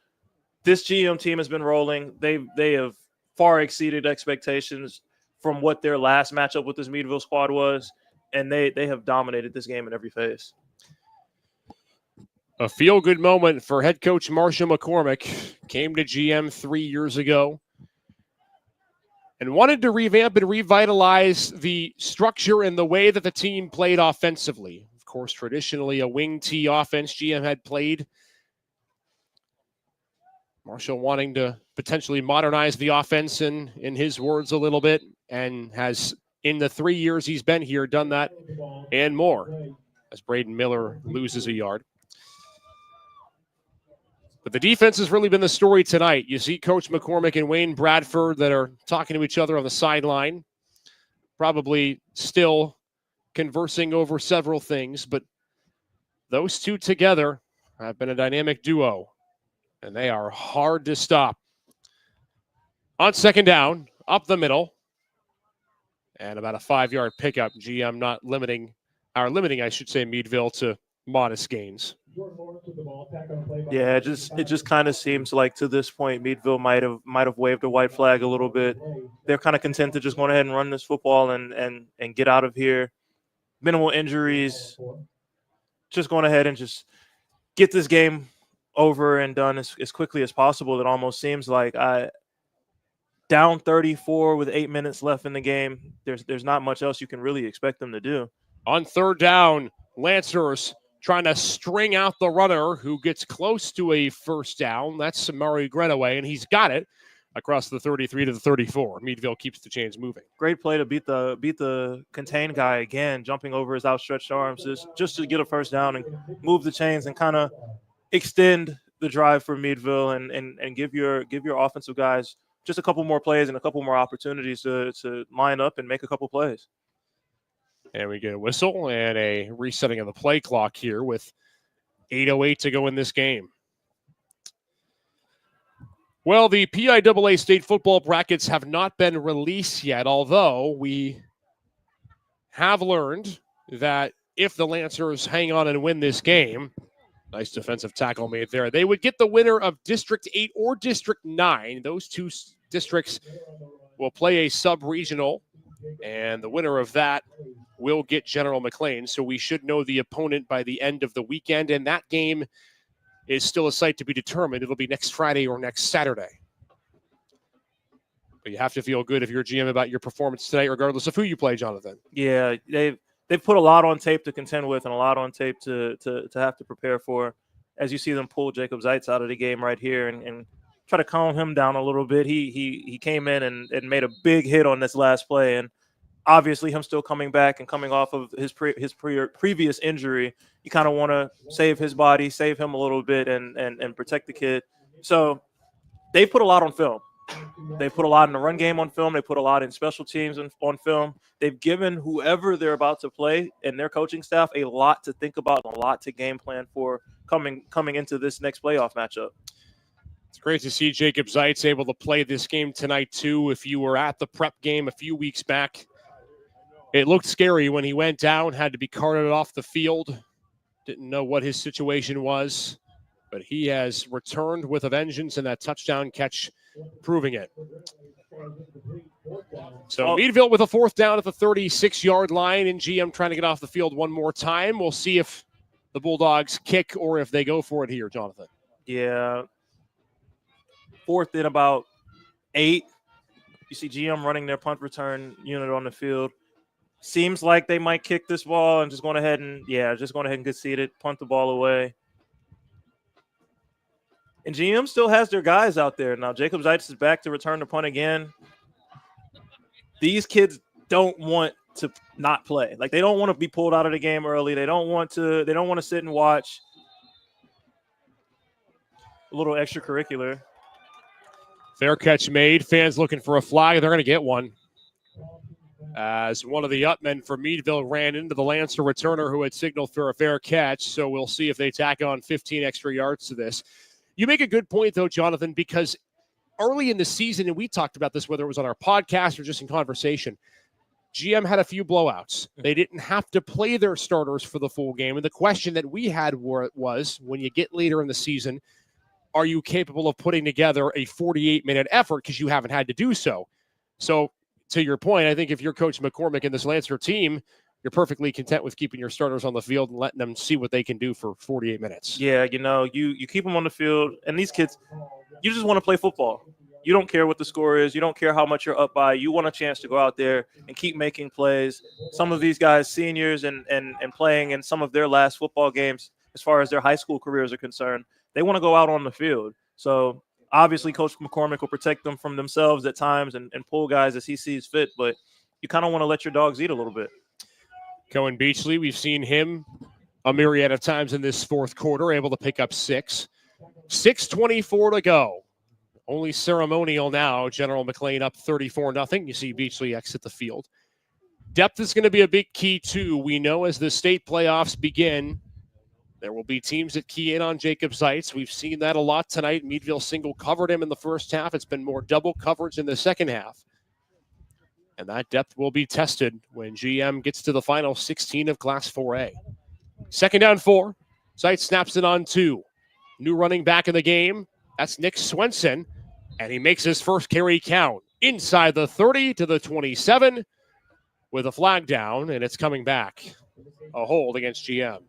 This GM team has been rolling. They have far exceeded expectations from what their last matchup with this Meadville squad was, and they have dominated this game in every phase. A feel-good moment for head coach Marshall McCormick. Came to GM 3 years ago and wanted to revamp and revitalize the structure and the way that the team played offensively. Of course, traditionally a wing T offense GM had played. Marshall wanting to potentially modernize the offense in his words a little bit, and has, in the 3 years he's been here, done that and more, as Braden Miller loses a yard. But the defense has really been the story tonight. You see Coach McCormick and Wayne Bradford that are talking to each other on the sideline, probably still conversing over several things, but those two together have been a dynamic duo, and they are hard to stop. On second down, up the middle, and about a 5-yard pickup. GM not limiting, Meadville to modest gains. Yeah, it just kind of seems like to this point Meadville might have waved a white flag a little bit. They're kind of content to just go ahead and run this football and get out of here. Minimal injuries. Just going ahead and just get this game over and done as quickly as possible. It almost seems like down 34 with 8 minutes left in the game. There's not much else you can really expect them to do. On third down, Lancers trying to string out the runner who gets close to a first down. That's Samari Grenaway, and he's got it. across the 33 to the 34. Meadville keeps the chains moving. Great play to beat the contained guy again, jumping over his outstretched arms just to get a first down and move the chains and kind of extend the drive for Meadville and give your offensive guys just a couple more plays and a couple more opportunities to line up and make a couple plays. And we get a whistle and a resetting of the play clock here with 8:08 to go in this game. Well, the PIAA state football brackets have not been released yet, although we have learned that if the Lancers hang on and win this game, nice defensive tackle made there, they would get the winner of District 8 or District 9. Those two districts will play a sub-regional, and the winner of that will get General McLane. So we should know the opponent by the end of the weekend, and that game is still a site to be determined. It'll be next Friday or next Saturday. But you have to feel good if you're a GM about your performance tonight, regardless of who you play, Jonathan. Yeah, they've put a lot on tape to contend with and a lot on tape to have to prepare for. As you see them pull Jacob Zeitz out of the game right here and try to calm him down a little bit. He came in and made a big hit on this last play, and obviously him still coming back and coming off of his previous injury, you kind of want to save his body, save him a little bit, and protect the kid. So they put a lot on film. They put a lot in the run game on film. They put a lot in special teams on film. They've given whoever they're about to play and their coaching staff a lot to think about and a lot to game plan for coming into this next playoff matchup. It's great to see Jacob Zeitz able to play this game tonight, too. If you were at the prep game a few weeks back, it looked scary when he went down, had to be carted off the field. Didn't know what his situation was, but he has returned with a vengeance, and that touchdown catch proving it. So Meadville with a fourth down at the 36-yard line, and GM trying to get off the field one more time. We'll see if the Bulldogs kick or if they go for it here, Jonathan. Yeah. Fourth and about 8. You see GM running their punt return unit on the field. Seems like they might kick this ball and just going ahead and concede it, punt the ball away. And GM still has their guys out there. Now, Jacob Zeitz is back to return the punt again. These kids don't want to not play. Like, they don't want to be pulled out of the game early. They don't want to sit and watch. A little extracurricular. Fair catch made. Fans looking for a flag. They're going to get one. As one of the upmen for Meadville ran into the Lancer returner who had signaled for a fair catch. So we'll see if they tack on 15 extra yards to this. You make a good point, though, Jonathan, because early in the season, and we talked about this, whether it was on our podcast or just in conversation, GM had a few blowouts. They didn't have to play their starters for the full game. And the question that we had was, when you get later in the season, are you capable of putting together a 48-minute effort because you haven't had to do so? So, to your point, I think if you're Coach McCormick and this Lancer team, you're perfectly content with keeping your starters on the field and letting them see what they can do for 48 minutes. Yeah, you keep them on the field, and these kids, you just want to play football. You don't care what the score is. You don't care how much you're up by. You want a chance to go out there and keep making plays. Some of these guys, seniors and playing in some of their last football games as far as their high school careers are concerned, they want to go out on the field. So obviously Coach McCormick will protect them from themselves at times and pull guys as he sees fit, but you kind of want to let your dogs eat a little bit. Cohen Beachley, we've seen him a myriad of times in this fourth quarter, able to pick up 6. 6:24 to go. Only ceremonial now. General McLane up 34-0. You see Beachley exit the field. Depth is going to be a big key, too. We know as the state playoffs begin, there will be teams that key in on Jacob Zeitz. We've seen that a lot tonight. Meadville single covered him in the first half. It's been more double coverage in the second half. And that depth will be tested when GM gets to the final 16 of Class 4A. Second down 4. Zeitz snaps it on 2. New running back in the game. That's Nick Swenson. And he makes his first carry count. Inside the 30 to the 27 with a flag down, and it's coming back. A hold against GM.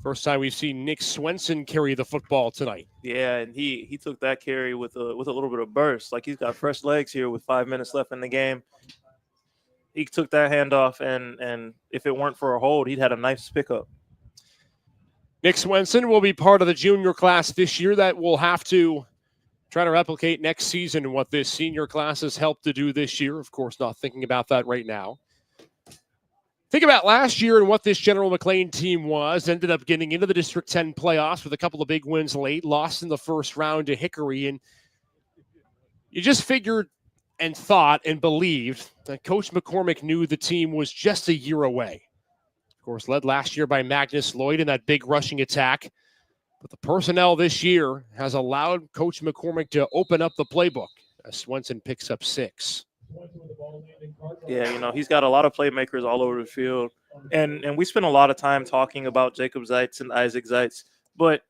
First time we've seen Nick Swenson carry the football tonight. Yeah, and he took that carry with a little bit of burst. Like, he's got fresh legs here with 5 minutes left in the game. He took that handoff, and if it weren't for a hold, he'd had a nice pickup. Nick Swenson will be part of the junior class this year that will have to try to replicate next season what this senior class has helped to do this year. Of course, not thinking about that right now. Think about last year and what this General McLane team was. Ended up getting into the District 10 playoffs with a couple of big wins late. Lost in the first round to Hickory. And you just figured and thought and believed that Coach McCormick knew the team was just a year away. Of course, led last year by Magnus Lloyd in that big rushing attack. But the personnel this year has allowed Coach McCormick to open up the playbook as Swenson picks up 6. Yeah, he's got a lot of playmakers all over the field. And we spent a lot of time talking about Jacob Zeitz and Isaac Zeitz. But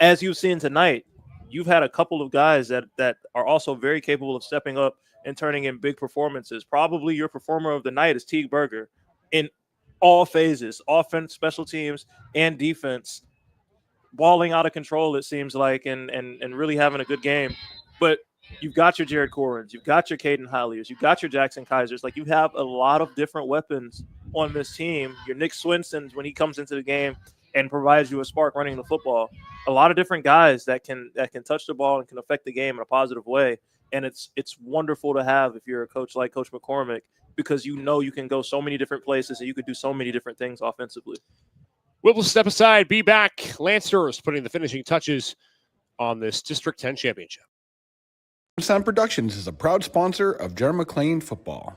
as you've seen tonight, you've had a couple of guys that are also very capable of stepping up and turning in big performances. Probably your performer of the night is Teague Berger in all phases, offense, special teams, and defense. Balling out of control, it seems like, and really having a good game. But you've got your Jared Corrins, you've got your Caden Hilliers, you've got your Jackson Kaisers. Like, you have a lot of different weapons on this team. Your Nick Swensons, when he comes into the game and provides you a spark running the football. A lot of different guys that can touch the ball and can affect the game in a positive way. And it's wonderful to have if you're a coach like Coach McCormick, because you can go so many different places and you could do so many different things offensively. We'll step aside, be back. Lancers putting the finishing touches on this District 10 championship. Sound Productions is a proud sponsor of General McLane football.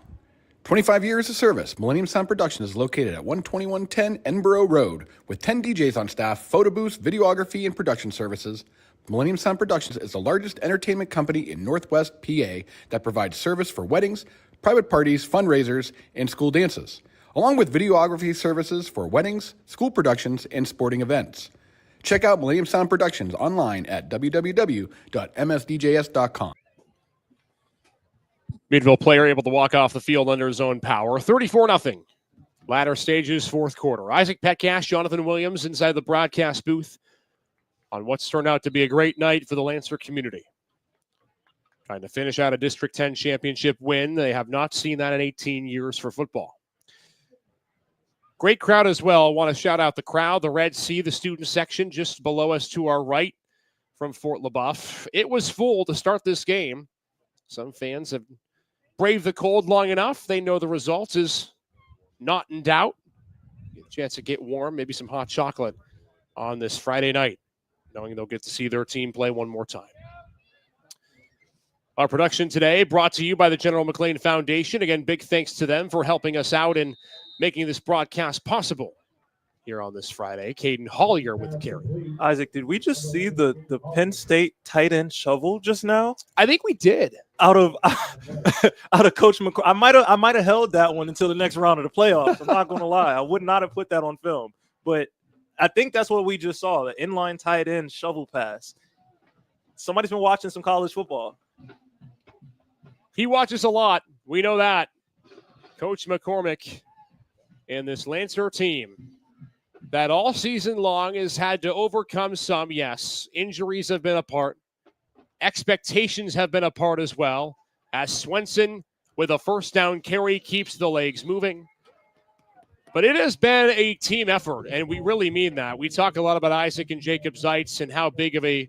25 years of service, Millennium Sound Productions is located at 12110 Edinburgh Road with 10 DJs on staff, photo booths, videography, and production services. Millennium Sound Productions is the largest entertainment company in Northwest PA that provides service for weddings, private parties, fundraisers, and school dances, along with videography services for weddings, school productions, and sporting events. Check out Millennium Sound Productions online at www.msdjs.com. Meadville player able to walk off the field under his own power. 34-0. Latter stages, fourth quarter. Isaac Petcash, Jonathan Williams inside the broadcast booth on what's turned out to be a great night for the Lancer community. Trying to finish out a District 10 championship win. They have not seen that in 18 years for football. Great crowd as well. I want to shout out the crowd, the Red Sea, the student section just below us to our right from Fort LaBeouf. It was full to start this game. Some fans have braved the cold long enough. They know the result is not in doubt. Get a chance to get warm, maybe some hot chocolate on this Friday night, knowing they'll get to see their team play one more time. Our production today brought to you by the General McLane Foundation. Again, big thanks to them for helping us out and making this broadcast possible here on this Friday. Caden Hollier with the carry. Isaac, did we just see the Penn State tight end shovel just now? I think we did. Out of Coach McCormick. I might have held that one until the next round of the playoffs. I'm not going to lie. I would not have put that on film. But I think that's what we just saw, the inline tight end shovel pass. Somebody's been watching some college football. He watches a lot. We know that. Coach McCormick and this Lancer team that all season long has had to overcome some, yes. Injuries have been a part. Expectations have been a part as well. As Swenson, with a first down carry, keeps the legs moving. But it has been a team effort, and we really mean that. We talk a lot about Isaac and Jacob Zeitz and how big of a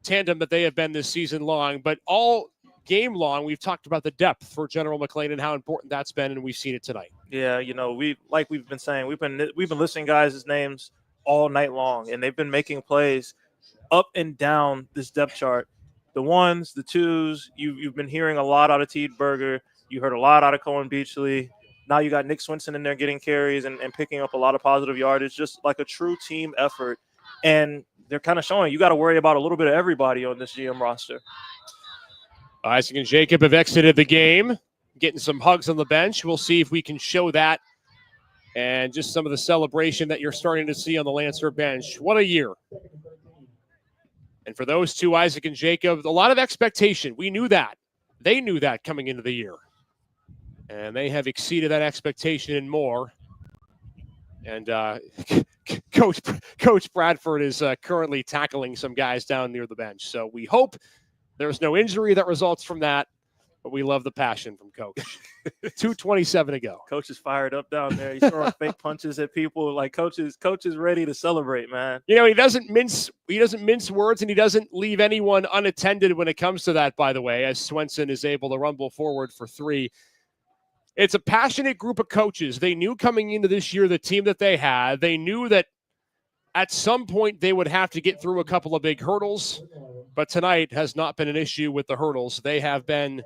tandem that they have been this season long. But all game long, we've talked about the depth for General McLane and how important that's been, and we've seen it tonight. Yeah, we've been saying, we've been listing guys' names all night long, and they've been making plays up and down this depth chart. The ones, the twos, you've been hearing a lot out of Teague Berger. You heard a lot out of Cohen Beachley. Now you got Nick Swenson in there getting carries and picking up a lot of positive yardage, just like a true team effort. And they're kind of showing you got to worry about a little bit of everybody on this GM roster. Isaac and Jacob have exited the game, getting some hugs on the bench. We'll see if we can show that and just some of the celebration that you're starting to see on the Lancer bench. What a year. And for those two, Isaac and Jacob, a lot of expectation. We knew that. They knew that coming into the year. And they have exceeded that expectation and more. And Coach Bradford is currently tackling some guys down near the bench. So we hope there's no injury that results from that. But we love the passion from Coach. 2:27 to go. Coach is fired up down there. He's throwing fake punches at people. Like Coach is ready to celebrate, man. You know, he doesn't mince words, and he doesn't leave anyone unattended when it comes to that, by the way, as Swenson is able to rumble forward for 3. It's a passionate group of coaches. They knew coming into this year the team that they had. They knew that at some point they would have to get through a couple of big hurdles, but tonight has not been an issue with the hurdles. They have been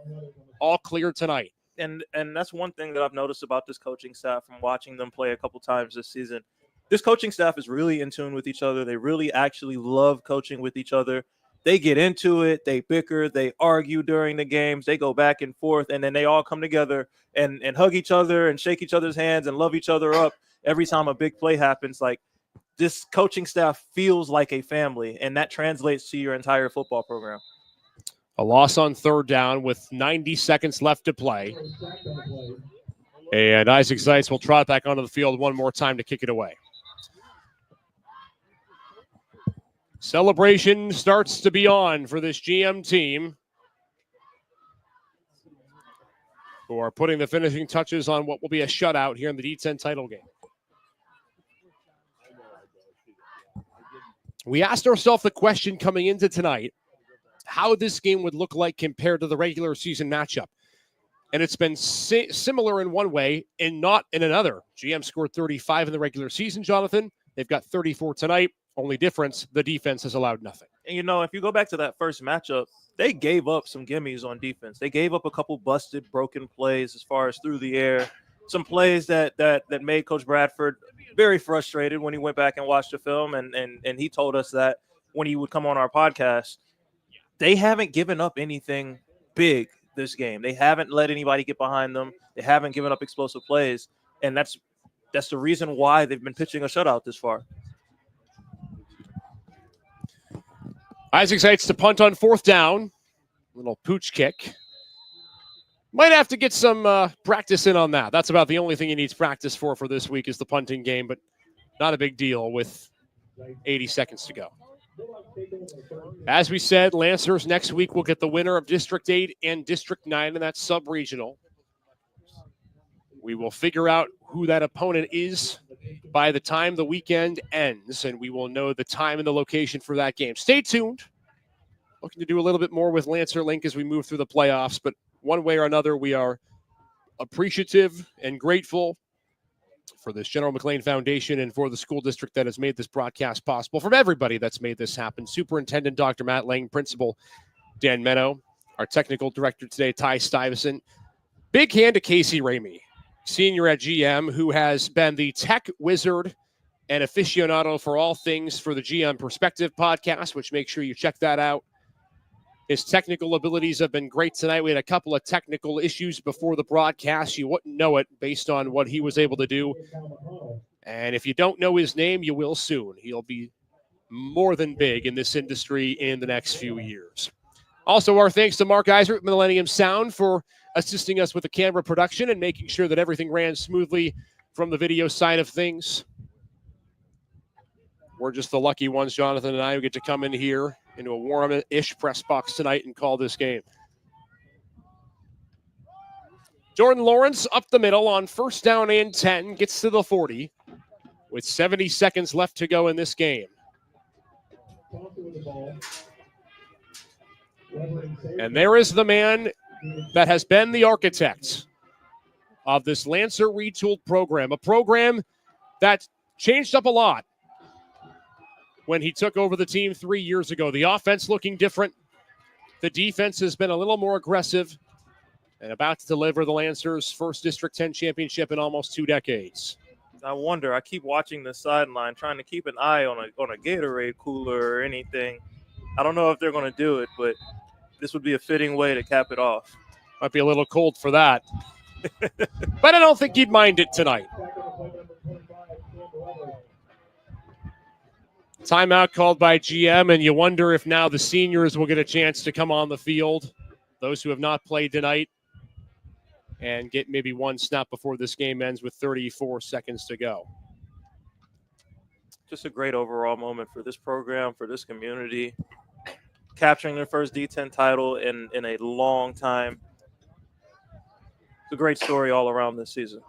all clear tonight. And that's one thing that I've noticed about this coaching staff from watching them play a couple times this season. This coaching staff is really in tune with each other. They really actually love coaching with each other. They get into it. They bicker. They argue during the games. They go back and forth, and then they all come together and hug each other and shake each other's hands and love each other up every time a big play happens. Like, this coaching staff feels like a family, and that translates to your entire football program. A loss on 3rd down with 90 seconds left to play. And Isaac Zeitz will trot back onto the field one more time to kick it away. Celebration starts to be on for this GM team, who are putting the finishing touches on what will be a shutout here in the D-10 title game. We asked ourselves the question coming into tonight, how this game would look like compared to the regular season matchup. And it's been similar in one way and not in another. GM scored 35 in the regular season, Jonathan. They've got 34 tonight. Only difference, the defense has allowed nothing. And, you know, if you go back to that first matchup, they gave up some gimmies on defense. They gave up a couple busted, broken plays as far as through the air. Some plays that made Coach Bradford very frustrated when he went back and watched the film. And he told us that when he would come on our podcast. They haven't given up anything big this game. They haven't let anybody get behind them. They haven't given up explosive plays. And that's the reason why they've been pitching a shutout this far. Isaac Zeitz to punt on 4th down. Little pooch kick. Might have to get some practice in on that. That's about the only thing he needs practice for this week is the punting game, but not a big deal with 80 seconds to go. As we said, Lancers next week will get the winner of District 8 and District 9 in that sub-regional. We will figure out who that opponent is by the time the weekend ends, and we will know the time and the location for that game. Stay tuned. Looking to do a little bit more with Lancer Link as we move through the playoffs, but one way or another, we are appreciative and grateful for this General McLane Foundation and for the school district that has made this broadcast possible, from everybody that's made this happen. Superintendent Dr. Matt Lang, Principal Dan Menno, our technical director today, Ty Stuyvesant. Big hand to Casey Ramey, senior at GM, who has been the tech wizard and aficionado for all things for the GM Perspective podcast, which make sure you check that out. His technical abilities have been great tonight. We had a couple of technical issues before the broadcast. You wouldn't know it based on what he was able to do. And if you don't know his name, you will soon. He'll be more than big in this industry in the next few years. Also, our thanks to Mark Iser at Millennium Sound for assisting us with the camera production and making sure that everything ran smoothly from the video side of things. We're just the lucky ones, Jonathan and I, who get to come in here into a warm-ish press box tonight and call this game. Jordan Lawrence up the middle on 1st down and 10, gets to the 40 with 70 seconds left to go in this game. And there is the man that has been the architect of this Lancer retooled program, a program that changed up a lot when he took over the team 3 years ago. The offense looking different. The defense has been a little more aggressive and about to deliver the Lancers' first District 10 championship in almost 2 decades. I wonder, I keep watching the sideline, trying to keep an eye on a Gatorade cooler or anything. I don't know if they're going to do it, but this would be a fitting way to cap it off. Might be a little cold for that. But I don't think you'd mind it tonight. Timeout called by GM, and you wonder if now the seniors will get a chance to come on the field, those who have not played tonight, and get maybe one snap before this game ends with 34 seconds to go. Just a great overall moment for this program, for this community. Capturing their first D-10 title in a long time. a great story all around this season.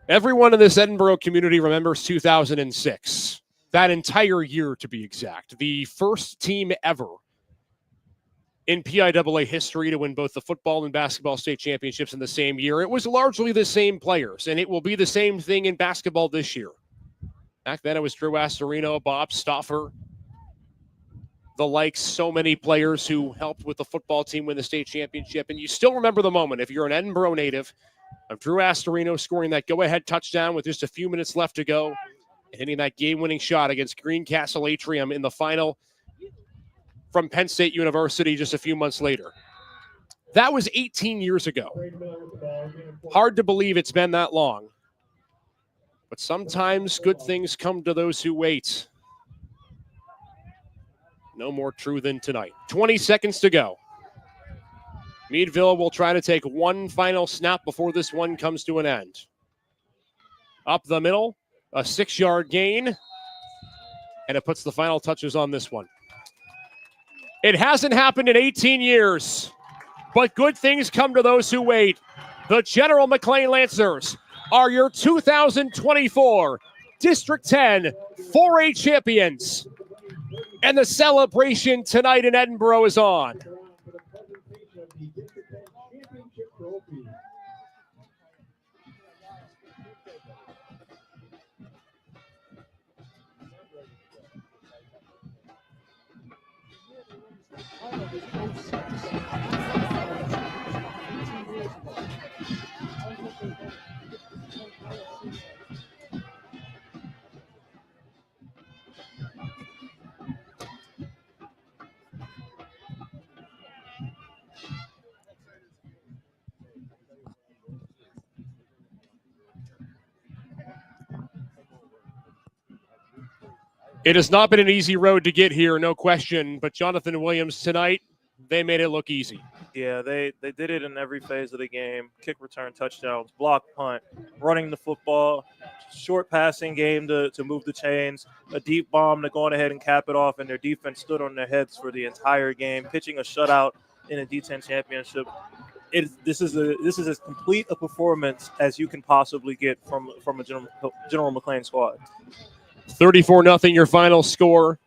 Everyone in this Edinboro community remembers 2006. That entire year, to be exact. The first team ever in PIAA history to win both the football and basketball state championships in the same year. It was largely the same players, and it will be the same thing in basketball this year. Back then, it was Drew Astorino, Bob Stauffer, the likes, so many players who helped with the football team win the state championship. And you still remember the moment, if you're an Edinboro native, of Drew Astorino scoring that go-ahead touchdown with just a few minutes left to go, and hitting that game-winning shot against Greencastle Atrium in the final from Penn State University just a few months later. That was 18 years ago. Hard to believe it's been that long. But sometimes good things come to those who wait. No more true than tonight. 20 seconds to go. Meadville will try to take one final snap before this one comes to an end. Up the middle, a 6-yard gain, and it puts the final touches on this one. It hasn't happened in 18 years, but good things come to those who wait. The General McLane Lancers are your 2024 District 10 4A champions. And the celebration tonight in Edinboro is on. It has not been an easy road to get here, no question. But Jonathan Williams tonight, they made it look easy. Yeah, they did it in every phase of the game. Kick, return, touchdowns, block, punt, running the football, short passing game to move the chains, a deep bomb to go on ahead and cap it off, and their defense stood on their heads for the entire game, pitching a shutout in a D-10 championship. This is as complete a performance as you can possibly get from a General McLane squad. 34-0 your final score.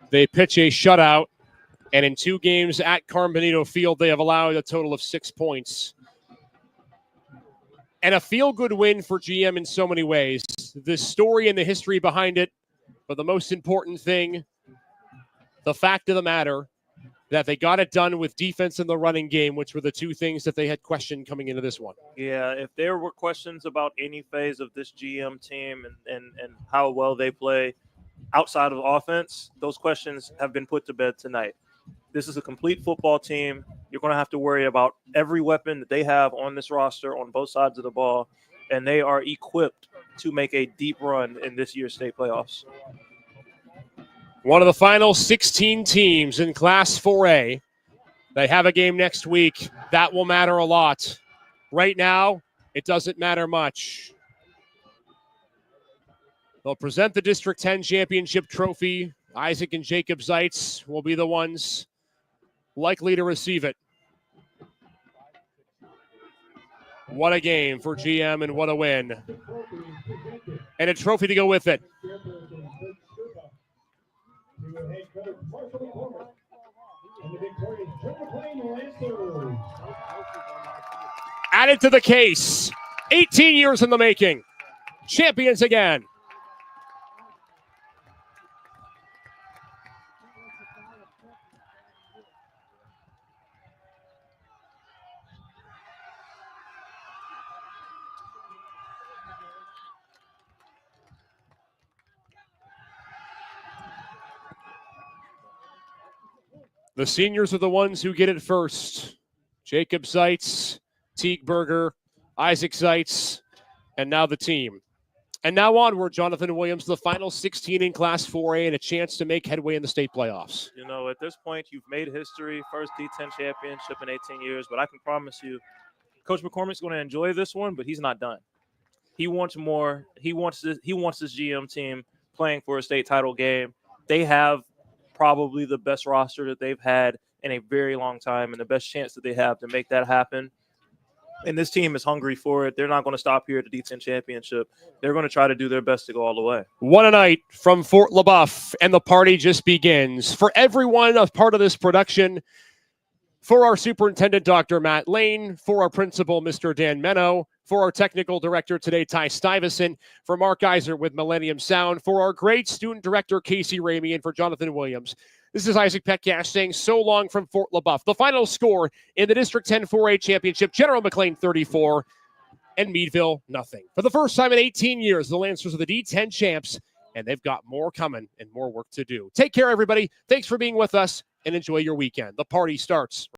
They pitch a shutout, and in 2 games at Carmen Benito Field, they have allowed a total of 6 points. And a feel-good win for GM in so many ways. The story and the history behind it, but the most important thing, the fact of the matter, that they got it done with defense and the running game, which were the 2 things that they had questioned coming into this one. Yeah, if there were questions about any phase of this GM team and how well they play outside of offense, those questions have been put to bed tonight. This is a complete football team. You're going to have to worry about every weapon that they have on this roster on both sides of the ball, and they are equipped to make a deep run in this year's state playoffs. One of the final 16 teams in Class 4A. They have a game next week. That will matter a lot. Right now, it doesn't matter much. They'll present the District 10 championship trophy. Isaac and Jacob Zeitz will be the ones likely to receive it. What a game for GM and what a win. And a trophy to go with it. Added to the case. 18 years in the making. Champions again. The seniors are the ones who get it first. Jacob Zeitz, Teague Berger, Isaac Zeitz, and now the team. And now onward, Jonathan Williams, the final 16 in Class 4A and a chance to make headway in the state playoffs. You know, at this point, you've made history, first D10 championship in 18 years, but I can promise you, Coach McCormick's going to enjoy this one, but he's not done. He wants more. He wants this GM team playing for a state title game. They have probably the best roster that they've had in a very long time and the best chance that they have to make that happen. And this team is hungry for it. They're not going to stop here at the D-10 championship. They're going to try to do their best to go all the way. One a night from Fort LaBeouf, and the party just begins. For everyone a part of this production, for our superintendent, Dr. Matt Lane, for our principal, Mr. Dan Menno, for our technical director today, Ty Stuyvesant, for Mark Geiser with Millennium Sound, for our great student director, Casey Ramey, and for Jonathan Williams. This is Isaac Petcash saying so long from Fort LaBeouf. The final score in the District 10 4A Championship, General McLane 34 and Meadville nothing. For the first time in 18 years, the Lancers are the D10 champs, and they've got more coming and more work to do. Take care, everybody. Thanks for being with us, and enjoy your weekend. The party starts